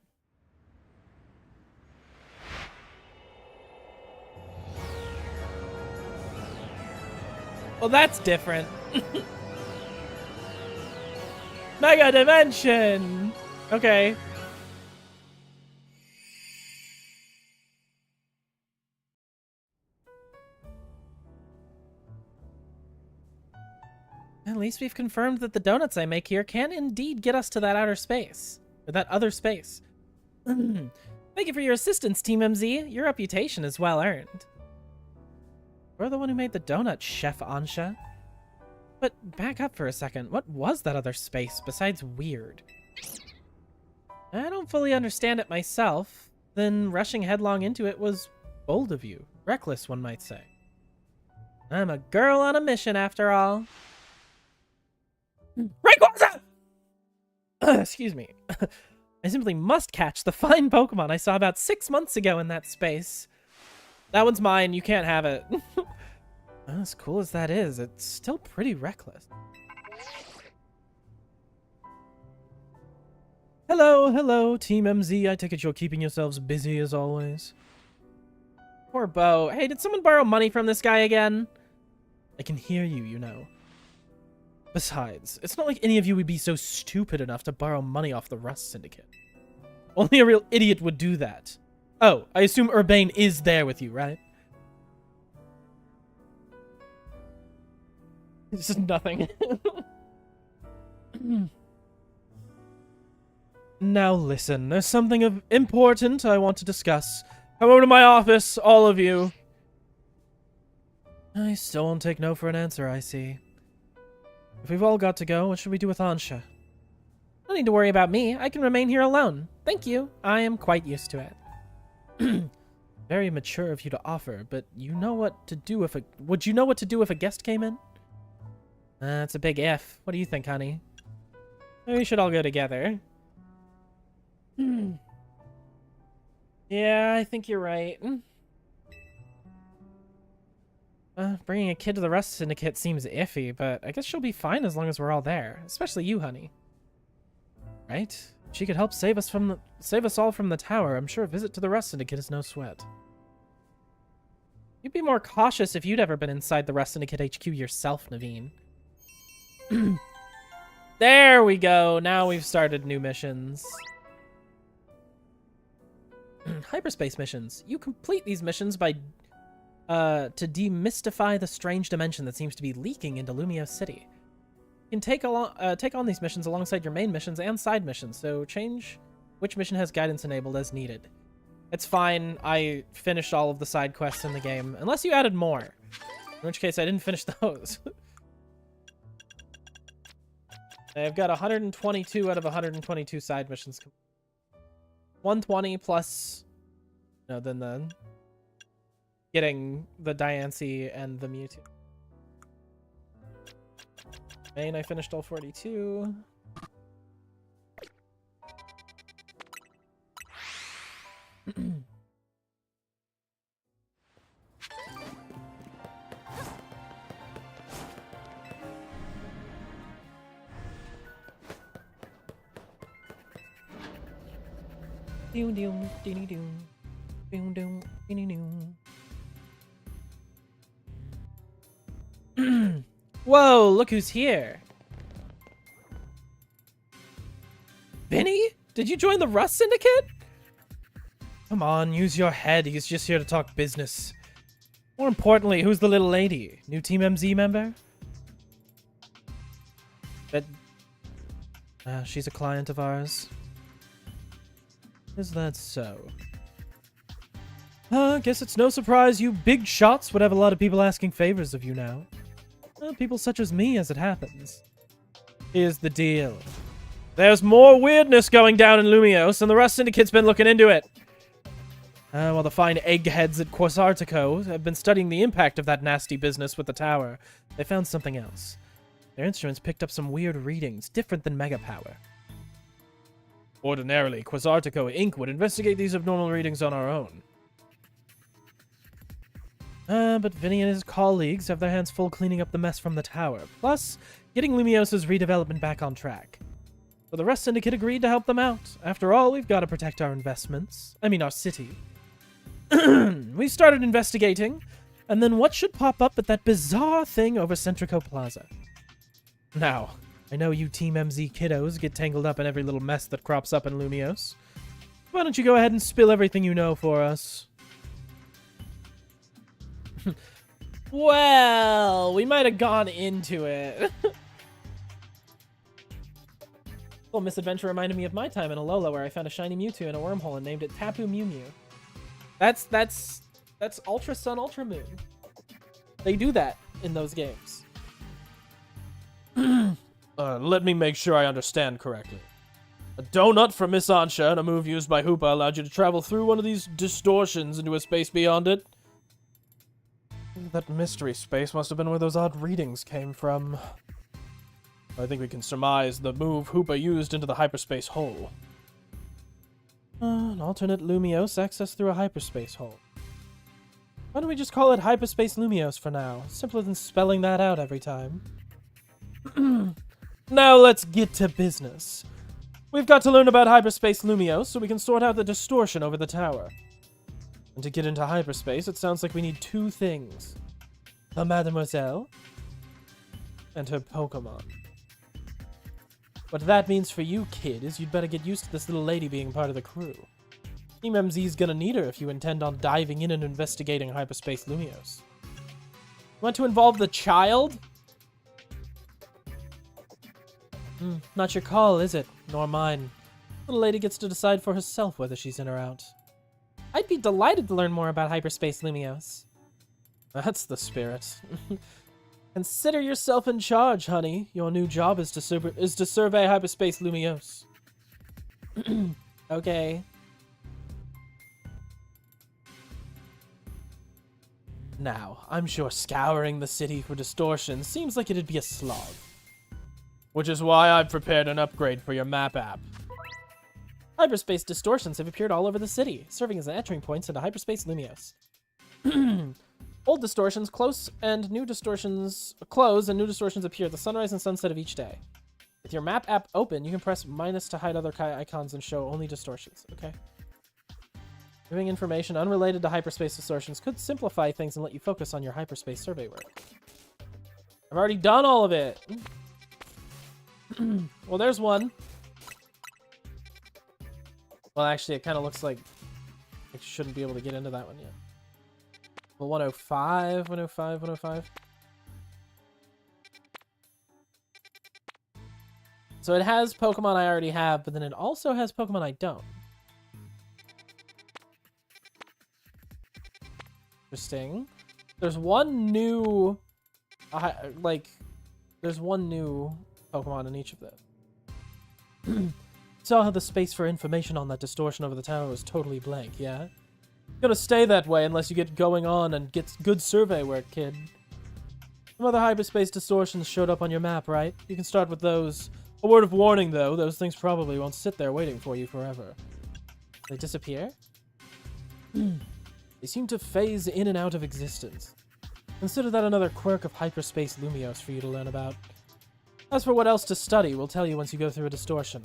Well, that's different. Mega Dimension! Okay. At least we've confirmed that the donuts I make here can indeed get us to that outer space. Or that other space. Thank you for your assistance, Team MZ. Your reputation is well earned. You're the one who made the donut, Chef Onsha. But back up for a second. What was that other space besides weird? I don't fully understand it myself. Then rushing headlong into it was bold of you. Reckless, one might say. I'm a girl on a mission, after all. Rayquaza! Excuse me. I simply must catch the fine Pokemon I saw about 6 months ago in that space. That one's mine. You can't have it. As cool as that is, it's still pretty reckless. Hello, Team MZ. I take it you're keeping yourselves busy as always. Poor Bo. Hey, did someone borrow money from this guy again? I can hear you, you know. Besides, it's not like any of you would be so stupid enough to borrow money off the Rust Syndicate. Only a real idiot would do that. Oh, I assume Urbane is there with you, right? This is nothing. Now listen, there's something of important I want to discuss. Come over to my office, all of you. I still won't take no for an answer, I see. If we've all got to go, what should we do with Onsha? No need to worry about me. I can remain here alone. Thank you. I am quite used to it. Very mature of you to offer, but you know what to do if would you know what to do if a guest came in? That's a big if. What do you think, honey? We should all go together. Yeah, I think you're right. Bringing a kid to the Rust Syndicate seems iffy, but I guess she'll be fine as long as we're all there. Especially you, honey. Right? She could help save us all from the tower. I'm sure a visit to the Rust Syndicate is no sweat. You'd be more cautious if you'd ever been inside the Rust Syndicate HQ yourself, Naveen. There we go. Now we've started new missions. Hyperspace missions. You complete these missions by to demystify the strange dimension that seems to be leaking into Lumiose City. You can take on these missions alongside your main missions and side missions, so change which mission has guidance enabled as needed. It's fine. I finished all of the side quests in the game, unless you added more, in which case I didn't finish those. I've got 122 out of 122 side missions. 120 plus, no, then the getting the Diancie and the Mewtwo. Main, I finished all 42. Doom doom dee doom. Doom doom dee doom. Whoa, look who's here. Vinny? Did you join the Rust Syndicate? Come on, use your head. He's just here to talk business. More importantly, who's the little lady? New Team MZ member? She's a client of ours. Is that so? Guess it's no surprise you big shots would have a lot of people asking favors of you now. People such as me, as it happens. Here's the deal. There's more weirdness going down in Lumiose, and the Rust Syndicate's been looking into it. While the fine eggheads at Quasartico have been studying the impact of that nasty business with the tower, they found something else. Their instruments picked up some weird readings, different than Mega Power. Ordinarily, Quasartico Inc. would investigate these abnormal readings on our own. But Vinny and his colleagues have their hands full cleaning up the mess from the tower, plus getting Lumiosa's redevelopment back on track. So the Rust Syndicate agreed to help them out. After all, we've got to protect our investments. I mean, our city. We started investigating, and then what should pop up but that bizarre thing over Centrico Plaza? Now, I know you Team MZ kiddos get tangled up in every little mess that crops up in Lumiose. Why don't you go ahead and spill everything you know for us? Well, we might have gone into it. Little misadventure reminded me of my time in Alola, where I found a shiny Mewtwo in a wormhole and named it Tapu Mew Mew. That's Ultra Sun, Ultra Moon. They do that in those games. Let me make sure I understand correctly. A donut from Miss Ansha and a move used by Hoopa allowed you to travel through one of these distortions into a space beyond it. That mystery space must have been where those odd readings came from. I think we can surmise the move Hoopa used into the hyperspace hole. An alternate Lumiose access through a hyperspace hole. Why don't we just call it Hyperspace Lumiose for now? Simpler than spelling that out every time. Now let's get to business. We've got to learn about Hyperspace Lumiose so we can sort out the distortion over the tower. And to get into hyperspace, it sounds like we need two things. A Mademoiselle and her Pokemon. What that means for you, kid, is you'd better get used to this little lady being part of the crew. Team MZ's gonna need her if you intend on diving in and investigating Hyperspace Lumiose. Want to involve the child? Not your call, is it? Nor mine. Little lady gets to decide for herself whether she's in or out. I'd be delighted to learn more about Hyperspace Lumiose. That's the spirit. Consider yourself in charge, honey. Your new job is to survey Hyperspace Lumiose. Okay. Now, I'm sure scouring the city for distortion seems like it'd be a slog. Which is why I've prepared an upgrade for your map app. Hyperspace distortions have appeared all over the city, serving as entering points into Hyperspace Lumiose. Old distortions close and new distortions appear at the sunrise and sunset of each day. With your map app open, you can press minus to hide other icons and show only distortions. Okay. Giving information unrelated to hyperspace distortions could simplify things and let you focus on your hyperspace survey work. I've already done all of it. Well, there's one. Well, actually, it kind of looks like I shouldn't be able to get into that one yet. Well, 105, 105, 105. So it has Pokemon I already have, but then it also has Pokemon I don't. Interesting. There's one new... there's one new Pokemon in each of them. saw how the space for information on that distortion over the tower was totally blank, yeah? Gonna stay that way unless you get going on and get good survey work, kid. Some other hyperspace distortions showed up on your map, right? You can start with those. A word of warning, though, those things probably won't sit there waiting for you forever. They disappear? They seem to phase in and out of existence. Consider that another quirk of hyperspace Lumios for you to learn about. As for what else to study, we'll tell you once you go through a distortion.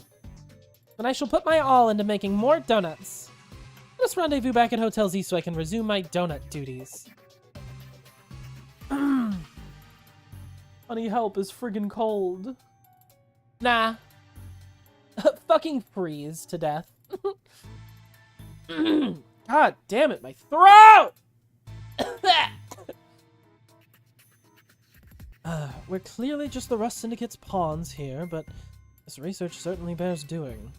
Then I shall put my all into making more donuts. Let us rendezvous back at Hotel Z so I can resume my donut duties. Honey, help is friggin' cold. Nah. Fucking freeze to death. God damn it, my throat! We're clearly just the Rust Syndicate's pawns here, but this research certainly bears doing.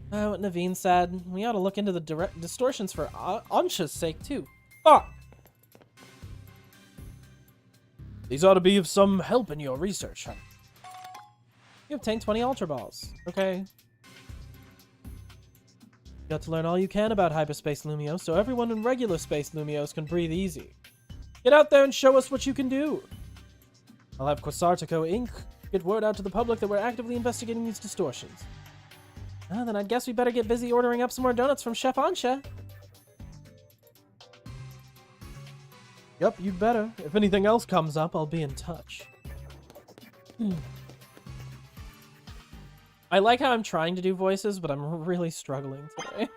What Naveen said, we ought to look into the direct distortions for Ansha's sake, too. Fuck! These ought to be of some help in your research, huh? You obtained 20 Ultra Balls. Okay. You got to learn all you can about hyperspace Lumios, so everyone in regular space Lumios can breathe easy. Get out there and show us what you can do. I'll have Quasartico Inc. get word out to the public that we're actively investigating these distortions. Then I guess we better get busy ordering up some more donuts from Chef Ansha. Yup, you'd better. If anything else comes up, I'll be in touch. I like how I'm trying to do voices, but I'm really struggling today.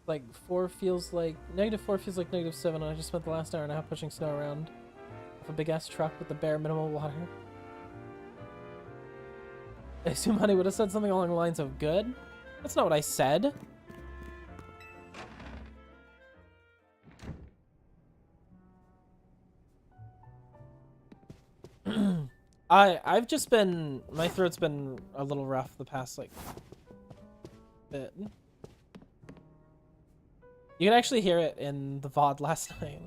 Like, -4 feels like... -4 feels like -7, and I just spent the last hour and a half pushing snow around with a big-ass truck with the bare minimal water. I assume Honey would have said something along the lines of good? That's not what I said. I've just been... My throat's been a little rough the past, like, bit. You could actually hear it in the VOD last night.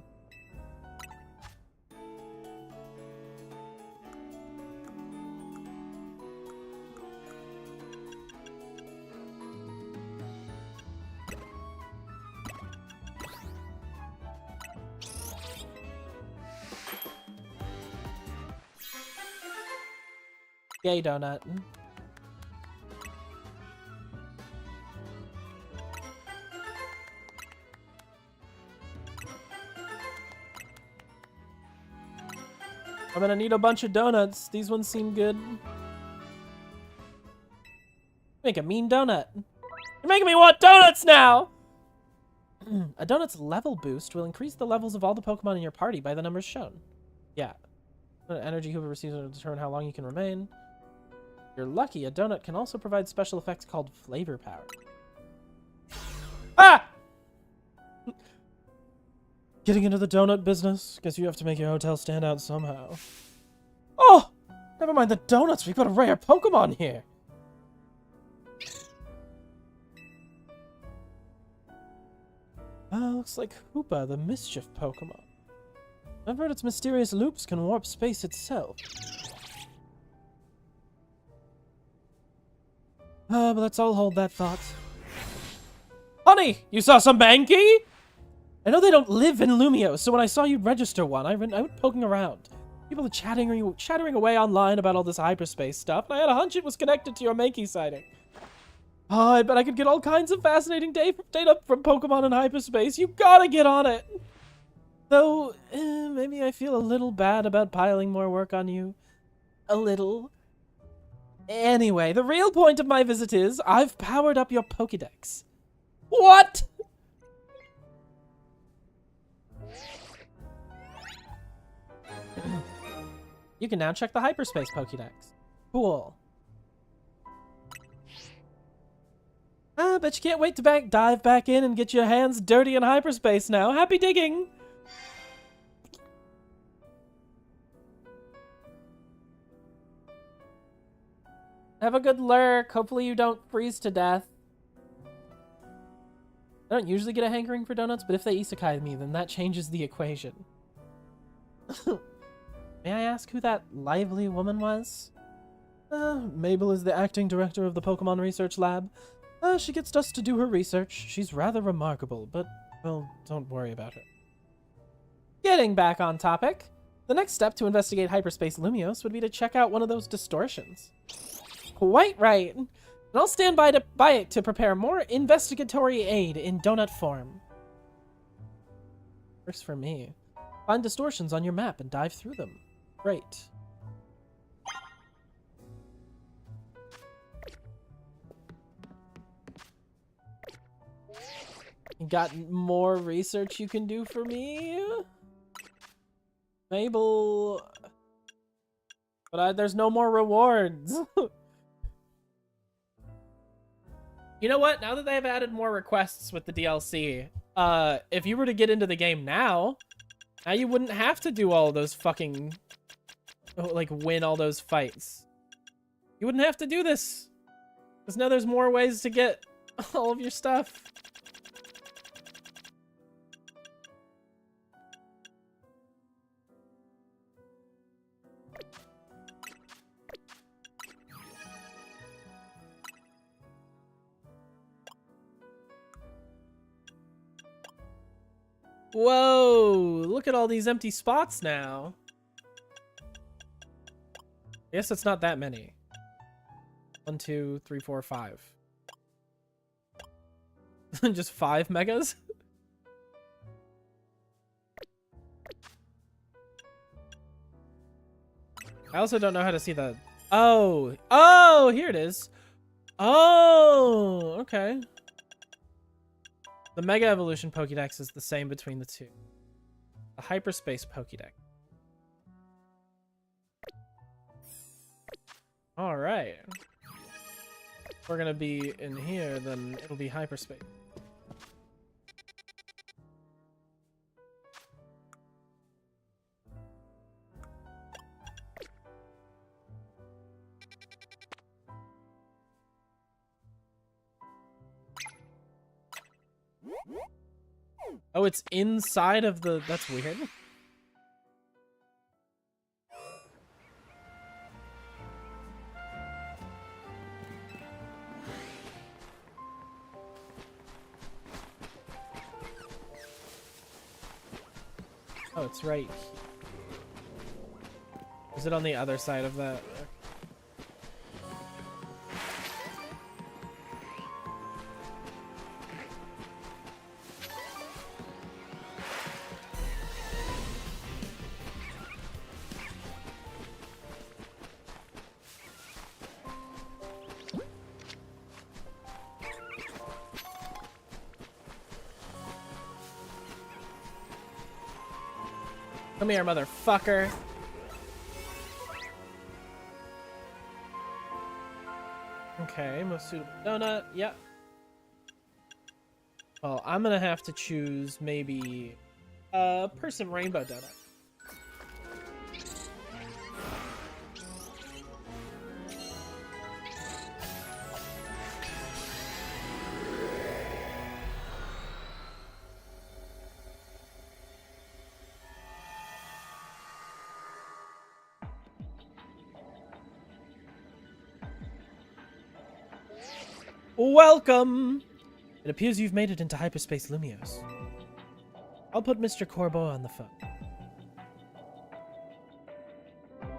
Yay, donut. I'm gonna need a bunch of donuts. These ones seem good. Make a mean donut. You're making me want donuts now! A donut's level boost will increase the levels of all the Pokemon in your party by the numbers shown. Yeah. Energy whoever receives will determine how long you can remain. If you're lucky, a donut can also provide special effects called flavor power. Ah! Getting into the donut business? Guess you have to make your hotel stand out somehow. Oh! Never mind the donuts, we've got a rare Pokemon here! Looks like Hoopa, the Mischief Pokemon. I've heard its mysterious loops can warp space itself. But let's all hold that thought. Honey, you saw some Mankey? I know they don't live in Lumios, so when I saw you register one, I went poking around. People are chattering away online about all this hyperspace stuff, and I had a hunch it was connected to your Mankey sighting. Oh, I bet I could get all kinds of fascinating data from Pokemon in hyperspace. You gotta get on it! Though, maybe I feel a little bad about piling more work on you. A little. Anyway, the real point of my visit is, I've powered up your Pokédex. What?! You can now check the Hyperspace Pokédex. Cool. Bet you can't wait to dive back in and get your hands dirty in hyperspace now. Happy digging! Have a good lurk. Hopefully you don't freeze to death. I don't usually get a hankering for donuts, but if they isekai me, then that changes the equation. May I ask who that lively woman was? Mabel is the acting director of the Pokemon Research Lab. She gets us to do her research. She's rather remarkable, but, well, don't worry about her. Getting back on topic, the next step to investigate Hyperspace Lumiose would be to check out one of those distortions. Quite right. And I'll stand by it to prepare more investigatory aid in donut form. Works for me. Find distortions on your map and dive through them. Great. You got more research you can do for me? Mabel... But there's no more rewards. You know what? Now that they've added more requests with the DLC, if you were to get into the game now you wouldn't have to do all those fucking... like, win all those fights. You wouldn't have to do this. Because now there's more ways to get all of your stuff. Whoa, look at all these empty spots now. I guess it's not that many. 1, 2, 3, 4, 5. Just 5 megas? I also don't know how to see the... Oh, here it is. Oh, okay. The Mega Evolution Pokédex is the same between the two. The Hyperspace Pokédex. Alright. If we're gonna be in here, then it'll be Hyperspace. Oh, it's inside of the... That's weird. Oh, it's right. Is it on the other side of that? Come here, motherfucker. Okay, most suitable donut. Yep. Well, I'm gonna have to choose maybe a person rainbow donut. Welcome! It appears you've made it into Hyperspace Lumiose. I'll put Mr. Corbeau on the phone.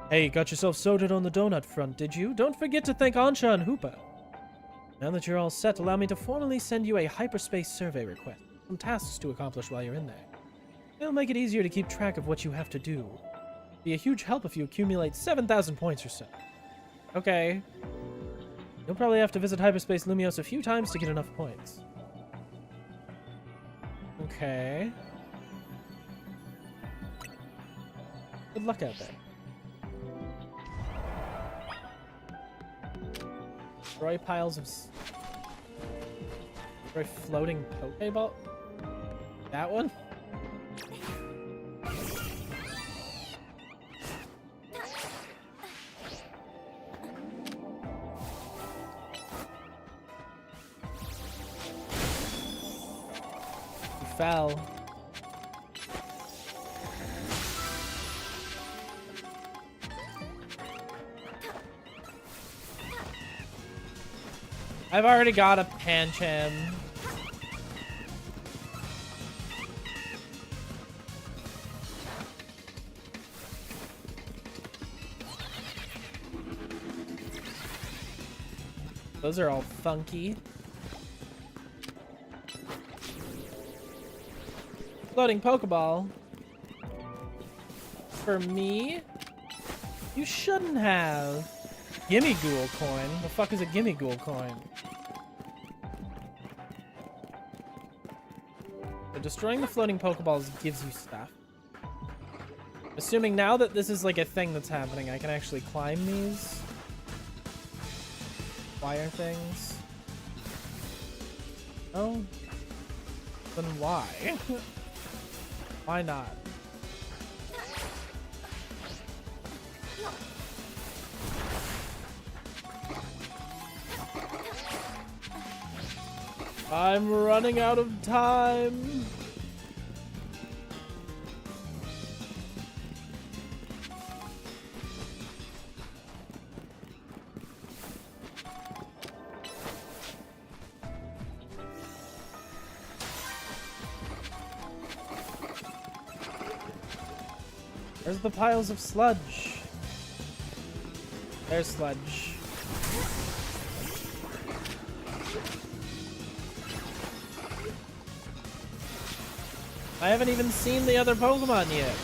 Hey, got yourself sorted on the donut front, did you? Don't forget to thank Ansha and Hoopa. Now that you're all set, allow me to formally send you a Hyperspace survey request. Some tasks to accomplish while you're in there. It'll make it easier to keep track of what you have to do. Be a huge help if you accumulate 7,000 points or so. Okay. You'll probably have to visit Hyperspace Lumiose a few times to get enough points. Okay. Good luck out there. Destroy piles of... Destroy floating Pokeball? That one? fell. I've already got a Pancham. Those are all funky. Floating Pokeball. For me? You shouldn't have. Gimme Ghoul coin. The fuck is a Gimme Ghoul coin? So destroying the floating Pokeballs gives you stuff. Assuming now that this is like a thing that's happening, I can actually climb these wire things. Oh. Then why? Why not? I'm running out of time. Where's the piles of sludge? There's sludge. I haven't even seen the other Pokemon yet.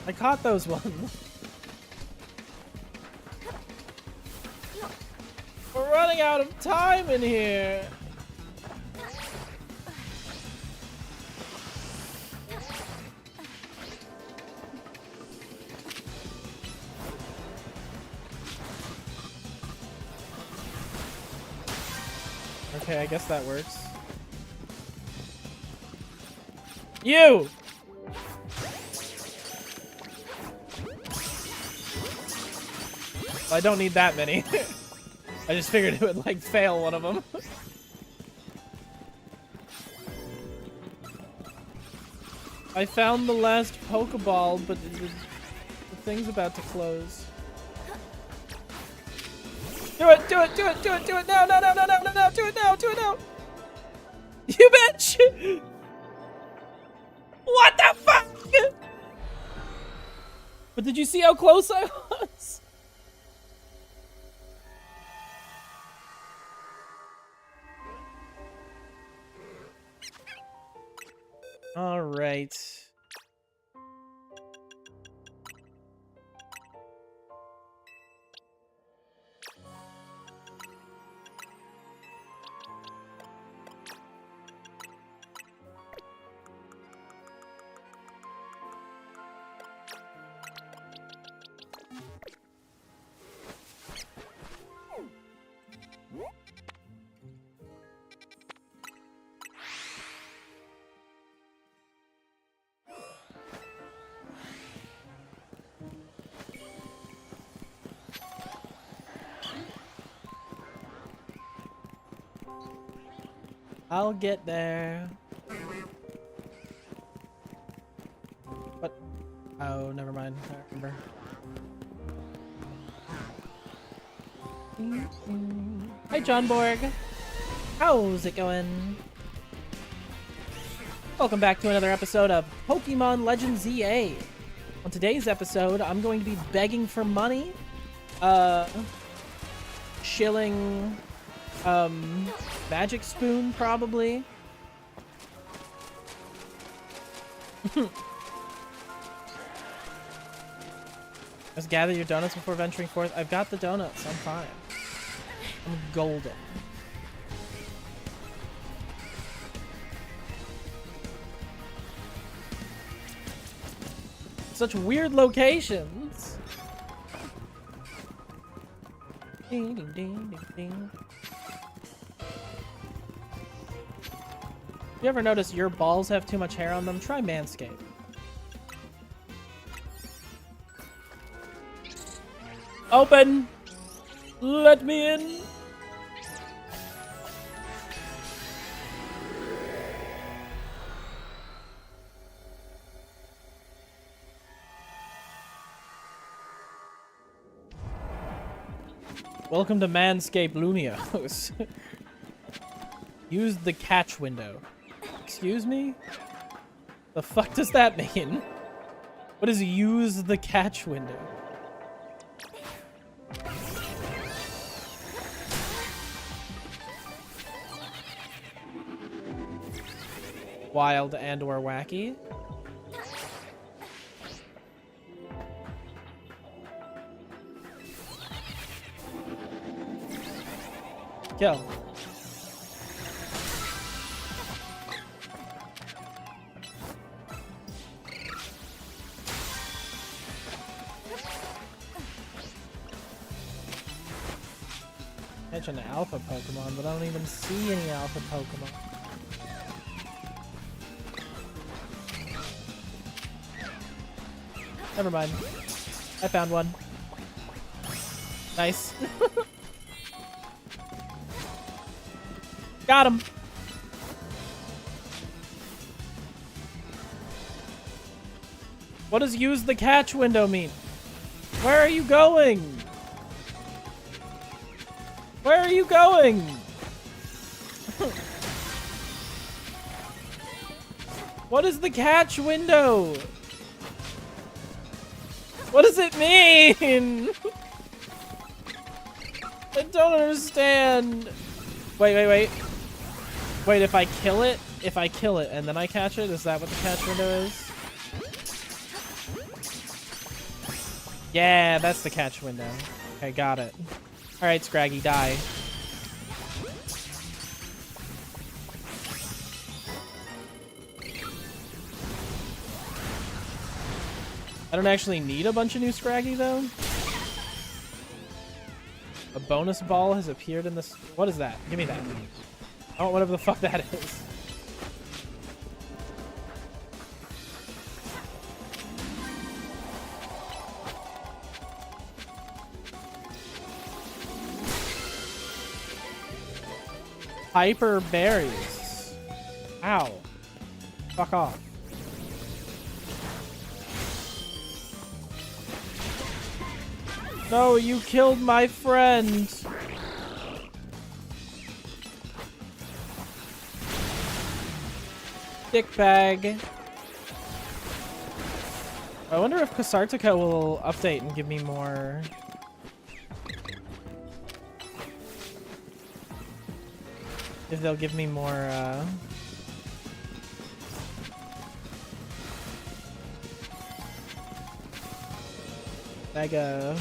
I caught those ones. We're running out of time in here. Okay, I guess that works. You! I don't need that many. I just figured it would, like, fail one of them. I found the last Pokeball, but the thing's about to close. Do it! Do it! Do it! Do it! Do it now! No! No! No! No! No! No! Do it now! Do it now! You bitch! What the fuck? But did you see how close I was? All right. I'll get there. What? Oh, never mind. I remember. Hi, John Borg. How's it going? Welcome back to another episode of Pokemon Legends EA. On today's episode, I'm going to be begging for money. Shilling. Magic Spoon, probably. Just gather your donuts before venturing forth. I've got the donuts. I'm fine. I'm golden. Such weird locations. Ding, ding, ding, ding, ding. You ever notice your balls have too much hair on them? Try Manscaped. Open! Let me in! Welcome to Manscaped Lunios. Use the catch window. Excuse me? The fuck does that mean? What is use the catch window? Wild and or wacky. Kill. Mention alpha Pokemon, but I don't even see any alpha Pokemon. Never mind. I found one. Nice. Got him. What does use the catch window mean? Where are you going? Where are you going? What is the catch window? What does it mean? I don't understand. Wait. Wait, if I kill it and then I catch it, is that what the catch window is? Yeah, that's the catch window. Okay, got it. Alright, Scraggy, die. I don't actually need a bunch of new Scraggy, though. A bonus ball has appeared in this. What is that? Give me that. Oh, whatever the fuck that is. Hyper berries. Ow. Fuck off. No, you killed my friend. Dickbag. I wonder if Kasartica will update and give me more. If they'll give me more, Mega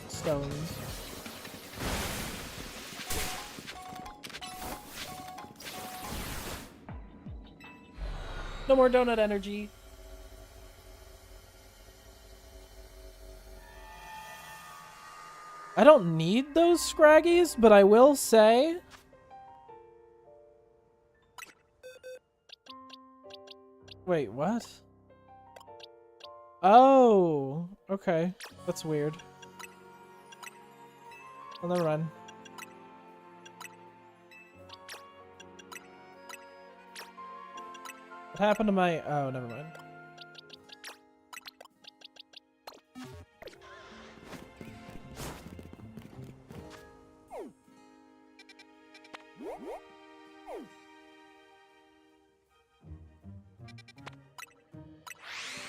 stones. No more donut energy. I don't need those Scraggies, but I will say wait, what? Oh, okay. That's weird. Well, never mind. What happened to my... Oh, never mind.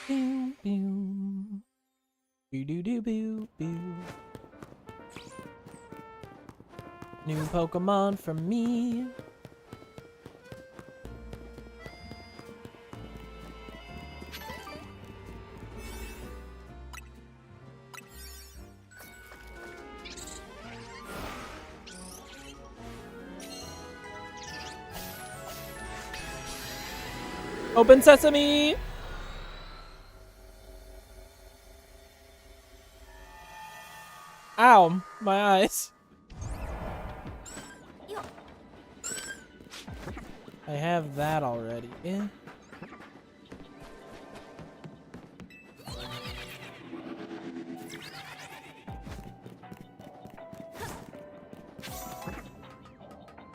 Boom, boom. Boo doo doo boo boo. New Pokemon for me. Open sesame! Ow, my eyes. I have that already. Yeah.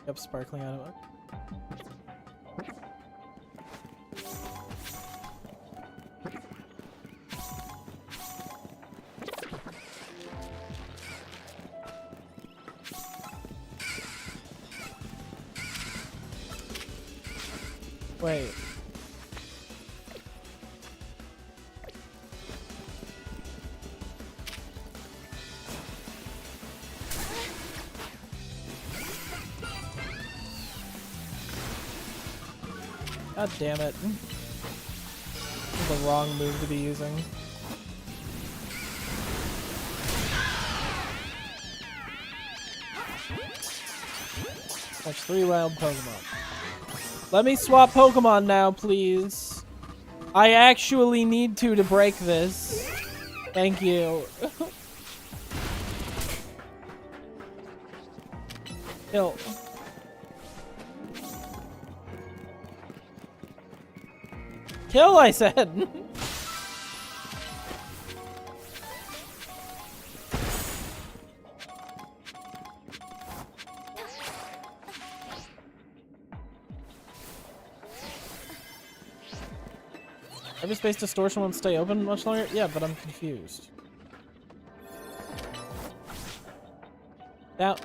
Yep, sparkling out of it. Wait. God damn it. This is the wrong move to be using. That's 3 wild Pokemon. Let me swap Pokemon now, please. I actually need to break this. Thank you. Kill. Kill, I said. Hyperspace distortion won't stay open much longer? Yeah, but I'm confused. Now.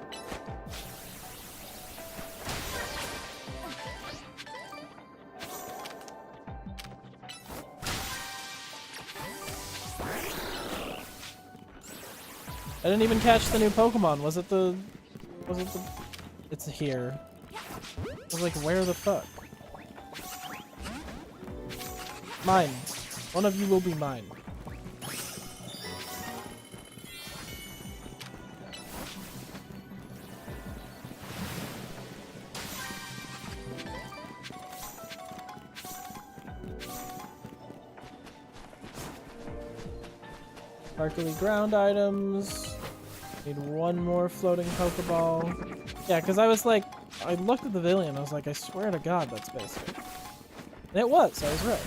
I didn't even catch the new Pokemon. Was it the... It's here. I was like, where the fuck? Mine. One of you will be mine. Sparkly ground items. Need one more floating Pokeball. Yeah, because I was like, I looked at the Villian, I was like, I swear to God, that's basic. And it was, I was right.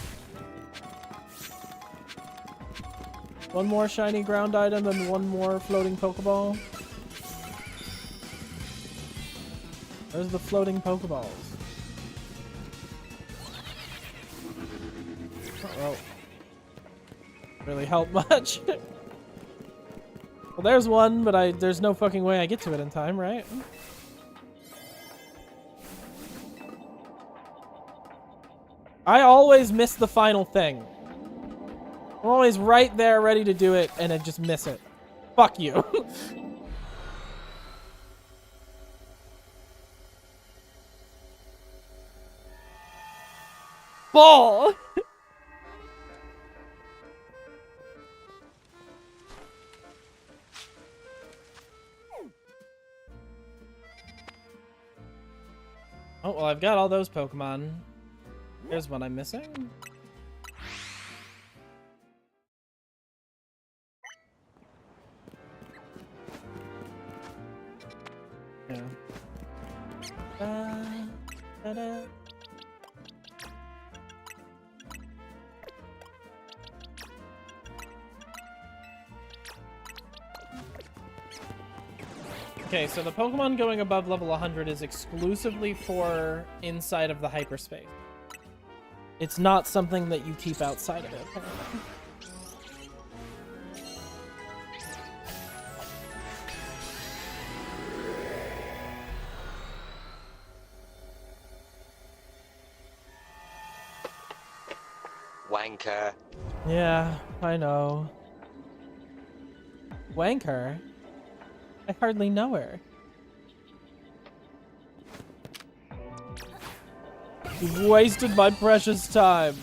One more shiny ground item and one more floating Pokeball. Where's the floating Pokeballs? Oh, really help much. Well, there's one, but there's no fucking way I get to it in time, right? I always miss the final thing. I'm always right there ready to do it, and I just miss it. Fuck you. Ball! Oh, well, I've got all those Pokemon. Here's one I'm missing. Yeah. Da-da. Okay, so the Pokemon going above level 100 is exclusively for inside of the hyperspace. It's not something that you keep outside of it, apparently. Wanker. Yeah, I know. Wanker? I hardly know her. You've wasted my precious time.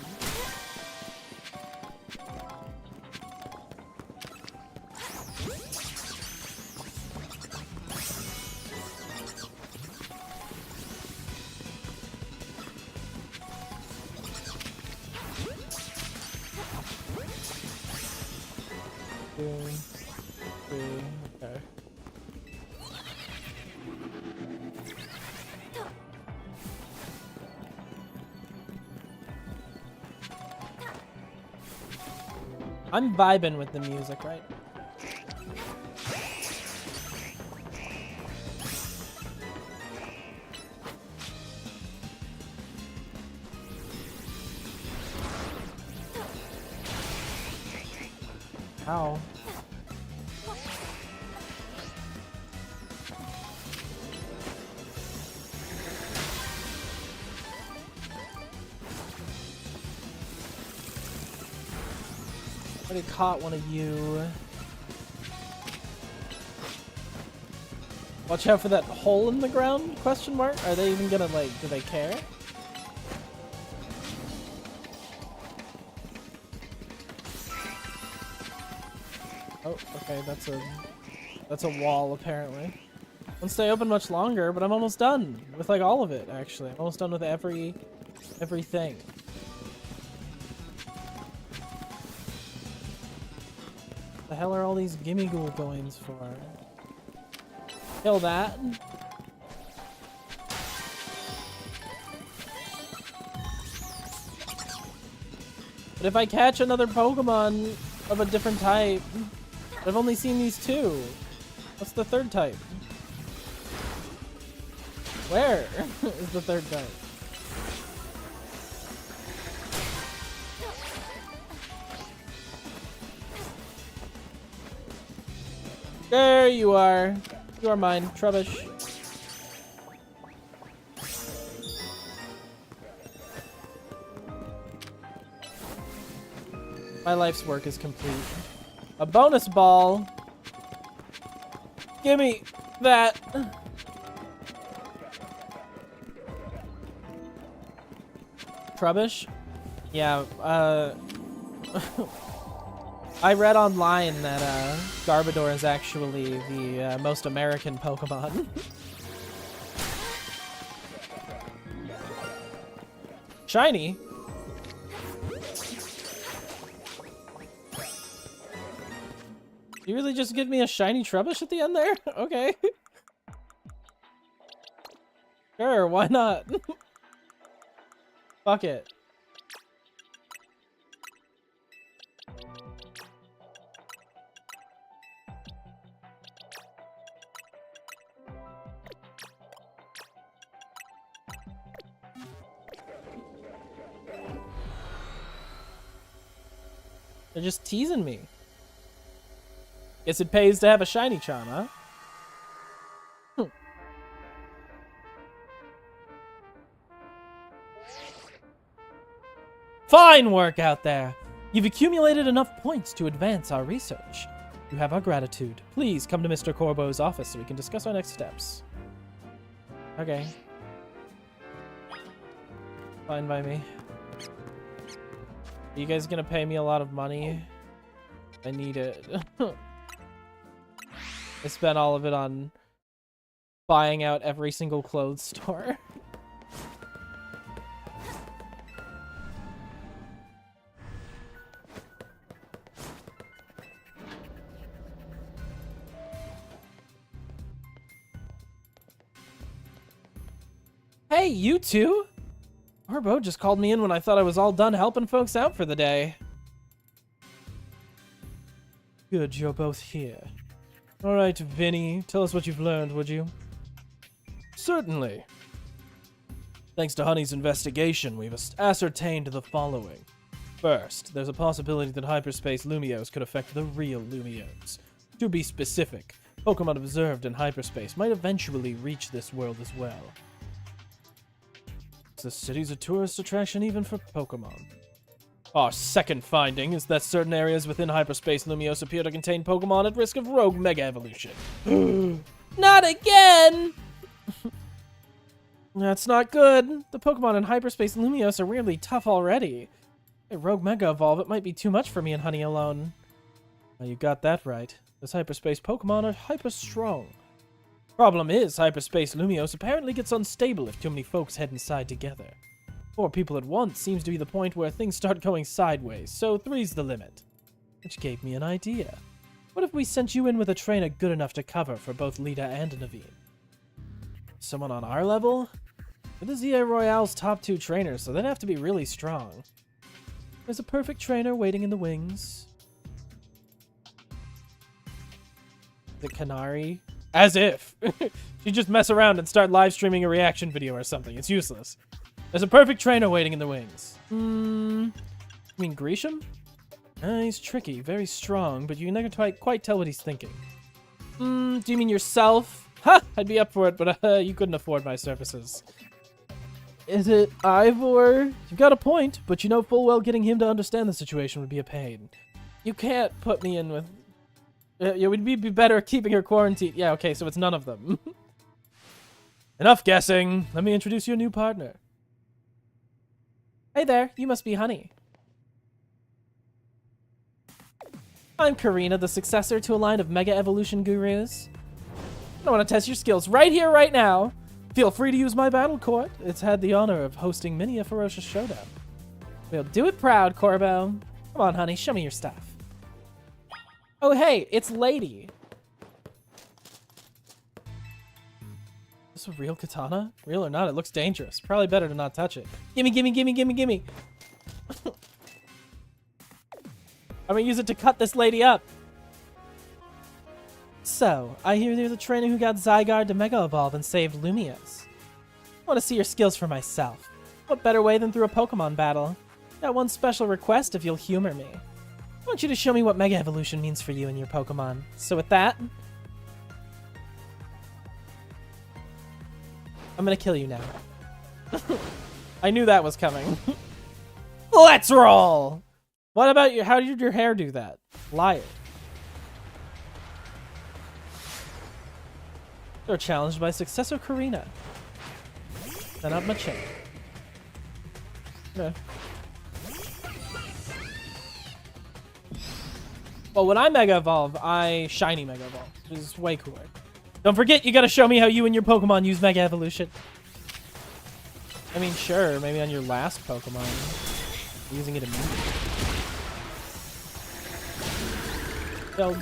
Okay. I'm vibing with the music, right? Ow. Already caught one of you. Watch out for that hole in the ground, question mark? Are they even gonna, like, do they care? Oh, okay, that's a wall, apparently. Won't stay open much longer, but I'm almost done with, like, all of it, actually. I'm almost done with everything. The hell are all these gimme ghoul goings for? Kill that. But if I catch another Pokemon of a different type, I've only seen these two. What's the third type? Where is the third type? There you are. You are mine, Trubbish. My life's work is complete. A bonus ball. Gimme that. Trubbish? Yeah, I read online that Garbodor is actually the most American Pokemon. Shiny? You really just give me a shiny Trubbish at the end there? Okay. Sure, why not? Fuck it. They're just teasing me. Guess it pays to have a shiny charm, huh? Fine work out there. You've accumulated enough points to advance our research. You have our gratitude. Please come to Mr. Corbo's office so we can discuss our next steps. Okay. Fine by me. Are you guys gonna pay me a lot of money? I need it. I spent all of it on buying out every single clothes store. Hey, you two! Corbo just called me in when I thought I was all done helping folks out for the day. Good, you're both here. Alright, Vinny, tell us what you've learned, would you? Certainly. Thanks to Honey's investigation, we've ascertained the following. First, there's a possibility that hyperspace Lumiose could affect the real Lumiose. To be specific, Pokemon observed in hyperspace might eventually reach this world as well. The city's a tourist attraction even for Pokemon. Our second finding is that certain areas within hyperspace Lumiose appear to contain Pokemon at risk of rogue Mega Evolution. Not again! That's not good. The Pokemon in hyperspace Lumiose are weirdly tough already. A rogue Mega Evolve, it might be too much for me and Honey alone. Well, you got that right. Those hyperspace Pokemon are hyper strong. Problem is, hyperspace Lumiose apparently gets unstable if too many folks head inside together. 4 people at once seems to be the point where things start going sideways, so 3's the limit. Which gave me an idea. What if we sent you in with a trainer good enough to cover for both Lita and Naveen? Someone on our level? We're the ZA Royale's top 2 trainers, so they'd have to be really strong. There's a perfect trainer waiting in the wings. The Canary? As if! She'd just mess around and start live streaming a reaction video or something. It's useless. There's a perfect trainer waiting in the wings. You mean Grisham? He's tricky, very strong, but you can never quite tell what he's thinking. Do you mean yourself? Ha! I'd be up for it, but you couldn't afford my services. Is it Ivor? You've got a point, but you know full well getting him to understand the situation would be a pain. You can't put me in with... it would be better keeping her quarantined. Yeah, okay, so it's none of them. Enough guessing. Let me introduce your new partner. Hey there, you must be Honey. I'm Karina, the successor to a line of Mega Evolution gurus. I want to test your skills right here, right now. Feel free to use my battle court. It's had the honor of hosting many a ferocious showdown. We'll do it proud, Corbo. Come on, honey, show me your stuff. Oh, hey, it's Lady. Is this a real katana? Real or not, it looks dangerous. Probably better to not touch it. Gimme, gimme, gimme, gimme, gimme. I'm gonna use it to cut this lady up. So, I hear you're the trainer who got Zygarde to Mega Evolve and saved Lumiose. I want to see your skills for myself. What better way than through a Pokemon battle? Got one special request if you'll humor me. I want you to show me what Mega Evolution means for you and your Pokemon. So with that, I'm gonna kill you now. I knew that was coming. Let's roll! What about you? How did your hair do that? Liar. They're challenged by successor Karina. Then up my chain. Okay. Well, when I Mega Evolve, I Shiny Mega Evolve, which is way cooler. Don't forget, you gotta show me how you and your Pokemon use Mega Evolution. I mean, sure, maybe on your last Pokemon, using it immediately. Build.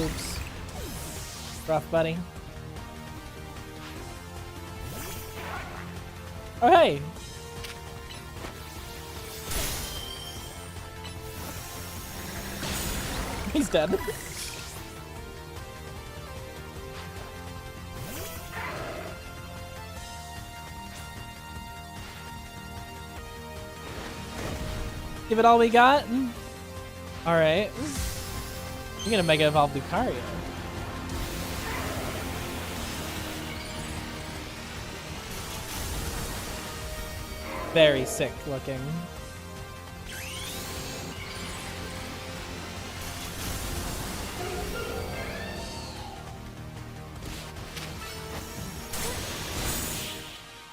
Oops. Rough, buddy. Oh, hey! He's dead. Give it all we got? Alright. You're gonna Mega Evolve Lucario. Very sick looking.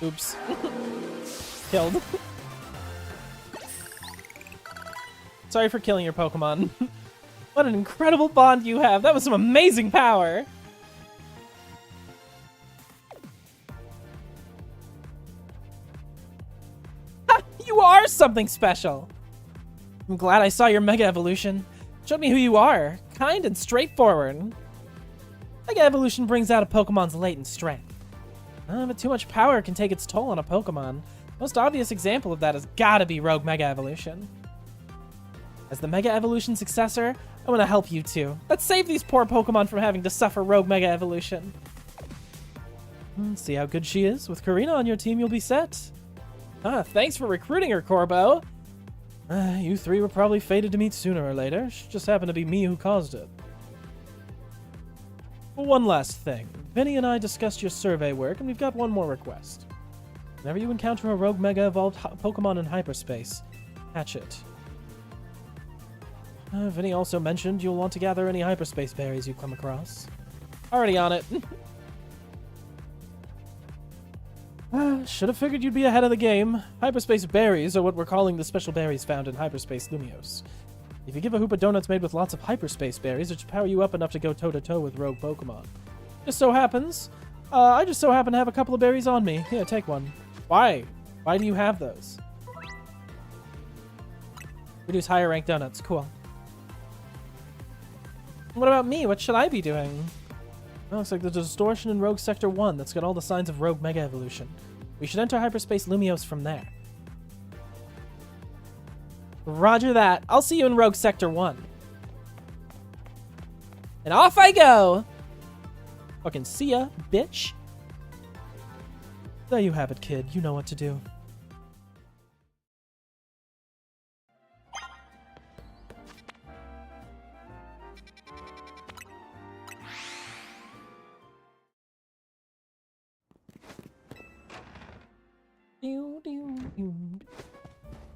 Oops. Killed. Sorry for killing your Pokemon. What an incredible bond you have. That was some amazing power. Ha! You are something special. I'm glad I saw your Mega Evolution. Showed me who you are. Kind and straightforward. Mega Evolution brings out a Pokemon's latent strength. But too much power can take its toll on a Pokemon. Most obvious example of that has gotta be Rogue Mega Evolution. As the Mega Evolution successor, I want to help you too. Let's save these poor Pokemon from having to suffer Rogue Mega Evolution. See how good she is? With Karina on your team, you'll be set. Thanks for recruiting her, Corbo. You three were probably fated to meet sooner or later. Just happened to be me who caused it. One last thing. Vinny and I discussed your survey work, and we've got one more request. Whenever you encounter a Rogue Mega Evolved Pokemon in hyperspace, catch it. Vinny also mentioned you'll want to gather any hyperspace berries you come across. Already on it. Should have figured you'd be ahead of the game. Hyperspace berries are what we're calling the special berries found in Hyperspace Lumiose. If you give a hoop of donuts made with lots of hyperspace berries, it should power you up enough to go toe-to-toe with rogue Pokemon. Just so happens, I just so happen to have a couple of berries on me. Here, take one. Why? Why do you have those? Reduce higher rank donuts. Cool. What about me? What should I be doing? Well, looks like there's a distortion in Rogue Sector 1 that's got all the signs of Rogue Mega Evolution. We should enter Hyperspace Lumiose from there. Roger that. I'll see you in Rogue Sector 1. And off I go! Fucking see ya, bitch. There you have it, kid. You know what to do. Pew, pew, pew.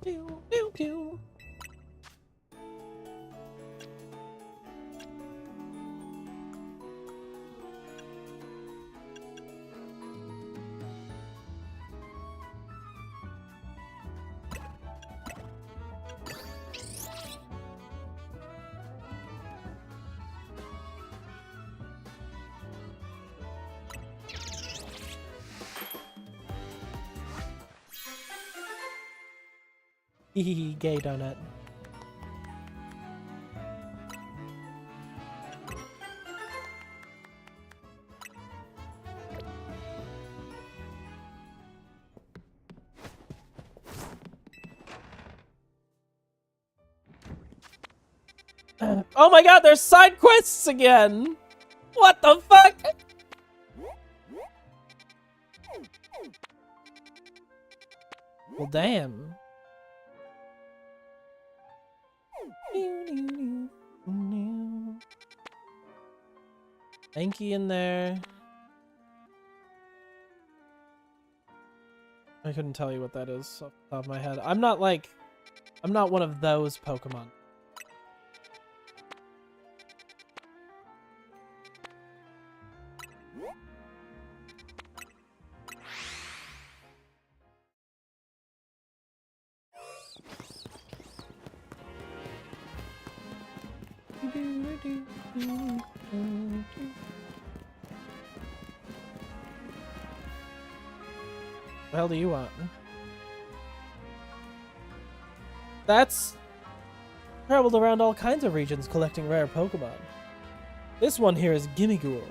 Pew, pew, pew. Hehehe, gay donut. Oh my god, there's side quests again! What the fuck? Well, damn. Anki in there. I couldn't tell you what that is off the top of my head. I'm not one of those Pokemon. What the hell do you want? That's traveled around all kinds of regions collecting rare Pokemon. This one here is Gimmighoul.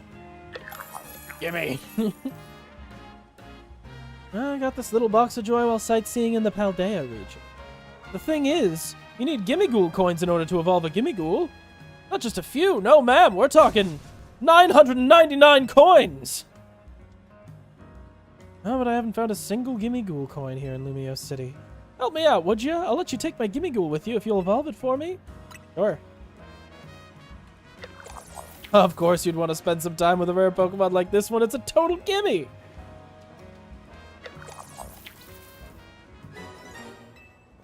Gimme! I got this little box of joy while sightseeing in the Paldea region. The thing is, you need Gimmighoul coins in order to evolve a Gimmighoul. Not just a few, no ma'am, we're talking 999 coins! Oh, but I haven't found a single Gimmighoul coin here in Lumio City. Help me out, would you? I'll let you take my Gimmighoul with you if you'll evolve it for me. Sure. Of course you'd want to spend some time with a rare Pokemon like this one. It's a total gimme!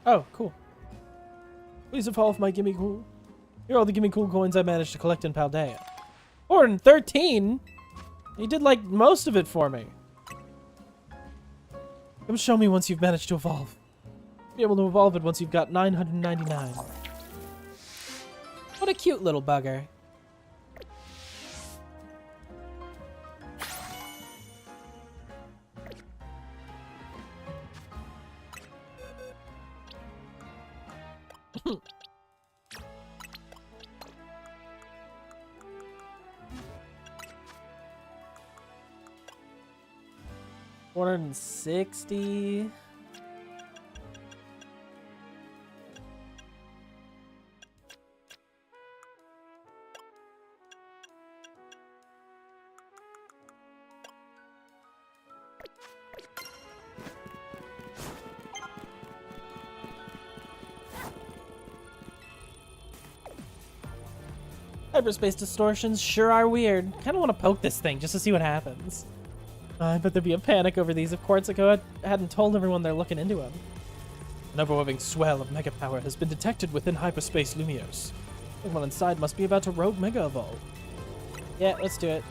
Oh, cool. Please evolve my Gimmighoul. Here are all the Gimmighoul coins I managed to collect in Paldea. 413? You did, like, most of it for me. Come show me once you've managed to evolve. Be able to evolve it once you've got 999. What a cute little bugger. $460. Hyperspace distortions sure are weird. Kinda wanna poke this thing just to see what happens. I bet there'd be a panic over these if Quartzico hadn't told everyone they're looking into them. An overwhelming swell of mega power has been detected within Hyperspace Lumios. Everyone inside must be about to rogue mega evolve. Yeah, let's do it.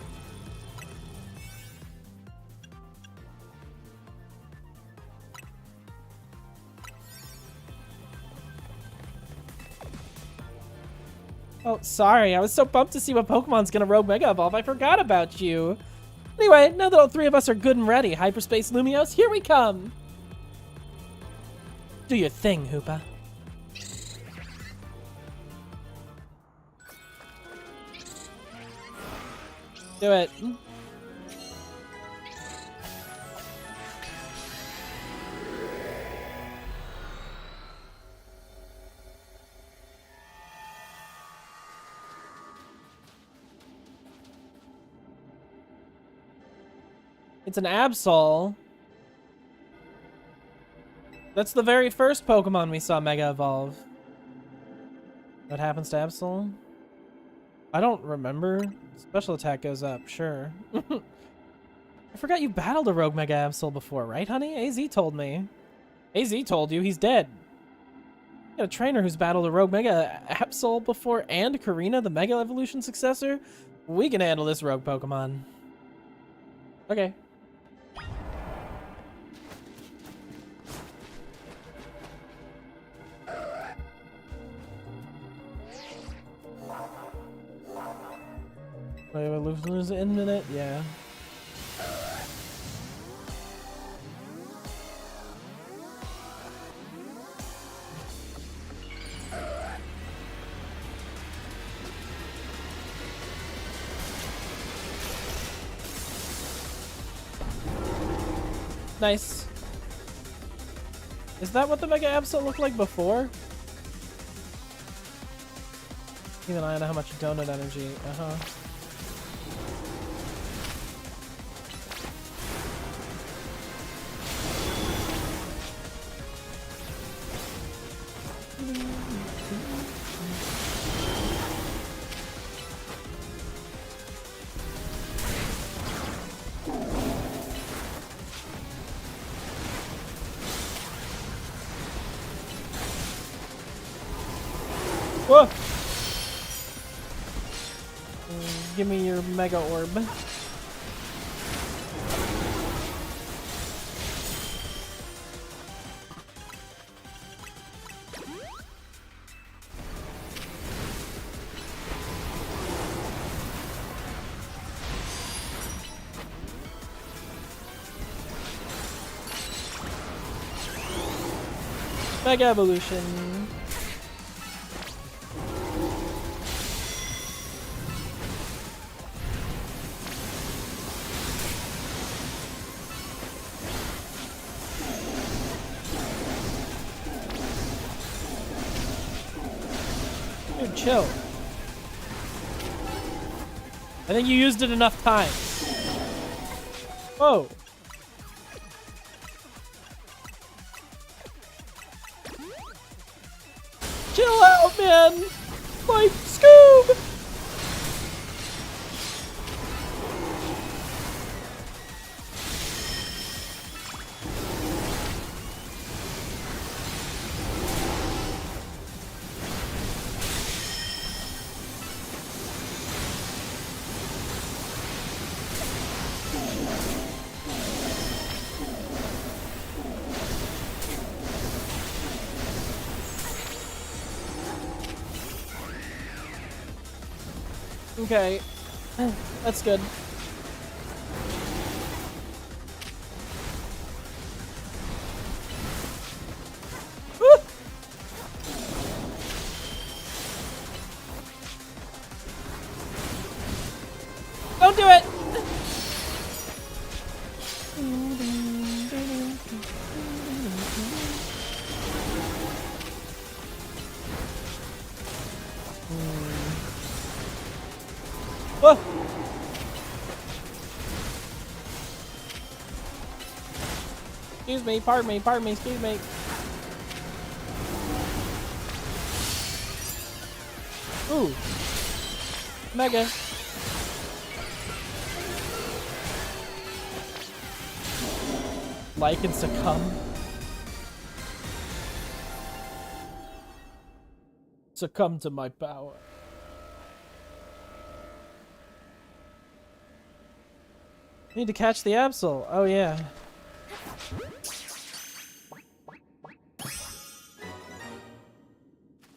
Oh, sorry. I was so pumped to see what Pokemon's gonna rogue mega evolve. I forgot about you. Anyway, now that all three of us are good and ready, Hyperspace Lumios, here we come! Do your thing, Hoopa. Do it. It's an Absol. That's the very first Pokemon we saw Mega Evolve. What happens to Absol? I don't remember. Special attack goes up, sure. I forgot you battled a Rogue Mega Absol before, right, honey? AZ told me. AZ told you he's dead. You got a trainer who's battled a Rogue Mega Absol before and Karina, the Mega Evolution successor? We can handle this rogue Pokemon. Okay. Wait, lose it in a minute? Yeah. Nice. Is that what the Mega Absol looked like before? Keep an eye on how much donut energy. Uh-huh. Whoa! Give me your Mega Orb. Mega Evolution. Dude, chill. I think you used it enough times. Whoa. Chill out, man! Like, Scoob! Okay. That's good. Woo! Don't do it! Whoa! Excuse me, pardon me, excuse me. Ooh. Mega. Like and succumb. Succumb to my power. Need to catch the Absol. Oh yeah.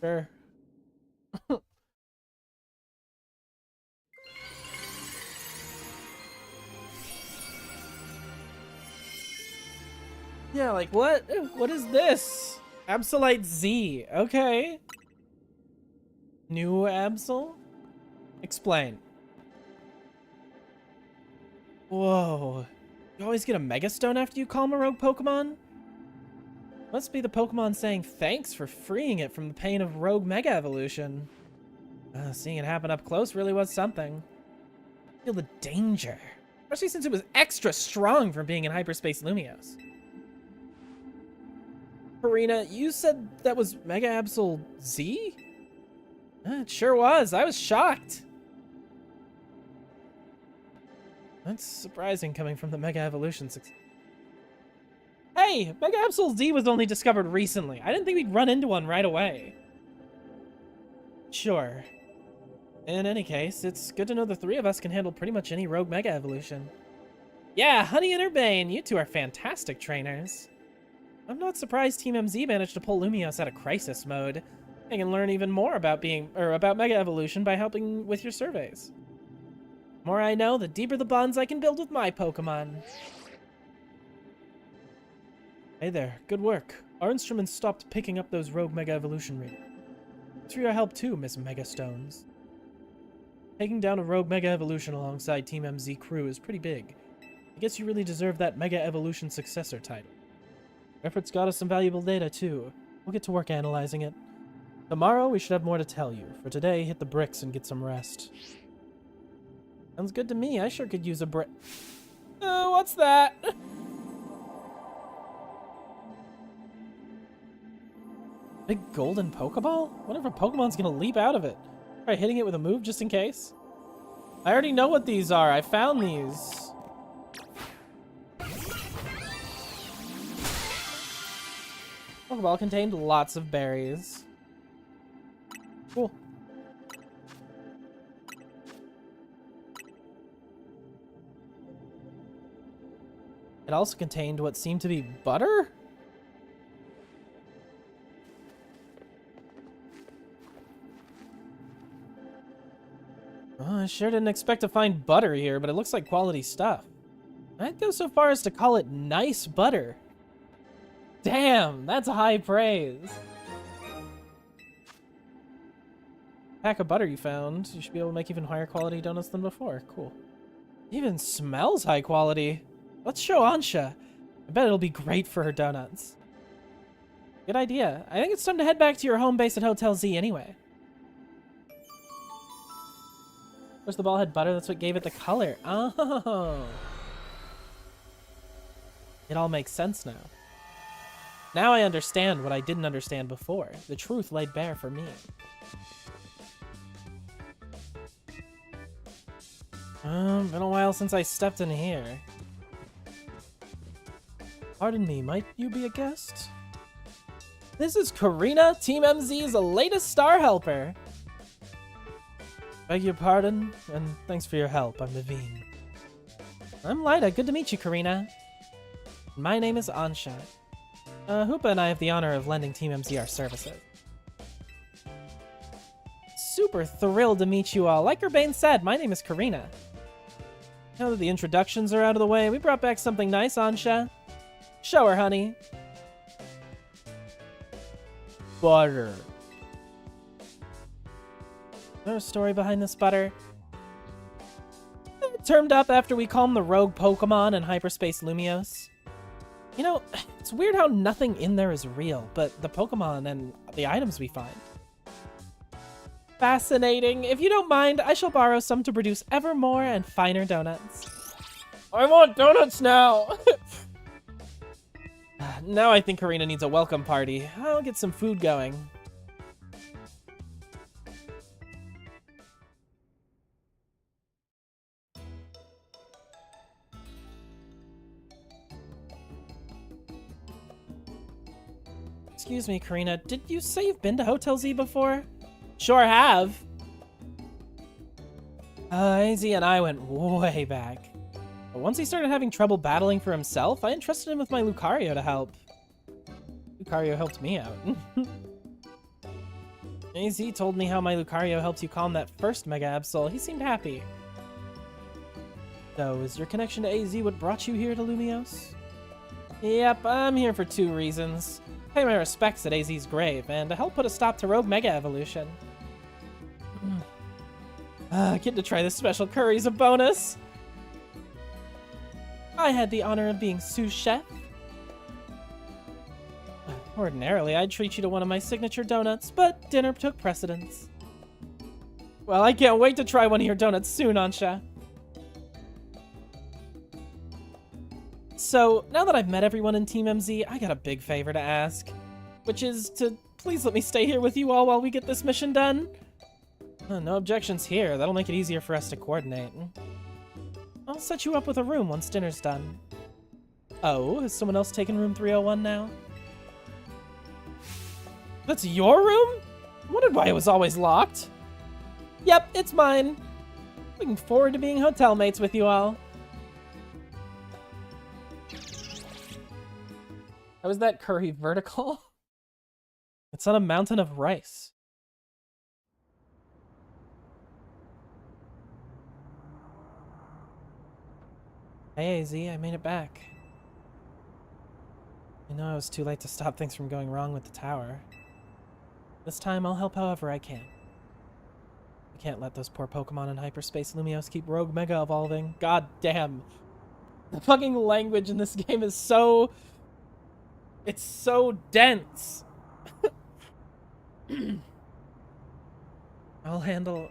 Sure. Yeah, like what? What is this? Absolite Z. Okay. New Absol? Explain. Whoa. You always get a Mega Stone after you calm a rogue Pokemon? Must be the Pokemon saying thanks for freeing it from the pain of rogue Mega Evolution. Seeing it happen up close really was something. Feel the danger. Especially since it was extra strong from being in Hyperspace Lumiose. Karina, you said that was Mega Absol Z? It sure was. I was shocked. That's surprising coming from the Mega Evolution success. Hey! Mega Absol Z was only discovered recently. I didn't think we'd run into one right away. Sure. In any case, it's good to know the three of us can handle pretty much any rogue Mega Evolution. Yeah, Honey and Urbane, you two are fantastic trainers. I'm not surprised Team MZ managed to pull Lumios out of crisis mode. I can learn even more about Mega Evolution by helping with your surveys. The more I know, the deeper the bonds I can build with my Pokemon. Hey there, good work. Our instruments stopped picking up those rogue Mega Evolution readings. Thanks for your help too, Miss Mega Stones. Taking down a rogue Mega Evolution alongside Team MZ crew is pretty big. I guess you really deserve that Mega Evolution successor title. Your efforts got us some valuable data too. We'll get to work analyzing it. Tomorrow we should have more to tell you. For today, hit the bricks and get some rest. Sounds good to me. I sure could use a brick. Oh, what's that? Big golden Pokeball? What if a Pokemon's gonna leap out of it? Try hitting it with a move just in case? I already know what these are. I found these. Pokeball contained lots of berries. Cool. It also contained what seemed to be butter? I sure didn't expect to find butter here, but it looks like quality stuff. I'd go so far as to call it nice butter. Damn, that's high praise. Pack of butter you found. You should be able to make even higher quality donuts than before. Cool. Even smells high quality. Let's show Ansha. I bet it'll be great for her donuts. Good idea. I think it's time to head back to your home base at Hotel Z anyway. Of course, the ball had butter. That's what gave it the color. Oh. It all makes sense now. Now I understand what I didn't understand before. The truth laid bare for me. Been a while since I stepped in here. Pardon me, might you be a guest? This is Karina, Team MZ's latest star helper. Beg your pardon, and thanks for your help. I'm Naveen. I'm Lyda. Good to meet you, Karina. My name is Ansha. Hoopa and I have the honor of lending Team MZ our services. Super thrilled to meet you all. Like Urbane said, my name is Karina. Now that the introductions are out of the way, we brought back something nice, Ansha. Show her, honey. Butter. Is there a story behind this butter? It turned up after we calmed the rogue Pokemon and Hyperspace Lumios. You know, it's weird how nothing in there is real, but the Pokemon and the items we find. Fascinating. If you don't mind, I shall borrow some to produce ever more and finer donuts. I want donuts now! Now I think Karina needs a welcome party. I'll get some food going. Excuse me, Karina, did you say you've been to Hotel Z before? Sure have. AZ and I went way back. But once he started having trouble battling for himself, I entrusted him with my Lucario to help. Lucario helped me out. AZ told me how my Lucario helped you calm that first Mega Absol. He seemed happy. So, is your connection to AZ what brought you here to Lumios? Yep, I'm here for 2 reasons. Pay my respects at AZ's grave, and to help put a stop to Rogue Mega Evolution. Getting to try this special curry's a bonus. I had the honor of being sous chef. Ordinarily, I'd treat you to one of my signature donuts, but dinner took precedence. Well, I can't wait to try one of your donuts soon, Ansha. So, now that I've met everyone in Team MZ, I got a big favor to ask. Which is to please let me stay here with you all while we get this mission done. No objections here. That'll make it easier for us to coordinate. Oh, I'll set you up with a room once dinner's done. Oh, has someone else taken room 301 now? That's your room? I wondered why it was always locked. Yep, it's mine. Looking forward to being hotel mates with you all. How is that curry vertical? It's on a mountain of rice. Hey, AZ, I made it back. I know I was too late to stop things from going wrong with the tower. This time, I'll help however I can. I can't let those poor Pokemon in hyperspace Lumiose keep Rogue Mega evolving. God damn. The fucking language in this game is so... It's so dense. I'll handle...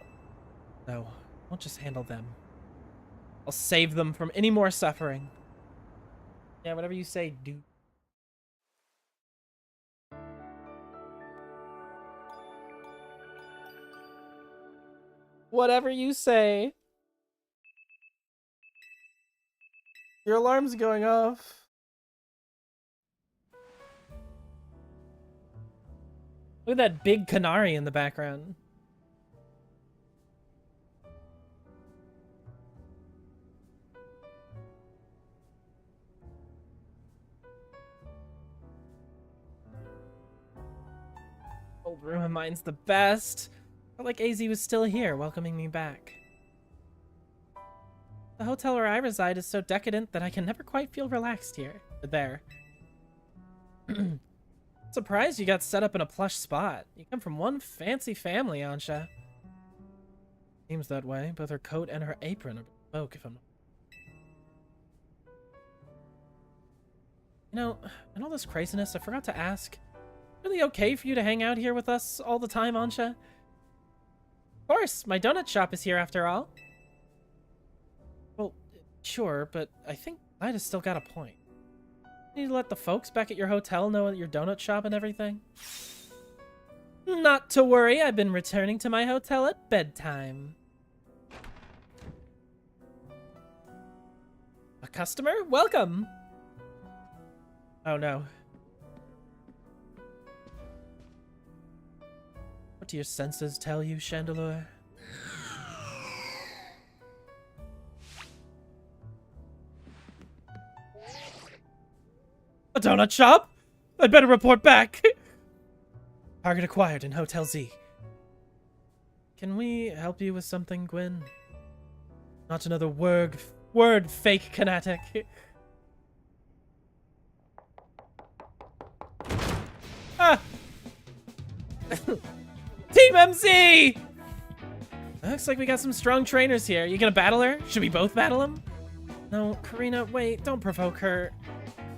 No, I won't just handle them. I'll save them from any more suffering. Yeah, whatever you say, dude. Whatever you say. Your alarm's going off. Look at that big canary in the background. Old room of mine's the best. Felt like AZ was still here, welcoming me back. The hotel where I reside is so decadent that I can never quite feel relaxed here. There. Surprised you got set up in a plush spot. You come from one fancy family, Ansha. Seems that way. Both her coat and her apron are bespoke, if I'm not... You know, in all this craziness, I forgot to ask. Really okay for you to hang out here with us all the time, Ansha? Of course, my donut shop is here after all. Well, sure, but I think Lida's still got a point. You need to let the folks back at your hotel know at your donut shop and everything. Not to worry, I've been returning to my hotel at bedtime. A customer? Welcome! Oh no. What do your senses tell you, Chandelure? A donut shop? I'd better report back. Target acquired in Hotel Z. Can we help you with something, Gwen? Not another word fake Knatic. Ah! Team MZ! Looks like we got some strong trainers here. You gonna battle her? Should we both battle him? No, Karina, wait, don't provoke her.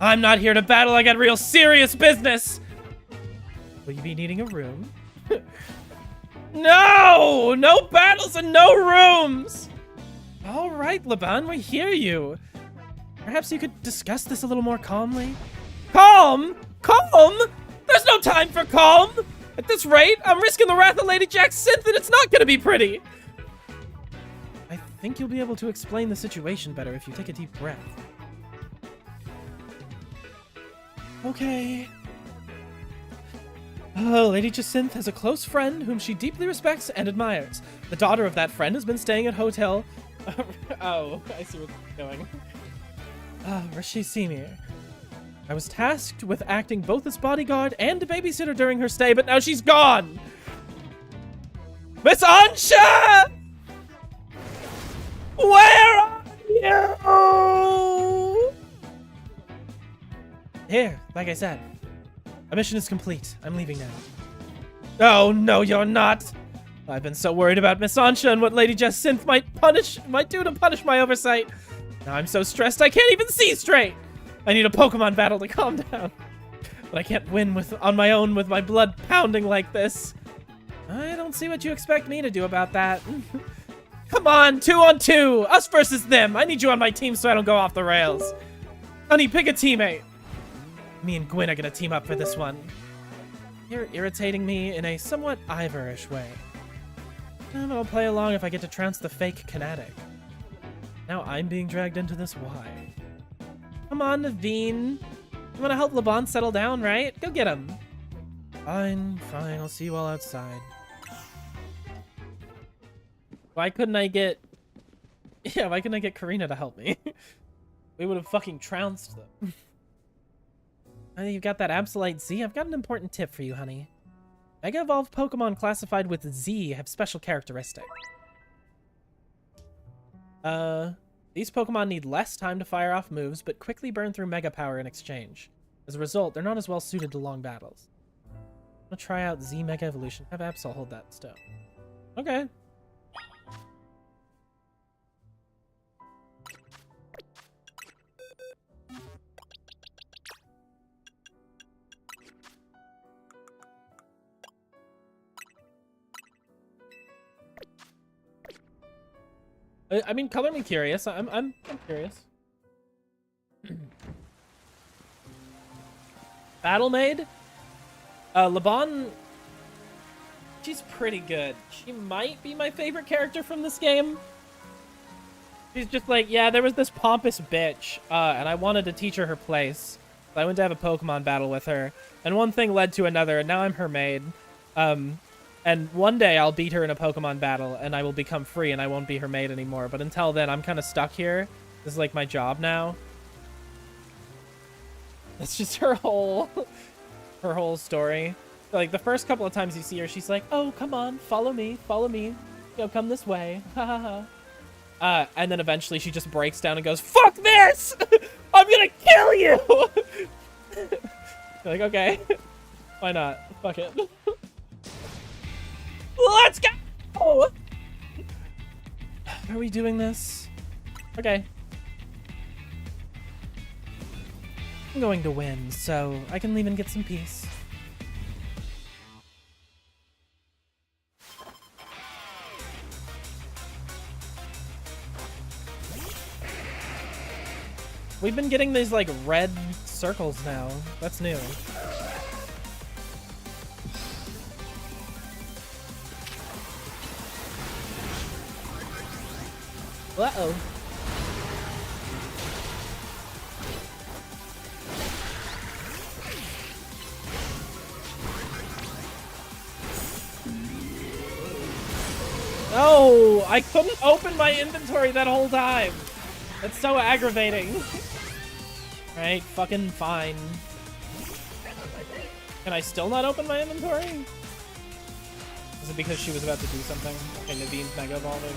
I'm not here to battle, I got real serious business! Will you be needing a room? No! No battles and no rooms! Alright, Laban, we hear you. Perhaps you could discuss this a little more calmly? Calm? Calm? There's no time for calm! At this rate, I'm risking the wrath of Lady Jack Synth and it's not gonna be pretty! I think you'll be able to explain the situation better if you take a deep breath. Okay. Lady Jacinth has a close friend whom she deeply respects and admires. The daughter of that friend has been staying at Hotel... oh, I see what's going. Rashid Simir. I was tasked with acting both as bodyguard and a babysitter during her stay, but now she's gone! Miss Ansha! Where are you? Here, like I said. Our mission is complete. I'm leaving now. Oh, no, you're not. I've been so worried about Miss Ansha and what Lady Jacinth might do to punish my oversight. Now I'm so stressed I can't even see straight. I need a Pokemon battle to calm down. But I can't win on my own with my blood pounding like this. I don't see what you expect me to do about that. Come on, 2-on-2. Us versus them. I need you on my team so I don't go off the rails. Honey, pick a teammate. Me and Gwen are gonna team up for this one. You're irritating me in a somewhat Ivorish way. But I'll play along if I get to trounce the fake Knatic. Now I'm being dragged into this. Why? Come on, Naveen. You want to help LeBon settle down, right? Go get him. Fine, fine. I'll see you all outside. Why couldn't I get... Yeah, why couldn't I get Karina to help me? We would have fucking trounced them. You've got that Absolite Z. I've got an important tip for you, honey. Mega Evolved Pokemon classified with Z have special characteristics. These Pokemon need less time to fire off moves, but quickly burn through Mega Power in exchange. As a result, they're not as well suited to long battles. I'm gonna try out Z Mega Evolution. Have Absol hold that stone. Okay. I mean, color me curious. I'm curious. Battle Maid? LeBon, she's pretty good. She might be my favorite character from this game. She's just like, yeah, there was this pompous bitch, and I wanted to teach her her place. So I went to have a Pokemon battle with her, and one thing led to another, and now I'm her maid. And one day I'll beat her in a Pokemon battle, and I will become free, and I won't be her maid anymore. But until then, I'm kind of stuck here. This is like my job now. That's just her whole story. Like the first couple of times you see her, she's like, "Oh, come on, follow me, you know, come this way." Ha ha ha. And then eventually she just breaks down and goes, "Fuck this! I'm gonna kill you!" You're like, okay, why not? Fuck it. Let's go! Are we doing this? Okay. I'm going to win, so I can leave and get some peace. We've been getting these, like, red circles now. That's new. Uh-oh. No! I couldn't open my inventory that whole time! That's so aggravating. Right, fucking fine. Can I still not open my inventory? Is it because she was about to do something? Okay, Naveen's Mega Evolving.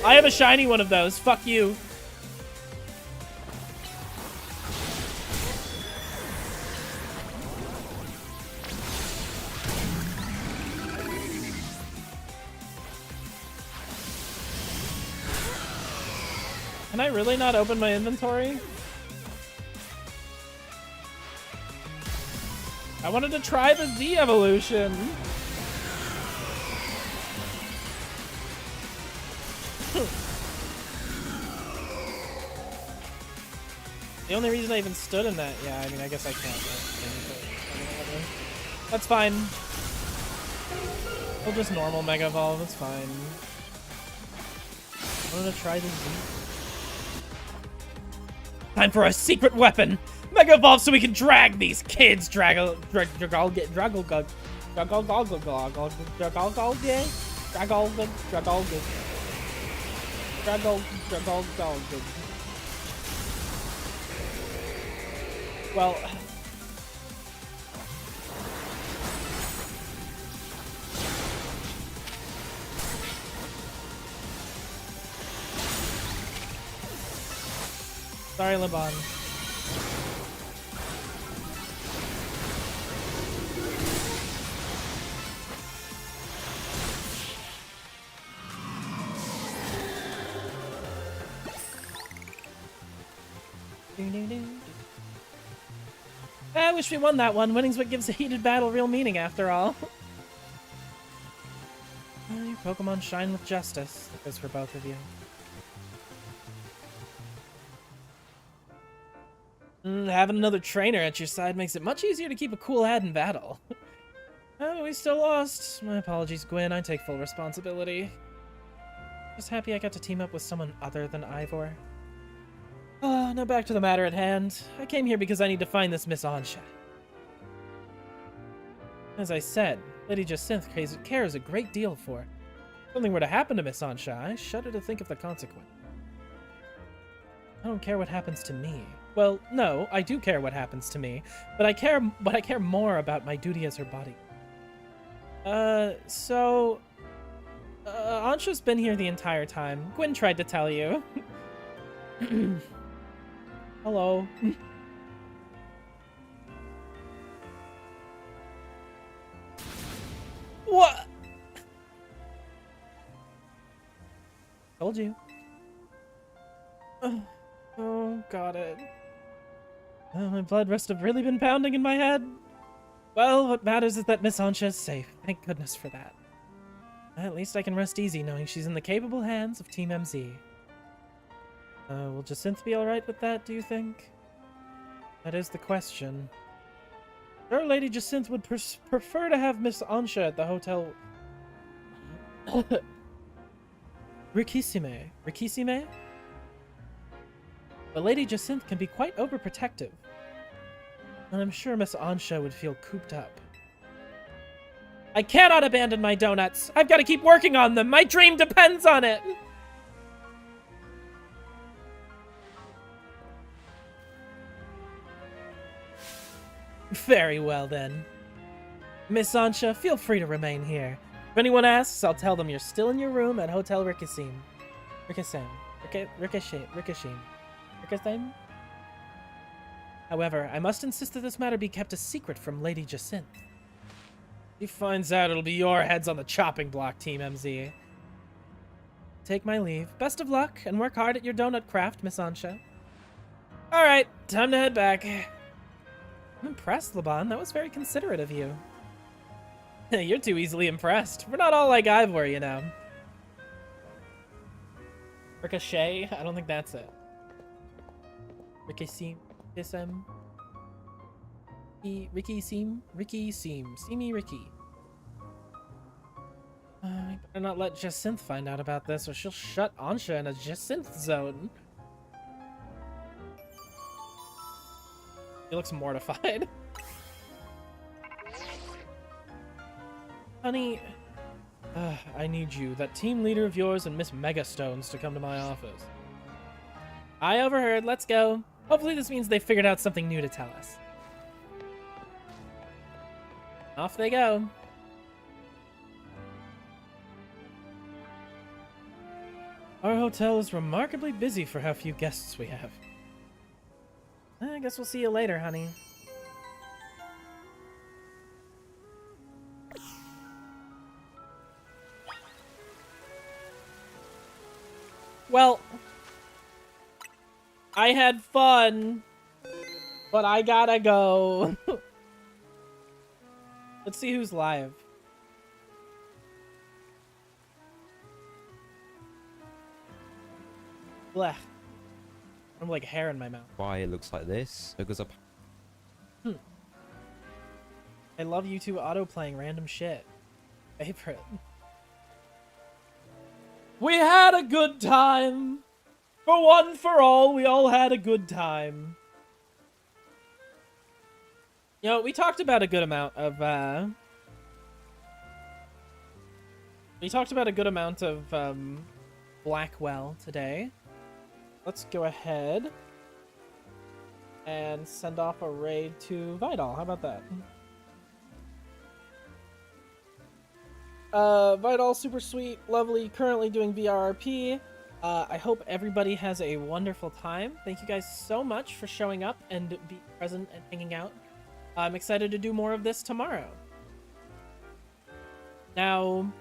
I have a shiny one of those. Fuck you. Can I really not open my inventory? I wanted to try the Z evolution. The only reason I even stood in that, yeah, I mean, I guess I can't. That's fine. We'll just normal Mega Evolve, it's fine. I wanted to try the Z. Time for a secret weapon! Mega Evolve so we can drag these kids! Draggle. Well... Sorry, LeBon. I wish we won that one. Winning's what gives a heated battle real meaning, after all. Your Pokemon shine with justice. That goes for both of you. Having another trainer at your side makes it much easier to keep a cool head in battle. Oh, we still lost. My apologies, Gwyn. I take full responsibility. Just happy I got to team up with someone other than Ivor. Now back to the matter at hand. I came here because I need to find this Miss Ansha. As I said, Lady Jacinth cares a great deal for her. If something were to happen to Miss Ansha, I shudder to think of the consequence. I don't care what happens to me. Well, no, I do care what happens to me, but I care more about my duty as her body. Ansha's been here the entire time. Gwyn tried to tell you. Hello. What? Told you. Oh, got it. Oh, my blood must have really been pounding in my head. Well, what matters is that Miss Ansha is safe. Thank goodness for that. At least I can rest easy knowing she's in the capable hands of Team MZ. Will Jacinth be alright with that, do you think? That is the question. Sure, Lady Jacinth would prefer to have Miss Ansha at the hotel... Rikisime. Rikisime? But Lady Jacinth can be quite overprotective. And I'm sure Miss Ansha would feel cooped up. I cannot abandon my donuts! I've got to keep working on them! My dream depends on it! Very well, then. Miss Ansha, feel free to remain here. If anyone asks, I'll tell them you're still in your room at Hotel Rikisime. Rikishime. However, I must insist that this matter be kept a secret from Lady Jacinth. If he finds out, it'll be your heads on the chopping block, Team MZ. Take my leave. Best of luck, and work hard at your donut craft, Miss Ansha. Alright, time to head back. I'm impressed, Laban. That was very considerate of you. You're too easily impressed. We're not all like Ivor, you know. Ricochet? I don't think that's it. Ricky Seem. See me, Ricky. I better not let Jacinth find out about this, or she'll shut Ansha in a Jacinth zone. He looks mortified. Honey, I need you, that team leader of yours and Miss Megastones, to come to my office. I overheard. Let's go. Hopefully this means they figured out something new to tell us. Off they go. Our hotel is remarkably busy for how few guests we have. I guess we'll see you later, honey. Well, I had fun, but I gotta go. Let's see who's live. Blech. I'm like hair in my mouth. Why it looks like this? Because I love you two auto-playing random shit. Favorite. We had a good time. For one, for all, we all had a good time. You know, we talked about a good amount of, Blackwell today. Let's go ahead and send off a raid to Vidal. How about that? Vidal, super sweet, lovely, currently doing VRRP. I hope everybody has a wonderful time. Thank you guys so much for showing up and being present and hanging out. I'm excited to do more of this tomorrow. Now,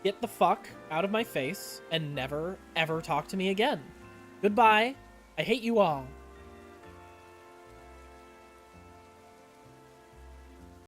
get the fuck out of my face and never, ever talk to me again. Goodbye. I hate you all.